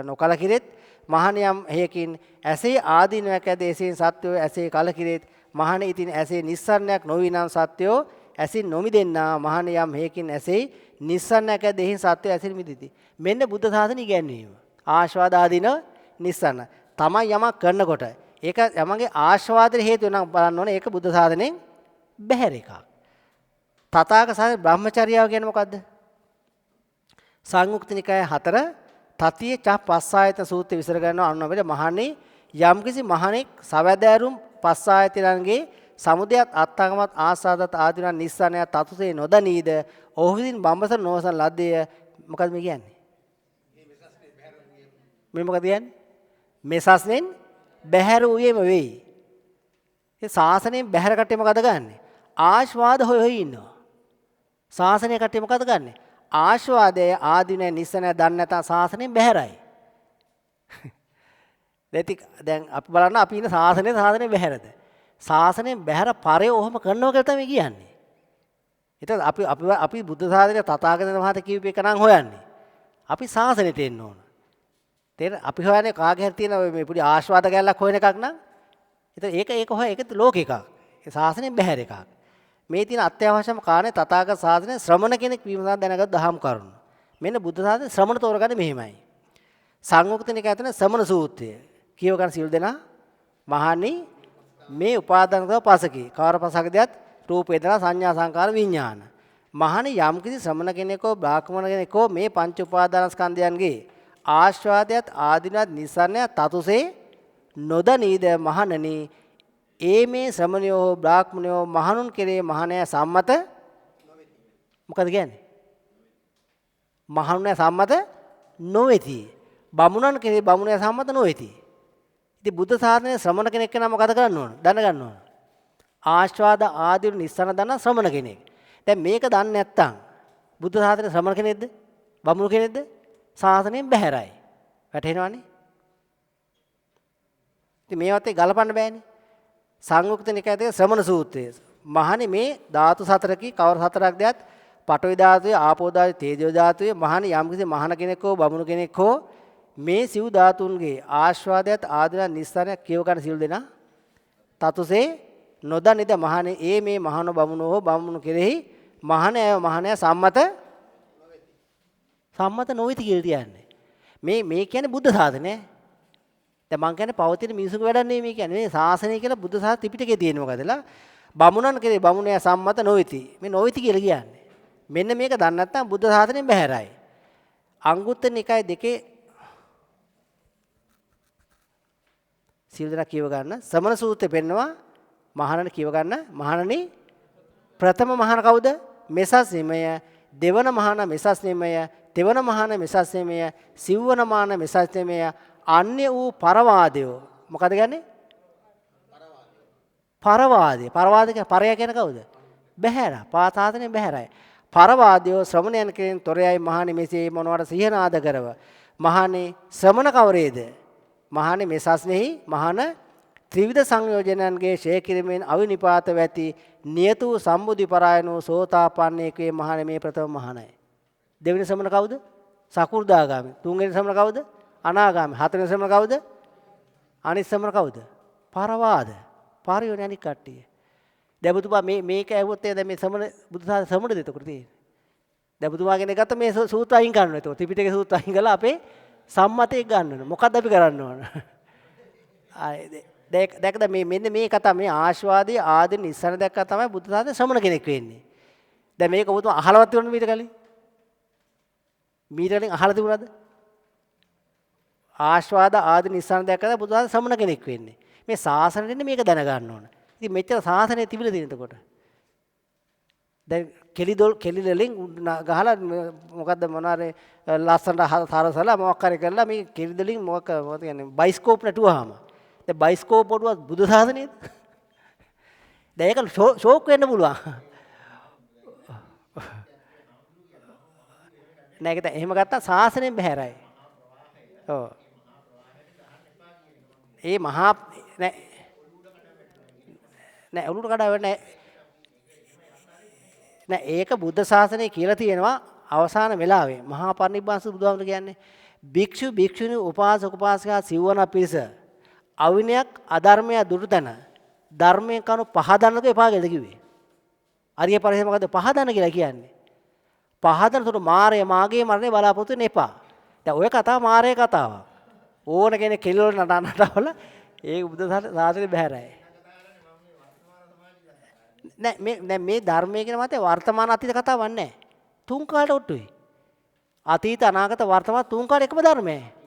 නොකලකිරෙත්. මහණේ යම් හේකින් ඇසේ ආදීනයක් ඇදෙහින් සත්වයේ ඇසේ කලකිරෙත්. මහණේ ඉතින් ඇසේ නිස්සරණයක් නොවී නම් සත්වයේ ඇසින් නොමිදෙන්නා. මහණේ යම් හේකින් ඇසේ නිස්සරණයක් ඇදෙහින් සත්වයේ ඇසින් මිදිති. මෙන්න බුද්ධ ශාසන ඉගැන්වීම. ආස්වාද ආදීන නිස්සරණ. තමයි යමක් කරනකොට ඒක යමගේ ආස්වාදයේ හේතු වෙනවා බලන්න ඕනේ. ඒක බුද්ධ ශාසනයෙන් බැහැර එකක්. තථාගත ශාසන බ්‍රහ්මචර්යාව කියන්නේ මොකද්ද? සංයුක්ත නිකාය 4 තතිය චප්පස්සායතන සූත්‍රය විසර ගන්නවා අනුනමෙද මහණේ යම්කිසි මහණෙක් සවැදෑරුම් පස්සායතනන්ගේ සමුදයත් අත්ංගමත් ආසාදත් ආදීන නිස්සාරණය තතුසේ නොදනීද ඔහු විසින් බඹසර නොවසන ලද්දේය. මොකද මේ කියන්නේ? මේ මොකද කියන්නේ? මේ ශාසනයෙන් බැහැර වූයේම වෙයි. ඒ ශාසනයෙන් බැහැර කට්ටිය මොකද ගන්නෙ? ආස්වාද හොය හොය ඉන්නවා. ශාසනය කට්ටිය මොකද ගන්නෙ? ආස්වාදයේ ආදීන නිස්සාරණය දන්නේ නැතා ශාසනයෙන් බැහැරයි. දැන් අපි බලන්න අපි ඉන්න ශාසනයෙන් බැහැරද? ශාසනයෙන් බැහැර පරේ ඔහොම කරනවා කියලා තමයි කියන්නේ. ඒතත් අපි බුද්ධ ශාසනය තථාගතයන් වහන්සේ කියූප එක නම් හොයන්නේ. අපි ශාසනයට එන්න ඕන. තේර අපි හොයන්නේ කාගේ හරි තියෙන මේ පුඩි ආස්වාද ගැලක් හොයන එකක් නම් ඒක ලෝක එකක්. ඒ ශාසනයෙන් බැහැර එකක්. මේ තියෙන අත්‍යවශ්‍යම කාරණේ තථාගත ශාසනය ශ්‍රමණ කෙනෙක් වීම සඳහා දැනගත් දහම් කරුණු. මෙන්න බුද්ධ ශාසනය ශ්‍රමණ තෝරගන්නේ මෙහෙමයි. සංයුක්ත නිකාය ඇතුළේ ශ්‍රමණ සූත්‍රය. කියව ගන්න සියලු දෙනා මහණනි මේ උපාදානකව පසකි. කවර පසකදයත් රූප වේදනා සංඥා සංකාර විඥාන. මහණනි යම්කිසි ශ්‍රමණ කෙනෙක්ෝ බ්‍රාහ්මණ කෙනෙක්ෝ මේ පංච උපාදානස්කන්ධයන්ගේ ආස්වාදයට ආදීනවත් නිස්සාරණය තතුසේ නොදනීද මහණනි ඒ මේ ශ්‍රමණයෝ බ්‍රාහ්මණයෝ මහණුන් කෙරේ මහණය සම්මත මොකද කියන්නේ? මහණුන් සම්මත නොවේති. බමුණන් කෙරේ බමුණය සම්මත නොවේති. ඉතින් බුද්ධ ශාසනයේ ශ්‍රමණ කෙනෙක් නම් මොකද කරන්න ඕන? දැනගන්න ඕන. ආස්වාද ආදීන නිස්සාරණ දන්න ශ්‍රමණ කෙනෙක්. දැන් මේක දන්නේ නැත්තම් බුද්ධ ශාසනයේ ශ්‍රමණ කෙනෙක්ද? බමුණු කෙනෙක්ද? ශාසනයෙන් බැහැරයි. වැටහෙනවනේ? ඉතින් මේවත් ගලපන්න බෑනේ. සංයුක්ත නිකායේ ශ්‍රමණ සූත්‍රය. මහණනි මේ ධාතු සතරකි කවර හතරක් දැත් පඨවි ධාතුවේ ආපෝ ධාතුවේ තේජෝ ධාතුවේ මහණනි යම්කිසි මහණ කෙනෙක් හෝ බමුණු කෙනෙක් හෝ මේ සිව් ධාතුන්ගේ ආස්වාදයට ආදීන නිස්සාරණය කියව ගන්න සිල් දෙනා තතුසේ නොදනිද මහණේ ඒ මේ මහණ බමුණෝ හෝ බමුණු කෙරෙහි මහණය සම්මත නොවිති කියලා කියන්නේ. මේ කියන්නේ බුද්ධ ශාසනය. දැන් මං කියන්නේ පවතින මිනිසුන්ගේ වැඩක් නෙමෙයි මේ කියන්නේ. මේ ශාසනය කියලා බුද්ධ ශාසන ත්‍රිපිටකයේ තියෙන මොකදලා බමුණන් කෙරෙහි බමුණය සම්මත නොවිති. මේ නොවිති කියලා කියන්නේ. මෙන්න මේක දන්නේ නැත්නම් බුද්ධ ශාසනයෙන් බැහැරයි. අංගුත්තර නිකාය 2 සිල් දෙනා කියව ගන්න ශ්‍රමණ සූත්‍රය පෙන්නවා මහණනි කියව ගන්න මහණනි ප්‍රථම මහණ කවුද? මෙසස් නිමය දෙවන මහණ මෙසස් නිමය තෙවන මහණ මෙසස් නිමය සිව්වන මහණ මෙසස් නිමය අන්‍ය වූ පරවාදයෝ මොකද කියන්නේ? පරවාදය පරය කියන කවුද? බැහැර පාතාතනේ බැහැරයි. පරවාදයෝ ශ්‍රමණයන් කෙරෙන් තොරයයි මහණනි මෙසේ මොනවට සිහනාද කරව මහණනි ශ්‍රමණ කවරේද? මහණනි මේ ශාසනයෙහි මහාන ත්‍රිවිධ සංයෝජනයන්ගේ ශේ කිරීමෙන් අවිනිපාත වැති නියතු සම්බුද්ධි පරායනෝ සෝතාපන්නේකේ මහණනි මේ ප්‍රථම මහානයි. දෙවෙනි ශ්‍රමණ කවුද? සකු르දාගාමි. තුන්වෙනි ශ්‍රමණ කවුද? අනාගාමි. හතරවෙනි ශ්‍රමණ කවුද? අනිත් ශ්‍රමණ කවුද? පරවාද. පාරියෝනේ අනික් කට්ටිය. දැන් ඔබතුමා මේක ඇහුවොත් දැන් මේ සමන බුදුසාර සමනද එතකොට තියෙන්නේ. දැන් ඔබතුමාගෙන ගත්ත මේ සූත්‍ර අයින් කරනවා. එතකොට ත්‍රිපිටකයේ සූත්‍ර අයින් කරලා අපේ සම්මතය ගන්න ඕන. මොකද්ද අපි කරන්න ඕන? දැක්කද මේ මෙන්න මේ කතාව මේ ආශ්වාදී ආදී නිස්සන දැක්කා තමයි බුද්ධ ශාසනයේ ශ්‍රමණ කෙනෙක් වෙන්නේ. දැන් මේක ඔබතුමා අහලවත් තියුණා මීට කලින්? මීට කලින් අහලා තිබුණාද? ආශ්වාද ආදී නිස්සන දැක්කම බුද්ධ ශාසනයේ ශ්‍රමණ කෙනෙක් වෙන්නේ. මේ ශාසනයෙන් මේක දැනගන්න ඕන. ඉතින් මෙච්චර ශාසනය තිබිලා තියෙන එතකොට. දැන් කෙලි වලින් ගහලා මොකද්ද මොනාරේ ලස්සනට හරසලා මොකක් හරි කරලා මේ කෙලි වලින් මොකක් කියන්නේ බයිස්කෝප් නැටුවාම දැන් බයිස්කෝප් වලුවත් බුදු සාසනයේද දැන් ඒක ෂෝක් වෙන්න පුළුවන් නෑ ඒක එහෙම ගත්තා සාසනයෙන් බහැරයි ඔව් ඒ මහා නෑ ඔලුට කඩාව නෑ නෑ ඒක බුද්ධ ශාසනය කියලා තියෙනවා අවසාන වෙලාවේ මහා පරිනිබ්බාන බුදුහාමුදුරු කියන්නේ භික්ෂු භික්ෂුණී උපාසක උපාසිකා සිව්වන පිරිස අවිනයක් අධර්මය දුරුතන ධර්මයෙන් කණු පහදන්නක එපා කියලා කිව්වේ. අරිය පරිසම මොකද පහදන්න කියලා කියන්නේ? පහදනතොට මාරය මාගේ මරණය බලාපොරොත්තු වෙන්න එපා. දැන් ඔය කතාව මාරේ කතාවක්. ඕන කෙනෙක් කෙලිවල නටවල ඒක බුද්ධ ශාසනය බහැරයි. නෑ මේ ධර්මයේ කියන මතේ වර්තමාන අතීත කතාවක් නෑ. තුන් කාලට ඔට්ටුයි. අතීත අනාගත වර්තමාන තුන් කාලේ එකම ධර්මයේ.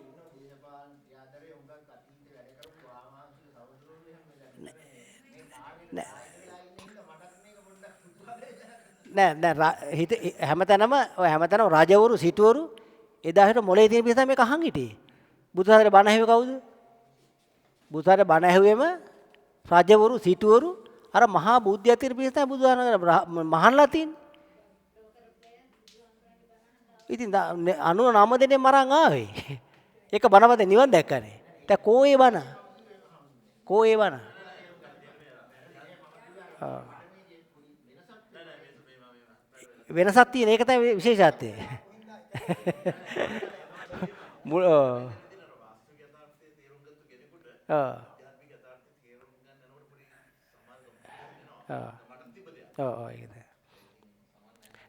නෑ හිත හැමතැනම ඔය හැමතැනම රජවරු සිටවරු එදා හිට මොලේ තියෙන පිටස මේක අහන් හිටියේ. බුදුහාමරේ බණ ඇහුවේ කවුද? බුදුහාමරේ බණ ඇහුවේම රජවරු සිටවරු අර මහා බුද්ධිය තියෙන පිටස තමයි බුදුහාමරේ මහන්ලා තියෙන්නේ. ඉතින් 99 දෙනේ මරන් ආවේ. ඒක බණවද නිවන් දැක්කනේ. දැන් කෝ ඒ බණ? කෝ ඒ බණ? වෙනසක් තියෙන ඒක තමයි විශේෂත්වය.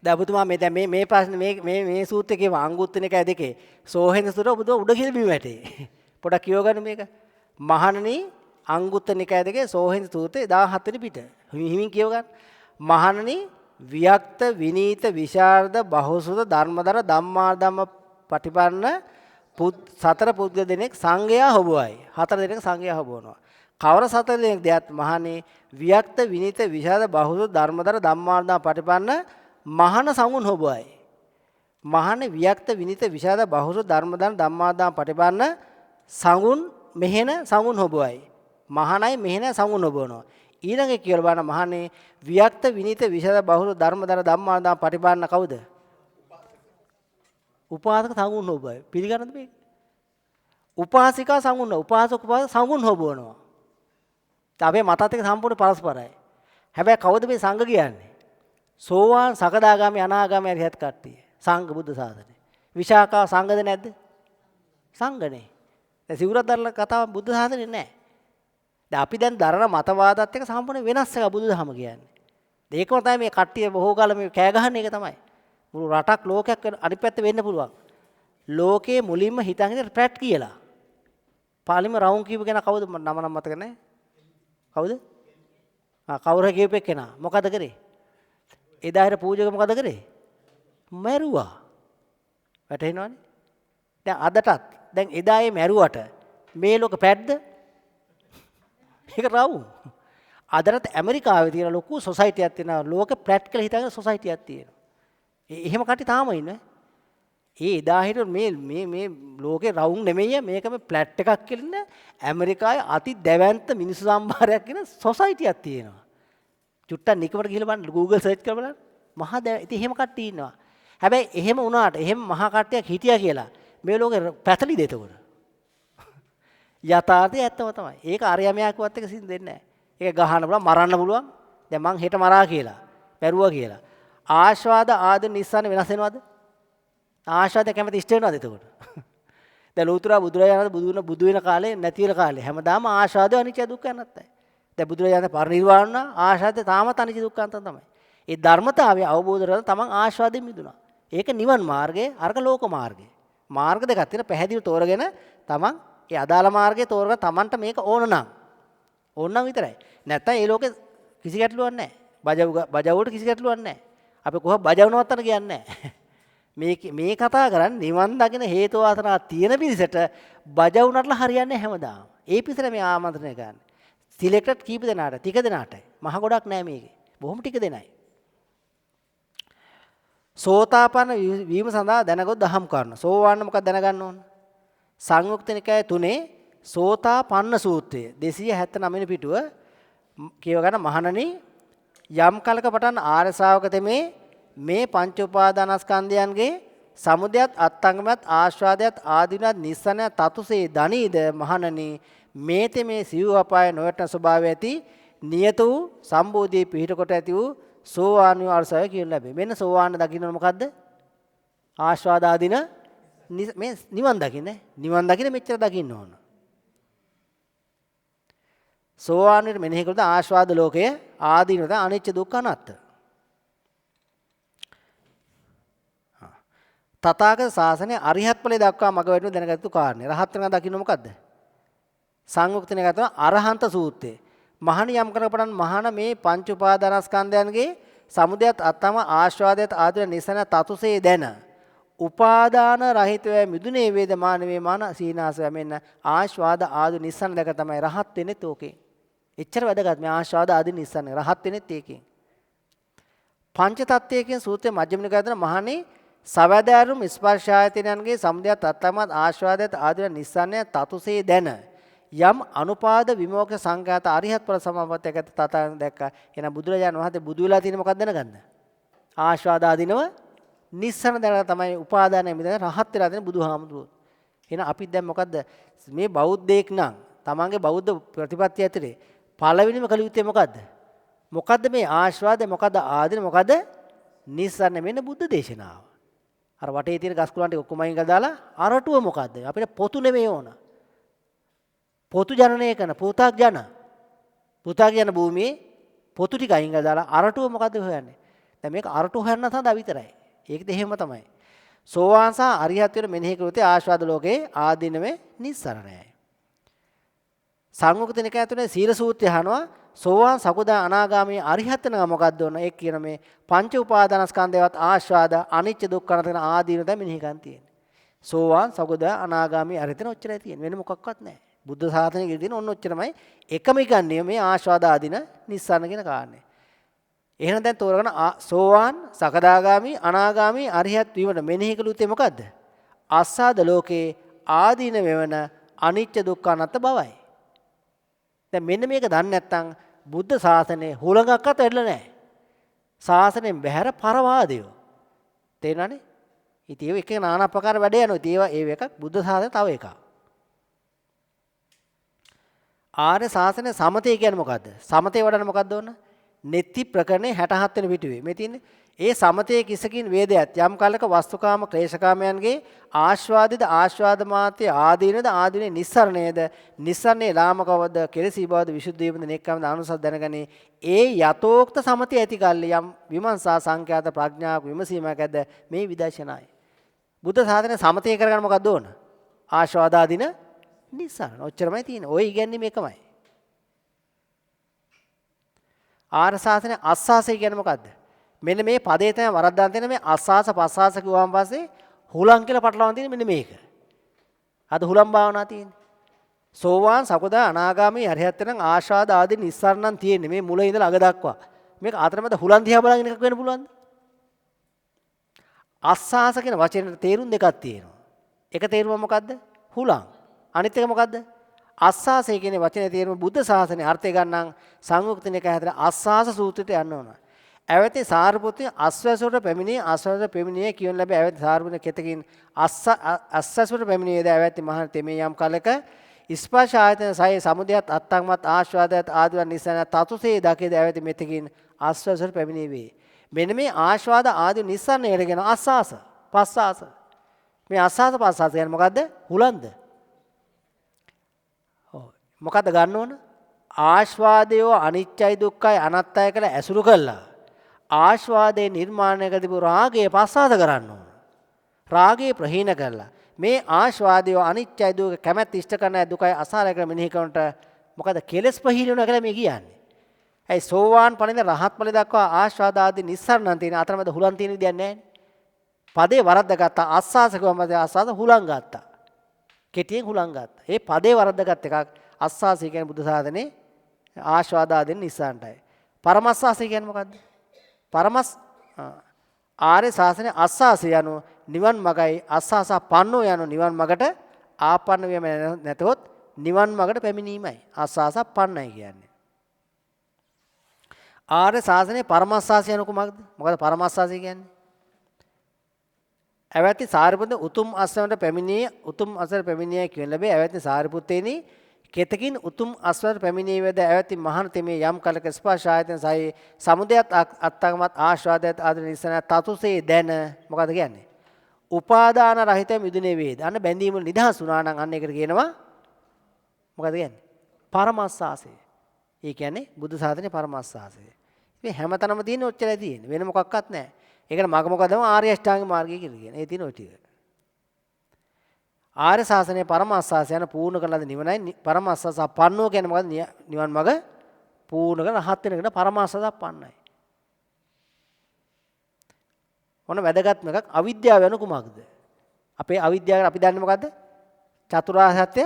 දැන් ඔබතුමා මේ ප්‍රශ්නේ මේ සූත්‍රයේ අංගුත්තර නිකාය දෙකේ සෝහෙන සූත්‍ර ඔබතුමා උඩ කියලා බිම වැටේ. පොඩක් කියව ගන්න මේක. මහණනි අංගුත්තර නිකාය දෙකේ සෝහෙන සූත්‍රයේ 17 වෙනි පිට. හිමින් කියව ගන්න. මහණනි වියක්ත විනීත විශාරද බහුසුත ධර්මදර ධම්මාර්ධම පටිපන්න සතර පුද්ගල දෙනෙක් සංඝයා හොබවයි. හතර දෙනෙක් සංඝයා හොබවනවා. කවර සතර දෙනෙක් දෙයත් මහණේ වියක්ත විනීත විශාරද බහුසුත ධර්මදර ධම්මාර්ධම පටිපන්න මහණ සංගුණ හොබවයි. මහණ වියක්ත විනීත විශාරද බහුසුත ධර්මදර ධම්මාර්ධම පටිපන්න සංගුණ මෙහෙන සංගුණ හොබවයි. මහණයි මෙහෙන සංගුණ හොබවනවා. ඊළඟ කියලා බලන්න මහන්නේ වියක්ත විනීත විශාල බහුල ධර්මදර ධම්මාදා පටිපාන්න කවුද? උපාසක සංගුණ හොබයි. පිළිගන්නද මේක? උපාසිකා සංගුණ උපාසක සංගුණ හොබවනවා. අපේ මතත් එක්ක සම්පූර්ණ පරස්පරයි. හැබැයි කවුද මේ සංඝ කියන්නේ? සෝවාන් සකදාගාමී අනාගාමී අරිහත් කට්ටිය. සංඝ බුද්ධ ශාසනය. විශාකා සංඝද නැද්ද? සංඝනේ. දැන් සිවුරක් දරලා කතාව බුද්ධ ශාසනේ නැහැ. දැන් අපි දැන් දරන මතවාදات එක සම්පූර්ණ වෙනස් එකක් බුදුදහම කියන්නේ. ඒකම තමයි මේ කට්ටිය බොහෝ කාල මේ කෑ ගහන්නේ ඒක තමයි. මුළු රටක් ලෝකයක් අනිත් පැත්ත වෙන්න පුළුවන්. ලෝකයේ මුලින්ම හිතන් ඉඳලා ප්‍රැට් කියලා. පාලිම රවුම් කියපු කෙනා කවුද? නම මතක නැහැ. කවුද? කවුරු කියපු කෙනා. මොකද කරේ? එදා හිට පූජක මොකද කරේ? මැරුවා. වැටහෙනවනේ. දැන් අදටත් දැන් එදා ඒ මැරුවට මේ ලෝක පැද්ද ඒක රවුම්. අදටත් ඇමරිකාවේ තියෙන ලොකු සොසයිටියක් තියෙනවා. ලෝක ප්ලැට් කියලා හිතාගෙන සොසයිටියක් තියෙනවා. එහෙම කටි තාම ඉන්නේ. ඒ එදා හිට මේ ලෝකේ රවුම් නෙමෙයි මේක මේ ප්ලැට් එකක් කියලා ඇමරිකාවේ අති දැවැන්ත මිනිස්සු සම්භාරයක් කියන සොසයිටියක් තියෙනවා. චුට්ටක් නිකමට ගිහලා බලන්න Google search කරලා බලන්න. මහා ඉතින් එහෙම කට්ටිය ඉන්නවා. හැබැයි එහෙම වුණාට එහෙම මහා කට්ටියක් හිටියා කියලා මේ ලෝකේ පැතලිද එතකොට? යථාර්ථය ඇත්තම තමයි. ඒක අරයමයාකවත් එක සිද්ධ වෙන්නේ නැහැ. ඒක ගහන්න පුළුවන්, මරන්න පුළුවන්. දැන් මං හෙට මරා කියලා, පැරුවා කියලා. ආශ්වාද ආද නිස්සන වෙනස් වෙනවද? ආශ්වාද කැමති ඉෂ්ට වෙනවද එතකොට? දැන් ලෝතර බුදුරජාණන් බුදු වෙන කාලේ නැති වෙන කාලේ හැමදාම ආශාද අනිත්‍ය දුක්ඛ අනාත්තයි. දැන් බුදුරජාණන් පරිනිර්වාණ වුණා ආශාද තාමත් අනිත්‍ය දුක්ඛ අනාත්ත තමයි. ඒ ධර්මතාවය අවබෝධ කරගෙන තමන් ආශාදයෙන් මිදුණා. ඒක නිවන් මාර්ගය, අරක ලෝක මාර්ගය. මාර්ග දෙකක් තියෙන පැහැදිලිව තෝරගෙන තමන් ඒ අදාළ මාර්ගය තෝරගෙන තමන්ට මේක ඕන නම් විතරයි. නැත්තම් ඒ ලෝකේ කිසි ගැටලුවක් නැහැ. බජවුවට කිසි ගැටලුවක් නැහැ. අපි කොහොම බජවනවත් අන කියන්නේ නැහැ. මේ කතා කරන්නේ නිවන් දකින හේතු වාසනා තියෙන පිරිසට බජවුනටලා හරියන්නේ හැමදාම. ඒ පිරිසට මේ ආමන්ත්‍රණය ගන්න. සිලෙක්ටඩ් කීප දෙනාට, ටික දෙනාටයි. මහ ගොඩක් නැහැ මේකේ. බොහොම ටික දෙනයි. සෝතාපන්න වීම සඳහා දැනගොත් දහම් කරන. සෝවාන් මොකක්ද දැනගන්න ඕන? සංයුක්ත නිකාය 3 සෝතාපන්න සූත්‍රය 279 වෙනි පිටුව කියව ගන්න මහණනි යම් කලක පටන් ආර්ය ශ්‍රාවක තෙමේ මේ පංච උපාදානස්කන්ධයන්ගේ සමුදයත් අත්ංගමත් ආස්වාදයත් ආදීනත් නිස්සනත් තතුසේ දනීද මහණනි මේ තෙමේ සිව් අපාය නොවැටෙන ස්වභාවය ඇති නියත වූ සම්බෝධියේ පිහිට කොට ඇති වූ සෝවාන් වූ අරසය කියන ලැබේ. මෙන්න සෝවාන් දකින්න මොකද්ද? ආස්වාද ආදීන මේ නිවන් දකින්නේ. නිවන් දකින්න මෙච්චර දකින්න ඕන. සෝවාන් වෙන මෙනෙහි කරද්දී ආස්වාද ලෝකය ආදීනත අනිච්ච දුක්ඛ අනාත්ත. තථාගත ශාසනයේ අරිහත් ඵලයේ දක්වා මඟ වැඩිනු දැනගත්තු කාරණේ. රහත් වෙනවා දකින්න මොකද්ද? සංයුක්තනේ ගතන අරහන්ත සූත්‍රය. මහණ යම් කරපඩන් මහණ මේ පංච උපාදානස්කන්ධයන්ගේ සමුදයත් අත්තම ආස්වාදයත් ආදී නිසන තතුසේ දැන උපාදාන රහිතව මිදුනේ වේදමාන වේමාන සීනාසය මෙන්න ආස්වාද ආදී නිසන දැක තමයි රහත් වෙන්නේ තෝකේ. එච්චර වැදගත් මේ ආස්වාද ආදී නිසන රහත් වෙන්නේත් ඒකෙන්. පංච තත්ත්වයකින් සූත්‍රයේ මජ්ක්‍ධිම නිකායේ දෙන මහණේ සවදාරුම් ස්පර්ශ ආයතනයන්ගේ සමුදයත් අත්තම ආස්වාදයත් ආදී නිසන තතුසේ දැන යම් අනුපාද විමෝක්ෂ සංඝාත අරිහත් ඵල සමාපත්තියකට තථාගතයන් දැක්කා. එහෙනම් බුදුරජාණන් වහන්සේ බුදු වෙලා තියෙන්නේ මොකක්ද දැනගන්න? ආස්වාද ආදීනව නිස්සන දැනලා තමයි උපාදානය මිදෙන රහත් වෙලා තියෙන බුදුහාමුදුරුවෝ. එහෙනම් අපි දැන් මොකද්ද මේ බෞද්ධයෙක් නම් තමන්ගේ බෞද්ධ ප්‍රතිපත්තිය ඇතුලේ පළවෙනිම කළ යුත්තේ මොකද්ද? මොකද්ද මේ ආස්වාද මොකද්ද ආදීන මොකද්ද නිස්සන මෙන්න බුද්ධ දේශනාව. අර වටේ තියෙන ගස් කුලන්ට ඔක්කොම අයින් කරලා දාලා අරටුව මොකද්ද? අපිට පොතු නෙමෙයි ඕන. පොතු ජනනය කරන පුතාක් යන භූමියේ පොතු ටික අයින් කරලා දාලා අරටුව මොකද්ද හොයන්නේ? දැන් මේක අරටුව හොයන්න සඳහා විතරයි. ඒකද එහෙම තමයි. සෝවාන් සහ අරිහත් වෙන මෙනෙහි කරුතේ ආස්වාද ලෝකේ ආදීනමේ නිස්සරණයයි. සංයුක්ත නිකාය තුනේ සීල සූත්‍රය අහනවා සෝවාන් සකුදා අනාගාමී අරිහත් වෙනවා මොකද්ද ඕන? ඒක කියන මේ පංච උපාදානස්කන්ධයවත් ආස්වාද අනිච්ච දුක්ඛ අනාත්ම ආදීන තමයි මෙනෙහි කරන් තියෙන්නේ. සෝවාන් සකුදා අනාගාමී අරිහත් වෙන ඔච්චරයි තියෙන්නේ. වෙන මොකක්වත් නැහැ. බුද්ධ ශාසනයේ කියන ඔන්න ඔච්චරමයි එකම එකන්නේ මේ ආස්වාද ආදීන නිස්සරණ කියන කාරණේ. එහෙනම් දැන් තෝරගෙන සෝවාන් සකදාගාමි අනාගාමි අරිහත් වීමට මෙනෙහි කළ යුත්තේ මොකද්ද? ආස්වාද ලෝකේ ආදීන වෙවන අනිච්ච දුක්ඛ අනාත්ම බවයි. දැන් මෙන්න මේක දන්නේ නැත්නම් බුද්ධ ශාසනයේ හුලඟක්වත් ඇදලා නැහැ. ශාසනයෙන් බැහැර පරවාදයෝ. තේරෙනවනේ? ඉතින් ඒක එක নানা ආකාර වැඩ යනවා. ඉතින් ඒව එකක් බුද්ධ ශාසනය තව එකක්. ආර්ය ශාසනයේ සමතය කියන්නේ මොකද්ද? සමතේ වඩන්න මොකද්ද ඕන? නෙත්ති ප්‍රකරණේ 67 වෙනි පිටුවේ. මේ තියෙන්නේ ඒ සමතේ කිසකින් වේදයක් යම් කලක වස්තුකාම ක්ලේශකාමයන්ගේ ආස්වාදිත ආස්වාද මාත්‍ය ආදීනද ආදීනේ නිස්සරණයද නිස්සරණේ ලාමකවද කෙලසී බවද විසුද්ධිය වන්ද නෙක්කමද අනුසස් දැනගනි ඒ යතෝක්ත සමතේ ඇති කල්ලි යම් විමර්ශා සංඛ්‍යාත ප්‍රඥාවක් විමසීමක් ඇද්ද මේ විදර්ශනායි. බුද්ධ ශාසනයේ සමතේ කරගන්න මොකද්ද ඕන? ආස්වාද ආදීන නිස්සරණ. ඔච්චරමයි තියෙන්නේ. ওই ඉගැන්වීම එකමයි. ආර්ය ශාසනයේ අස්සාසය කියන්නේ මොකද්ද? මෙන්න මේ පදේ තමයි වරද්දාන් තියෙන මේ අස්සාස පස්සාස කිව්වම පස්සේ හුලං කියලා පටලවන තියෙන මෙන්න මේක. අද හුලම් භාවනා තියෙන්නේ. සෝවාන් සකදා අනාගාමී අරිහත් වෙනන් ආශාද ආදී නිස්සාරණන් තියෙන්නේ මේ මුල ඉඳලා අග දක්වා. මේක අතරමැද හුලන් දිහා බලගෙන එකක් වෙන්න පුළුවන්ද? අස්සාස කියන වචනේ තේරුම් දෙකක් තියෙනවා. එක තේරුම මොකද්ද? හුලං. අනිත් එක මොකද්ද? අස්සාසය කියන වචනේ තේරුම බුද්ධ ශාසනයේ අර්ථය ගන්නම් සංයුක්ත නිකාය හැදලා අස්සාස සූත්‍රයට යන්න ඕන. ඇවැතේ සාරිපුත්‍රයන් අස්වැසුරට පැමිණේ අස්වැසුරට පැමිණියේ කියන ලැබ ඇවැතේ සාරිපුත්‍රයන් කෙතකින් අස්වැසුරට පැමිණියේද ඇවැතේ මහණ තෙමේ යම් කලක ස්පර්ශ ආයතන සය සමුදයත් අත්තංමත් ආස්වාදයත් ආදිවන් නිසන තතුසේ දකේද ඇවැතේ මෙතකින් අස්වැසුරට පැමිණේ වේ. මෙන්න මේ ආස්වාද ආදී නිසන නේරගෙන අස්සාස පස්සාස මේ ආස්වාද ප්‍රාස්වාද කියන්නේ මොකද්ද? හුලන්ද? ඔව්. මොකද්ද ගන්න ඕන? ආස්වාදය අනිත්‍යයි දුක්ඛයි අනාත්තයි කියලා ඇසුරු කළා. ආස්වාදේ නිර්මාණය කරපු රාගය ප්‍රසාද කරන්න ඕන. රාගය ප්‍රහීන කළා. මේ ආස්වාදය අනිත්‍යයි දුක කැමැත්ත ඉෂ්ට කරන දුකයි අසාරය කියලා මෙනෙහි කරනට මොකද කෙලස් ප්‍රහීන වෙනවා කියලා මේ කියන්නේ. ඇයි සෝවාන් ඵලෙන්ද රහත් ඵලෙ දක්වා ආස්වාද ආදී නිස්සාරණන් තියෙන අතරමැද හුලන් තියෙන විදියක් නැහැ. පදේ වරද්ද ගත්තා ආස්වාසකවම ආස්වාද හුලන් ගත්තා. කෙටියෙන් හුලන් ගත්තා. ඒ පදේ වරද්දගත් එකක් ආස්වාසය කියන්නේ බුදු සාධනේ ආස්වාද ආදී නිස්සාරණයි. පරමස්සාසය කියන්නේ මොකද්ද? ආර්ය ශාසනයේ අස්සාසය යනු නිවන් මගයි අස්සාසා පන්නෝ යනු නිවන් මගට ආපන්න වීම නැතොත් නිවන් මගට පැමිණීමයි අස්සාසා පන්නයි කියන්නේ. ආර්ය ශාසනයේ පරමස්සාසය යනු කුමක්ද? මොකද පරමස්සාසය කියන්නේ? ඇවැත්ති සාරිපුත්ත උතුම් අස්වැන්නට පැමිණියේ උතුම් අසර පැමිණියයි කියන ලැබේ. ඇවැත්ති සාරිපුත්තේනි කෙතකින් උතුම් අස්වැන්නට පැමිණියේ වේද ඇවැත්ති මහාන තෙමේ යම් කලක ස්පර්ශ ආයතන සයි සමුදයත් අත්තගමත් ආශ්වාදයත් ආදී නිසන තතුසේ දැන මොකද කියන්නේ? උපාදාන රහිත මිදුනේ වේද. අන්න බැඳීම නිදහස් වුණා නම් අන්න ඒකට කියනවා මොකද කියන්නේ? පරමස්සාසය. ඒ කියන්නේ බුදු සාධනේ පරමස්සාසය. මේ හැමතැනම තියෙන ඔච්චරයි තියෙන්නේ. වෙන මොකක්වත් නැහැ. ඒකට මග මොකදම ආර්ය අෂ්ටාංග මාර්ගය කියලා කියන්නේ. ඒ තියෙන ඔය ටික. ආර්ය ශාසනයේ පරමස්සාසය යන පූර්ණ කළාද නිවනයි පරමස්සස පන්නෝ කියන්නේ මොකද? නිවන් මග පූර්ණ කරන රහත් වෙනකට පරමස්සස පන්නයි. මොන වැදගත්ම එකක් අවිද්‍යාව වෙන කුමක්ද? අපේ අවිද්‍යාව අපි දන්නේ මොකද්ද? චතුරාර්ය සත්‍ය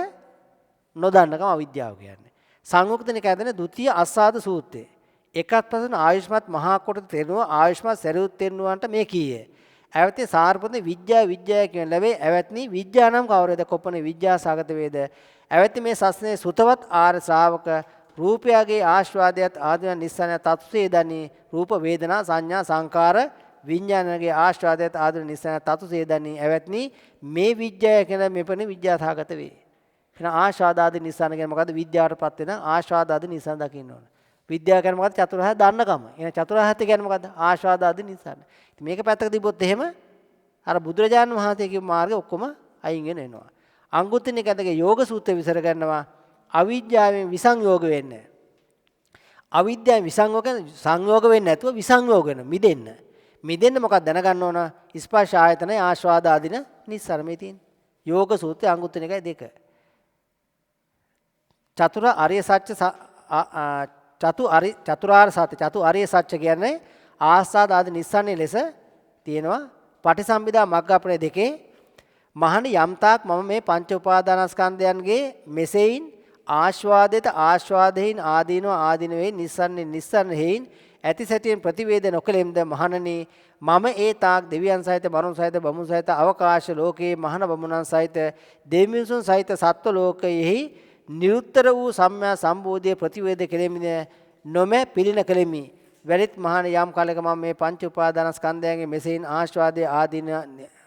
නොදන්නකම අවිද්‍යාව කියන්නේ. සංයුක්ත නිකායේ ဒုတိ ය අස්සාද සූත්‍රයේ එකත් පසුන ආයුෂ්මත් මහා කොට තෙරණුව ආයුෂ්මත් සරියුත් තෙරණුවන්ට මේ කීයේ. ඇවැත්නි සාරපුත්නේ විද්‍යාව කියන ලැබේ. ඇවැත්නි විද්‍යානම් කවරේද කොපනේ විද්‍යා සාගත වේද. ඇවැත්නි මේ සස්නේ සුතවත් ආර්ය ශ්‍රාවක රූපයගේ ආස්වාදයට ආදීන නිස්සන තත්සේ දනි රූප වේදනා සංඥා සංකාර විඥානගේ ආස්වාදයට ආදීන නිස්සන තත්සේ දනි. ඇවැත්නි මේ විද්‍යාව කියන මෙපණ විද්‍යා සාගත වේ. එන ආස්වාද ආදී නිස්සන කියන්නේ මොකද්ද? විද්‍යාවටපත් වෙන ආස්වාද ආදී නිස්සන දකින්න ඕන. විද්‍යාව කියන්නේ මොකද්ද? චතුරාර්ය දන්නකම. එන චතුරාර්ය සත්‍ය කියන්නේ මොකද්ද? ආස්වාද ආදී නිස්සන. මේක පැත්තක තිබ්බොත් එහෙම අර බුදුරජාණන් වහන්සේ කියපු මාර්ගය ඔක්කොම අයින් වෙන එනවා. අංගුත්තර නිකායේ යෝග සූත්‍රය විසර ගන්නවා අවිද්‍යාවෙන් විසංයෝග වෙන්න. අවිද්‍යාවෙන් සංයෝග වෙන්නේ නැතුව විසංයෝග වෙන මිදෙන්න. මිදෙන්න මොකක්ද දැනගන්න ඕන? ස්පර්ශ ආයතනයි ආස්වාද ආදින නිස්සාරමේ තියෙන. යෝග සූත්‍රය අංගුත්තර නිකායේ 2. චතුරාර්ය සත්‍ය කියන්නේ ආස්වාද ආදී නිස්සන්නේ ලෙස තියෙනවා. පටිසම්භිදා මග්ග අපේ 2 මහණ යම්තාක් මම මේ පංච උපාදානස්කන්ධයන්ගේ මෙසෙයින් ආස්වාදයට ආස්වාදයෙන් ආදීනෝ ආදීනවේ නිස්සන්නේ නිස්සන්න හේයින් ඇති සැටියෙන් ප්‍රතිවේද නොකලෙම්ද මහණනි මම ඒ තාක් දෙවියන් සහිත මරුන් සහිත බමුණු සහිත අවකාශ ලෝකයේ මහණ බමුණන් සහිත දෙවියන්සුන් සහිත සත්ව ලෝකයෙහි නිරුත්තර වූ සම්මා සම්බෝධිය ප්‍රතිවේද කෙලෙමින නොමැ පිළින කෙලෙමි. වැලිත් මහණ යම් කාලයක මම මේ පංච උපාදානස්කන්ධයන්ගේ මෙසේන් ආස්වාදයේ ආදීන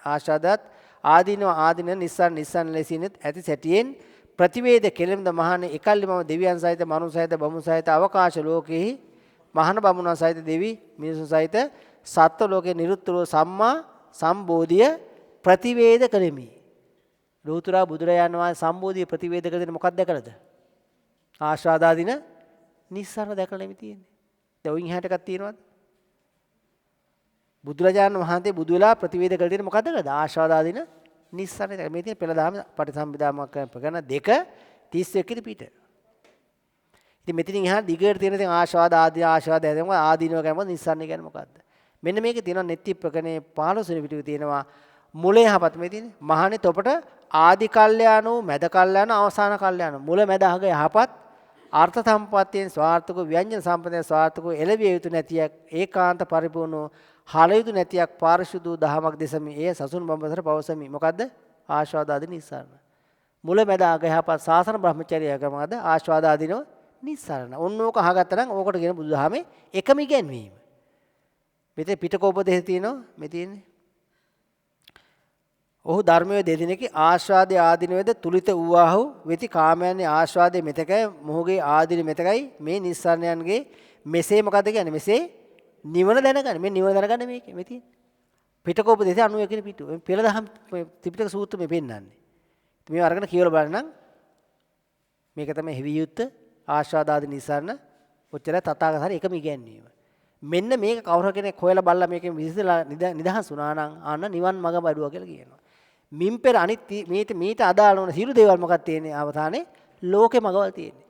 ආස්වාදත් ආදීනව ආදීන නිස්සන් ලෙසිනෙත් ඇති සැටියෙන් ප්‍රතිවේද කෙලෙම්ද මහණ එකල්ලි මම දෙවියන් සහිත මනුන් සහිත බමුණු සහිත අවකාශ ලෝකෙහි මහණ බමුණන් සහිත දෙවි මිනිසුන් සහිත සත්ව ලෝකේ නිරුත්තරව සම්මා සම්බෝධිය ප්‍රතිවේද කෙලෙමි. ලෝතුරා බුදුරජාණන් වහන්සේ සම්බෝධිය ප්‍රතිවේද කරගෙන මොකක්ද දැකලාද? ආස්වාද ආදීන නිස්සන දැකලා නෙමෙයි තියෙන්නේ. දැන් ඔයින් එහාට එකක් තියෙනවද? බුදුරජාණන් වහන්සේ බුදු වෙලා ප්‍රතිවේද කරලා තියෙන්නේ මොකද්ද කරද? ආස්වාද ආදීන නිස්සන මේ තියෙන පෙළ දහම පටිසම්භිදාමක ප්‍රකරණ 2 31 පිට. ඉතින් මෙතනින් එහාට දිගට තියෙන ඉතින් ආස්වාද ආදීනව කියන්නේ නිස්සන කියන්නේ මොකද්ද? මෙන්න මේකේ තියෙනවා නෙත්‍ය ප්‍රකරණේ 15 වෙනි පිටුවේ තියෙනවා මුල යහපත් මේ තියෙන්නේ. මහණේ තොපට ආදි කල්යාණ වූ මැද කල්යාණ අවසාන කල්යාණ මුල මැද අග යහපත් අර්ථ සම්පත්තියෙන් ස්වාර්ථක ව්‍යංජන සම්පතෙන් ස්වාර්ථක එළවිය යුතු නැතියක් ඒකාන්ත පරිපූර්ණ හල යුතු නැතියක් පාරිශුද්ධ දහමක් දෙසමි. ඒ සසුන් බඹසර පවසමි. මොකද්ද? ආස්වාද ආදී නිස්සාරණ. මුල මැද අග යහපත් සාසන බ්‍රහ්මචර්යය ගමද ආස්වාද ආදීනෝ නිස්සාරණ. ඔන්න ඕක අහගත්තා නම් ඕකට කියන බුදුදහමේ එකම ඉගැන්වීම. මෙතේ පිටකෝපදේශ තියෙනවා මේ තියෙන්නේ. ඔහු ධර්මයේ දෙදිනකි ආස්වාදයේ ආදීනවේද තුලිත වූවාහු වෙති කාමයන්ගේ ආස්වාදයේ මෙතකයි මොහුගේ ආදීන මෙතකයි මේ නිස්සාරණයන්ගේ මෙසේ මොකද කියන්නේ මෙසේ නිවන දැනගන්න මේ නිවන දැනගන්න මේක මේ තියෙන්නේ පිටකෝපදේශය 91 වෙනි පිටුව. මේ පෙළ දහම් ත්‍රිපිටක සූත්‍ර මේ පෙන්නන්නේ. මේ අරගෙන කියවලා බලන්න මේක තමයි හිවි යුත්ත ආශාදාදී නිසරණ ඔච්චර තථාගතයන් එකම ඉගැන්වීම. මෙන්න මේක කවුරු කෙනෙක් හොයලා බලලා මේකෙන් විසඳලා නිදහස් වුණා නම් ආන්න නිවන් මඟ බඩුවා කියලා කියනවා. මින් පෙර අනිත් මේට අදාළ වන සියලු දේවල් මොකක්ද තියෙන්නේ අවසානයේ ලෝකේ මඟවල් තියෙන්නේ.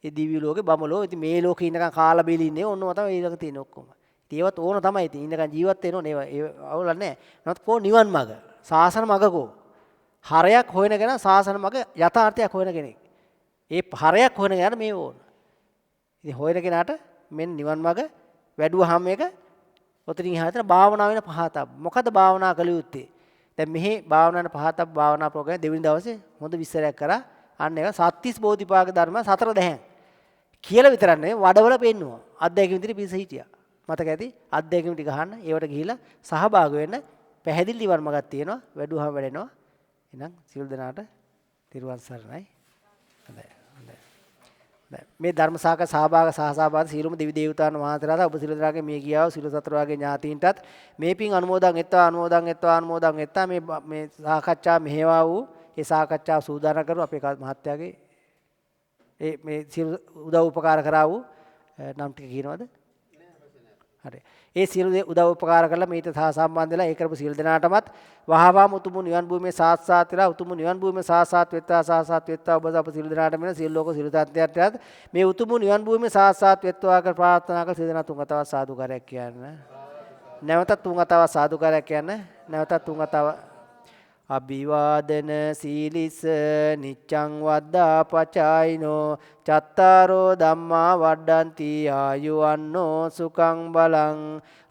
ඒ දිව්‍ය ලෝකේ බඹලෝ ඉතින් මේ ලෝකේ ඉන්නකම් කාලා බීලා ඉන්නේ ඕනම තමයි ඊළඟ තියෙන්නේ ඔක්කොම. ඉතින් ඒවත් ඕන තමයි ඉතින් ඉන්නකම් ජීවත් වෙන්න ඕනේ ඒ අවුලක් නැහැ. නමුත් කෝ නිවන් මඟ සාසන මඟකෝ හරයක් හොයන කෙනා සාසන මඟ යථාර්ථයක් හොයන කෙනෙක්. ඒ හරයක් හොයන කෙනාට මේ ඕන. ඉතින් හොයන කෙනාට මෙන්න නිවන් මඟ වැඩුවාම මේක ඔතනින් එහාට භාවනා වෙන පහතක්. මොකද භාවනා කළ යුත්තේ? දැන් මෙහි භාවනාවේ පහතක් භාවනා ප්‍රෝග්‍රෑම් දෙවෙනි දවසේ හොඳ විස්තරයක් කරා. අන්න ඒක සත්‍තිස් බෝධිපාක ධර්ම සතර දැහැන්. කියලා විතරක් නෙවෙයි වඩවල පෙන්නුවා. අධ්‍යයන විදිහට පිස හිටියා. මතක ඇති අධ්‍යයන ටික අහන්න ඒවට ගිහිලා සහභාගී වෙන්න පැහැදිලි නිවන් මාර්ගයක් තියෙනවා. වැඩුවාම වැඩෙනවා. එහෙනම් සියලු දෙනාට තිරුවන් සරණයි. හොඳයි. මේ ධර්ම සහභාගී සහභාගී සියලුම දෙවි දේවතාවුන් වහන්සේලාට ඔබ සියලු දෙනාගේ මේ ගියාව සියලු සතරවාගේ ඥාතීන්ටත් මේ පින් අනුමෝදන් එත්තා මේ සාකච්ඡා මෙහෙවා වූ ඒ සාකච්ඡාව සූදානම් කරු අපේ මහත්තයාගේ මේ සියලු උදව් උපකාර කරා වූ නම් ටික කියනවද? හරි. ඒ සියලු දේ උදව් උපකාර කරලා මේට සම්බන්ධ වෙලා ඒ කරපු සියලු දෙනාටමත් වහවම උතුම් නිවන් භූමියේ සාත්සාත් වෙලා උතුම් නිවන් භූමියේ සාත්සාත් වෙත්තා ඔබ අප සියලු දෙනාට මෙන්න සියලු ලෝක සියලු තත්ත්වයන්ට මේ උතුම් නිවන් භූමියේ සාත්සාත් වෙත්වා කියලා ප්‍රාර්ථනා කර සියලු දෙනා තුන් අතව සාදුකාරයක් කියන්න. නැවතත් තුන් අතව සාදුකාරයක් කියන්න. නැවතත් තුන් අතව අභිවාදන සීලිස නිච්ඡං වද්දා පචායිනෝ චත්තාරෝ ධම්මා වඩ්ඩಂತಿ ආයුවන්නෝ සුඛං බලං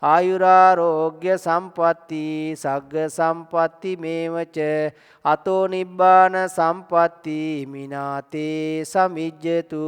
ආයුරාෝග්‍ය සම්පatti සග්ග සම්පatti මේවච අතෝ නිබ්බාන සම්පatti මිනාතේ සමිජ්ජතු